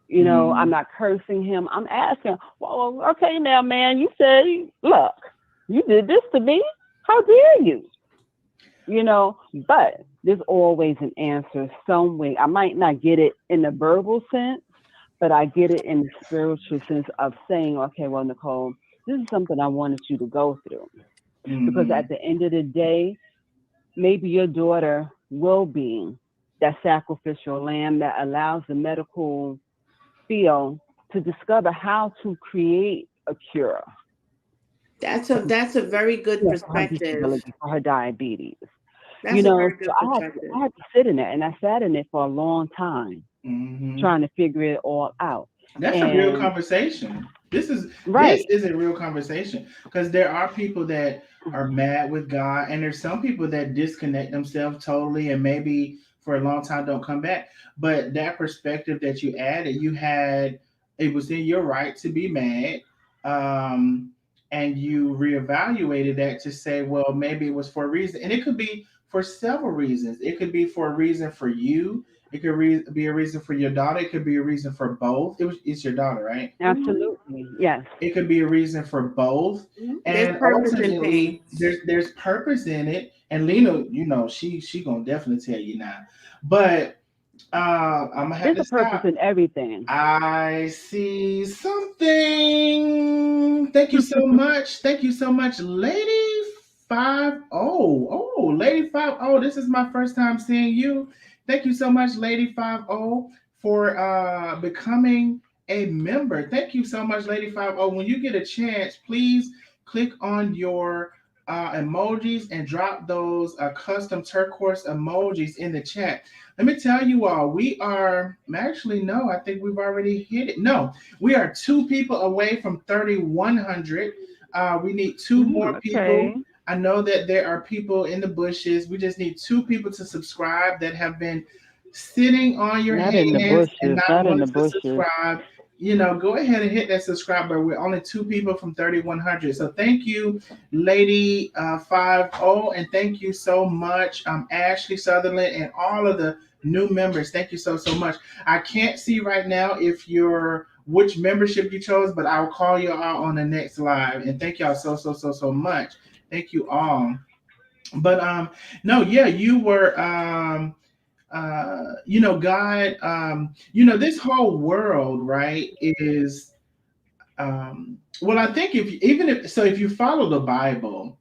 You know, I'm not cursing Him. I'm asking, well, okay, now, man, you said, look, you did this to me. How dare you? You know, but there's always an answer some way. I might not get it in the verbal sense, but I get it in the spiritual sense of saying, okay, well, Nicole, this is something I wanted you to go through. Because at the end of the day, maybe your daughter will be that sacrificial lamb that allows the medical field to discover how to create a cure. That's a very good For her perspective. disability, for her diabetes. That's You a know, very good so perspective. I had to sit in it, and I sat in it for a long time, trying to figure it all out. That's a real conversation. This is a real conversation, because there are people that are mad with God, and there's some people that disconnect themselves totally, and maybe for a long time don't come back. But that perspective that you added, it was in your right to be mad, and you reevaluated that to say, well, maybe it was for a reason, and it could be for several reasons. It could be for a reason for you. It could be a reason for your daughter. It could be a reason for both. It's your daughter, right? Absolutely, yes. It could be a reason for both, There's and purpose in ultimately, things. there's purpose in it. And Lena, she gonna definitely tell you now. But I'm gonna have There's to a purpose stop. in everything. I see something. Thank you so much. Thank you so much, Lady 50. Oh, Lady 50. This is my first time seeing you. Thank you so much, Lady 50, for becoming a member. Thank you so much, Lady 50. When you get a chance, please click on your emojis and drop those custom turquoise emojis in the chat. Let me tell you all, I think we've already hit it. No, we are 2 people away from 3,100. We need 2 more people. I know that there are people in the bushes. We just need 2 people to subscribe that have been sitting on your Not hands in the and bushes, not not in the wanting to bushes. subscribe. Go ahead and hit that subscribe button. We're only 2 people from 3,100. So thank you, Lady 50, and thank you so much, Ashley Sutherland, and all of the new members. Thank you so much. I can't see right now which membership you chose, but I'll call you out on the next live. And thank y'all so much. Thank you all. But no, yeah, you were God, this whole world, right, is well, I think if you follow the Bible,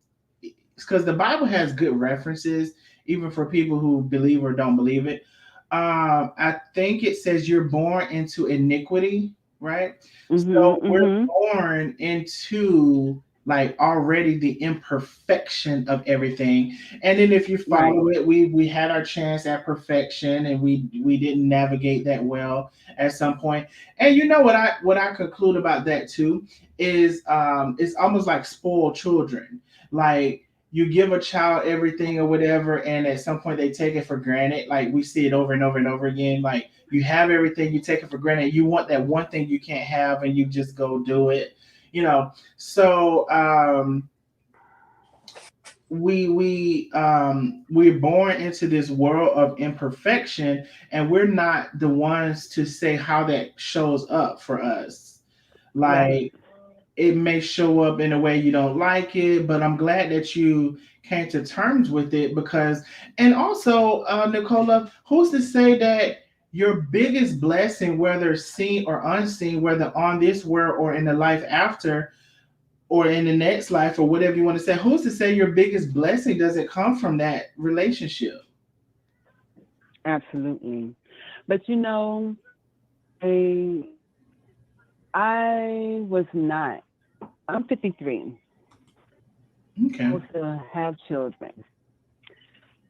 because the Bible has good references, even for people who believe or don't believe it. I think it says you're born into iniquity, right? So we're born into like already the imperfection of everything, and then if you follow it, we had our chance at perfection, and we didn't navigate that well at some point. And you know what I conclude about that too is it's almost like spoiled children. Like, you give a child everything or whatever, and at some point they take it for granted. Like, we see it over and over and over again. Like, you have everything, you take it for granted. You want that one thing you can't have, and you just go do it. So we're born into this world of imperfection, and we're not the ones to say how that shows up for us. Like, it may show up in a way you don't like it, but I'm glad that you came to terms with it, and also, Nicola, who's to say that your biggest blessing, whether seen or unseen, whether on this world or in the life after, or in the next life, or whatever you want to say, who's to say your biggest blessing doesn't come from that relationship? Absolutely. But I was not. I'm 53. Okay. I was to have children.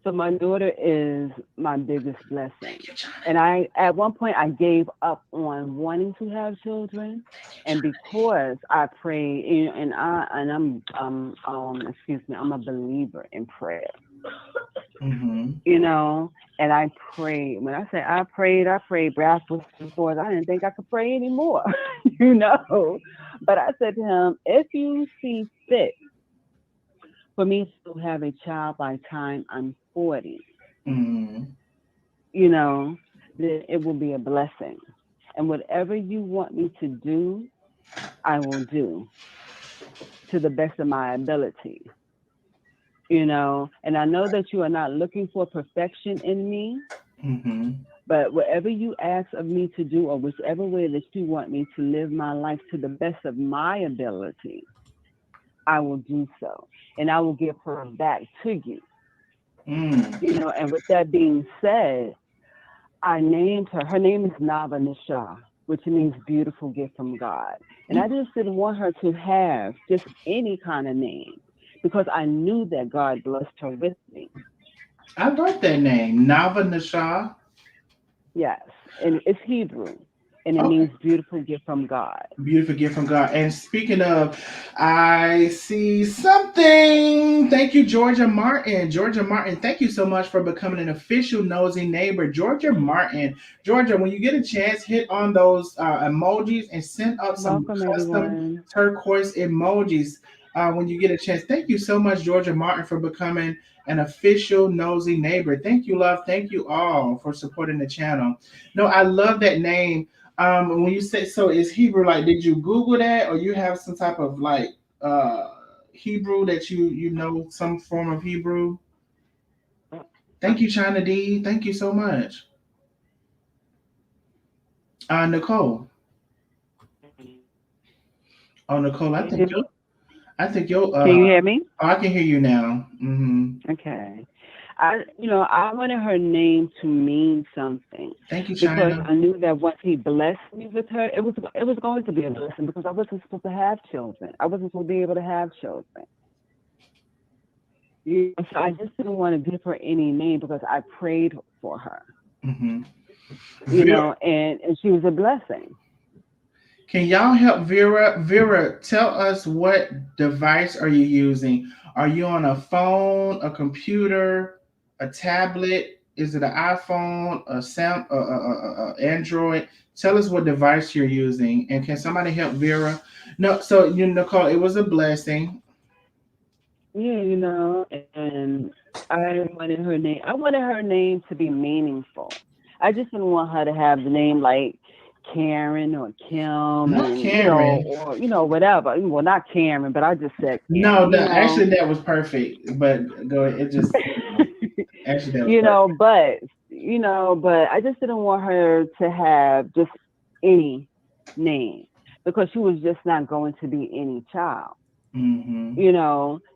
So my daughter is my biggest blessing. And at one point, I gave up on wanting to have children, and because I prayed, and I'm a believer in prayer. And I prayed. When I say I prayed backwards and forwards. I didn't think I could pray anymore, But I said to him, if you see fit for me to have a child by time I'm 40, then it will be a blessing. And whatever you want me to do, I will do to the best of my ability. And I know that you are not looking for perfection in me, but whatever you ask of me to do, or whichever way that you want me to live my life to the best of my ability, I will do so. And I will give her back to you. And with that being said, I named her. Her name is Nava Nisha, which means beautiful gift from God. And I just didn't want her to have just any kind of name because I knew that God blessed her with me. I love that name, Nava Nasha. Yes, and it's Hebrew, and it Okay. means beautiful gift from God. Beautiful gift from God. And speaking of, I see something. Thank you, Georgia Martin. Georgia Martin, thank you so much for becoming an official nosy neighbor. Georgia Martin. Georgia, when you get a chance, hit on those emojis and send up some Welcome, custom everyone. turquoise emojis when you get a chance. Thank you so much, Georgia Martin, for becoming an official nosy neighbor. Thank you, love. Thank you all for supporting the channel. No, I love that name. When you say so, is Hebrew like? Did you Google that, or you have some type of like Hebrew that you know some form of Hebrew? Thank you, China D. Thank you so much, Nicole. Oh, Nicole, Can you hear me? I think your Can you hear me? oh, I can hear you now. Okay. I wanted her name to mean something Thank you, because China. I knew that once he blessed me with her, it was going to be a blessing because I wasn't supposed to have children. I wasn't supposed to be able to have children. So I just didn't want to give her any name because I prayed for her. Mm-hmm. And she was a blessing. Can y'all help Vera? Vera, tell us what device are you using? Are you on a phone, a computer, a tablet? Is it an iPhone, Android? Tell us what device you're using, and can somebody help Vera? No, so you Nicole, it was a blessing. Yeah, and I wanted her name. I wanted her name to be meaningful. I just didn't want her to have the name like Karen or Kim, Not and Cameron. or whatever. Well, not Karen, but I just said No, Karen. actually that was perfect. But go ahead. It just actually that was perfect. but I just didn't want her to have just any name because she was just not going to be any child. Mm-hmm.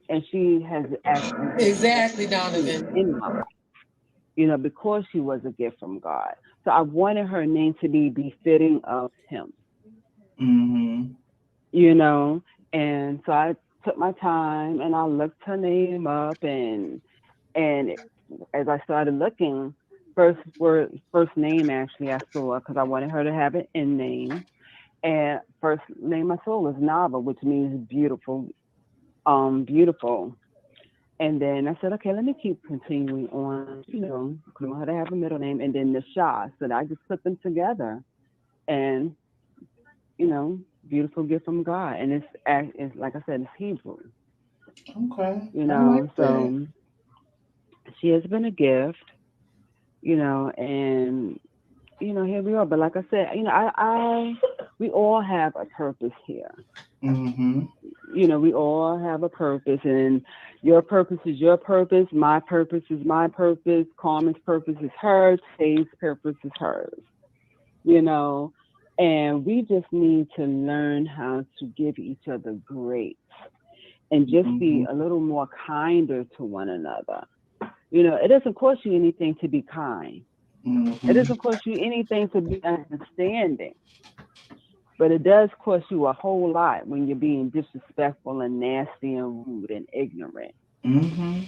And she has actually Exactly, Donovan. in my life. Because she was a gift from God. So I wanted her name to be befitting of him, Mm-hmm. And so I took my time and I looked her name up and as I started looking, first name actually I saw because I wanted her to have an N name. And first name I saw was Nava, which means beautiful, beautiful. And then I said, okay, let me keep continuing on, because I want her to have a middle name, and then the Shah. So I just put them together, and beautiful gift from God, and it's like I said, it's Hebrew. Okay. I like that. So she has been a gift, and here we are. But like I said, we all have a purpose here. Mm-hmm. We all have a purpose, and your purpose is your purpose. My purpose is my purpose. Carmen's purpose is hers. Faye's purpose is hers. And we just need to learn how to give each other grace and just be a little more kinder to one another. It doesn't cost you anything to be kind. Mm-hmm. It doesn't cost you anything to be understanding. But it does cost you a whole lot when you're being disrespectful and nasty and rude and ignorant. Mm-hmm.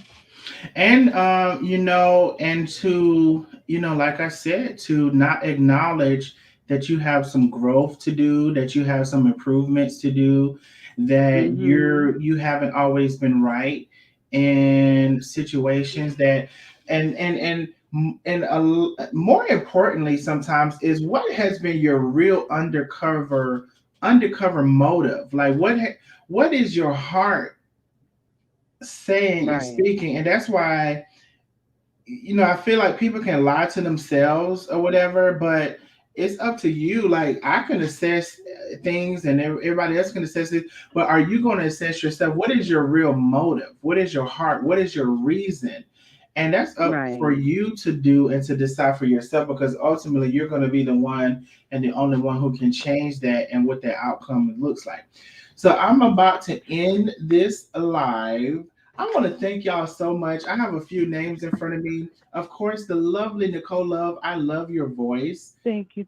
And and to like I said, to not acknowledge that you have some growth to do, that you have some improvements to do, that you haven't always been right in situations that more importantly sometimes is what has been your real undercover motive, like what is your heart saying and Right. speaking. And that's why I feel like people can lie to themselves or whatever, but it's up to you. Like I can assess things and everybody else can assess it, but are you going to assess yourself? What is your real motive? What is your heart? What is your reason? And that's up for Right. you to do and to decide for yourself, because ultimately you're going to be the one and the only one who can change that and what that outcome looks like. So I'm about to end this live. I want to thank y'all so much. I have a few names in front of me. Of course, the lovely Nicole Love. I love your voice. Thank you,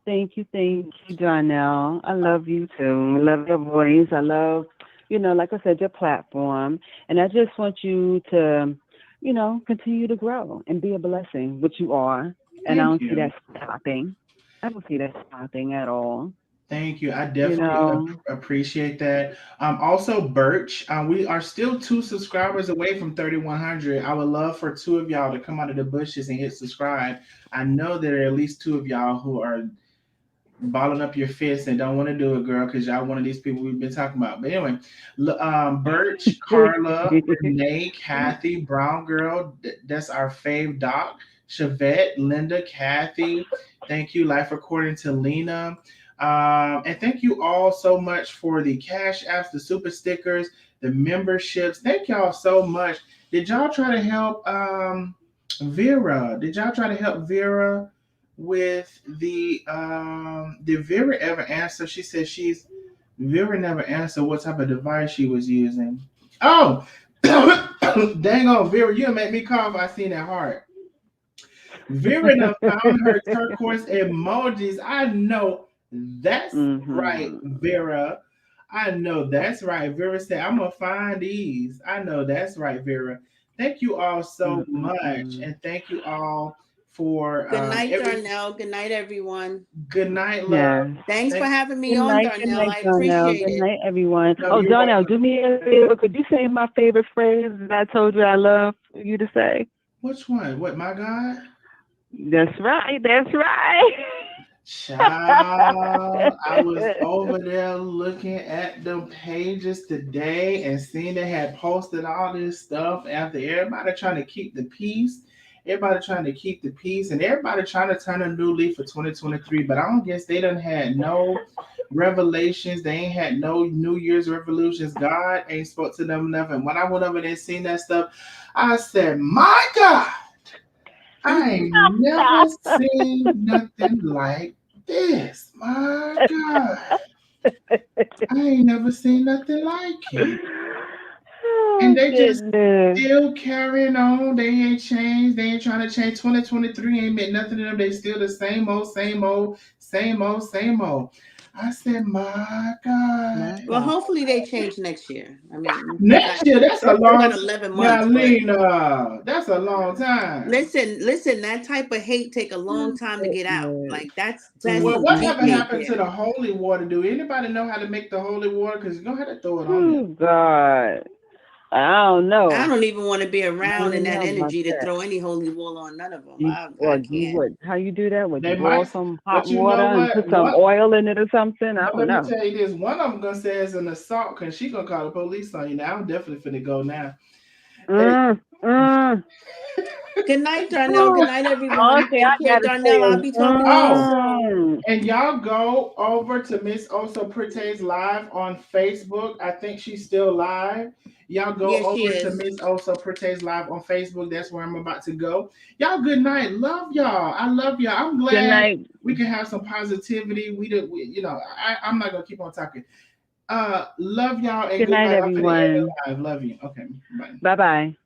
Darnell. I love you too. I love your voice. I love, like I said, your platform. And I just want you to, continue to grow and be a blessing, which you are. And I don't see that stopping. I don't see that stopping at all. Thank you. I definitely appreciate that. Also, Birch, we are still 2 subscribers away from 3,100. I would love for 2 of y'all to come out of the bushes and hit subscribe. I know there are at least 2 of y'all who are balling up your fists and don't want to do it, girl, because y'all one of these people we've been talking about. But anyway, Birch, Carla, Renee, Kathy, Brown Girl, that's our fave doc, Chevette, Linda, Kathy. Thank you, Life According to Lena. And thank you all so much for the cash apps, the super stickers, the memberships. Thank y'all so much. Did y'all try to help Vera? Did y'all try to help Vera with did Vera ever answer? She said Vera never answered what type of device she was using. Oh, dang on, Vera, you make me cough. I seen that heart. Vera found her turquoise emojis. I know that's right, Vera. I know that's right. Vera said, I'm going to find these. I know that's right, Vera. Thank you all so much. And thank you all for... Good night, Darnell. Good night, everyone. Good night, love. Yeah. Thanks for having me on, Darnell. I appreciate it. Good night, everyone. No, Darnell, do me a favor. Could you say my favorite phrase that I told you I love you to say? Which one? What, my God? That's right. That's right. Child, I was over there looking at the pages today and seeing they had posted all this stuff after everybody trying to keep the peace. Everybody trying to keep the peace and everybody trying to turn a new leaf for 2023. But I don't guess they done had no revelations. They ain't had no New Year's resolutions. God ain't spoke to them nothing. When I went over there and seen that stuff, I said, my God, I ain't never seen nothing like this. My God. I ain't never seen nothing like it. And they just still carrying on. They ain't changed. They ain't trying to change. 2023 ain't meant nothing to them. They still the same old, same old, same old, same old. I said, my God. Well, hopefully they change next year. I mean, next year, that's a long 11 months. Now, Lena, that's a long time. Listen, that type of hate take a long time to get out. Like that's well, whatever happened to the holy water? Do anybody know how to make the holy water? Because you're gonna have to throw it on. Oh God. I don't know. I don't even want to be around in that energy to throw any holy water on none of them. I can't. How you do that? Would they you boil some hot water and put some oil in it or something? I don't know. Let me tell you this. One of them gonna say it's an assault because she's gonna call the police on you. Now I'm definitely finna go now. Good night, Darnell. Good night, everyone. Okay, Take care, Darnell. I'll be talking to you soon. And y'all go over to Miss Oso Pretty's live on Facebook. I think she's still live. Y'all go over to Miss Oso Pretty's live on Facebook. That's where I'm about to go. Y'all, good night. Love y'all. I love y'all. I'm glad we can have some positivity. I'm not gonna keep on talking. Love y'all and good night, everyone. Love you. Okay, bye. Bye-bye.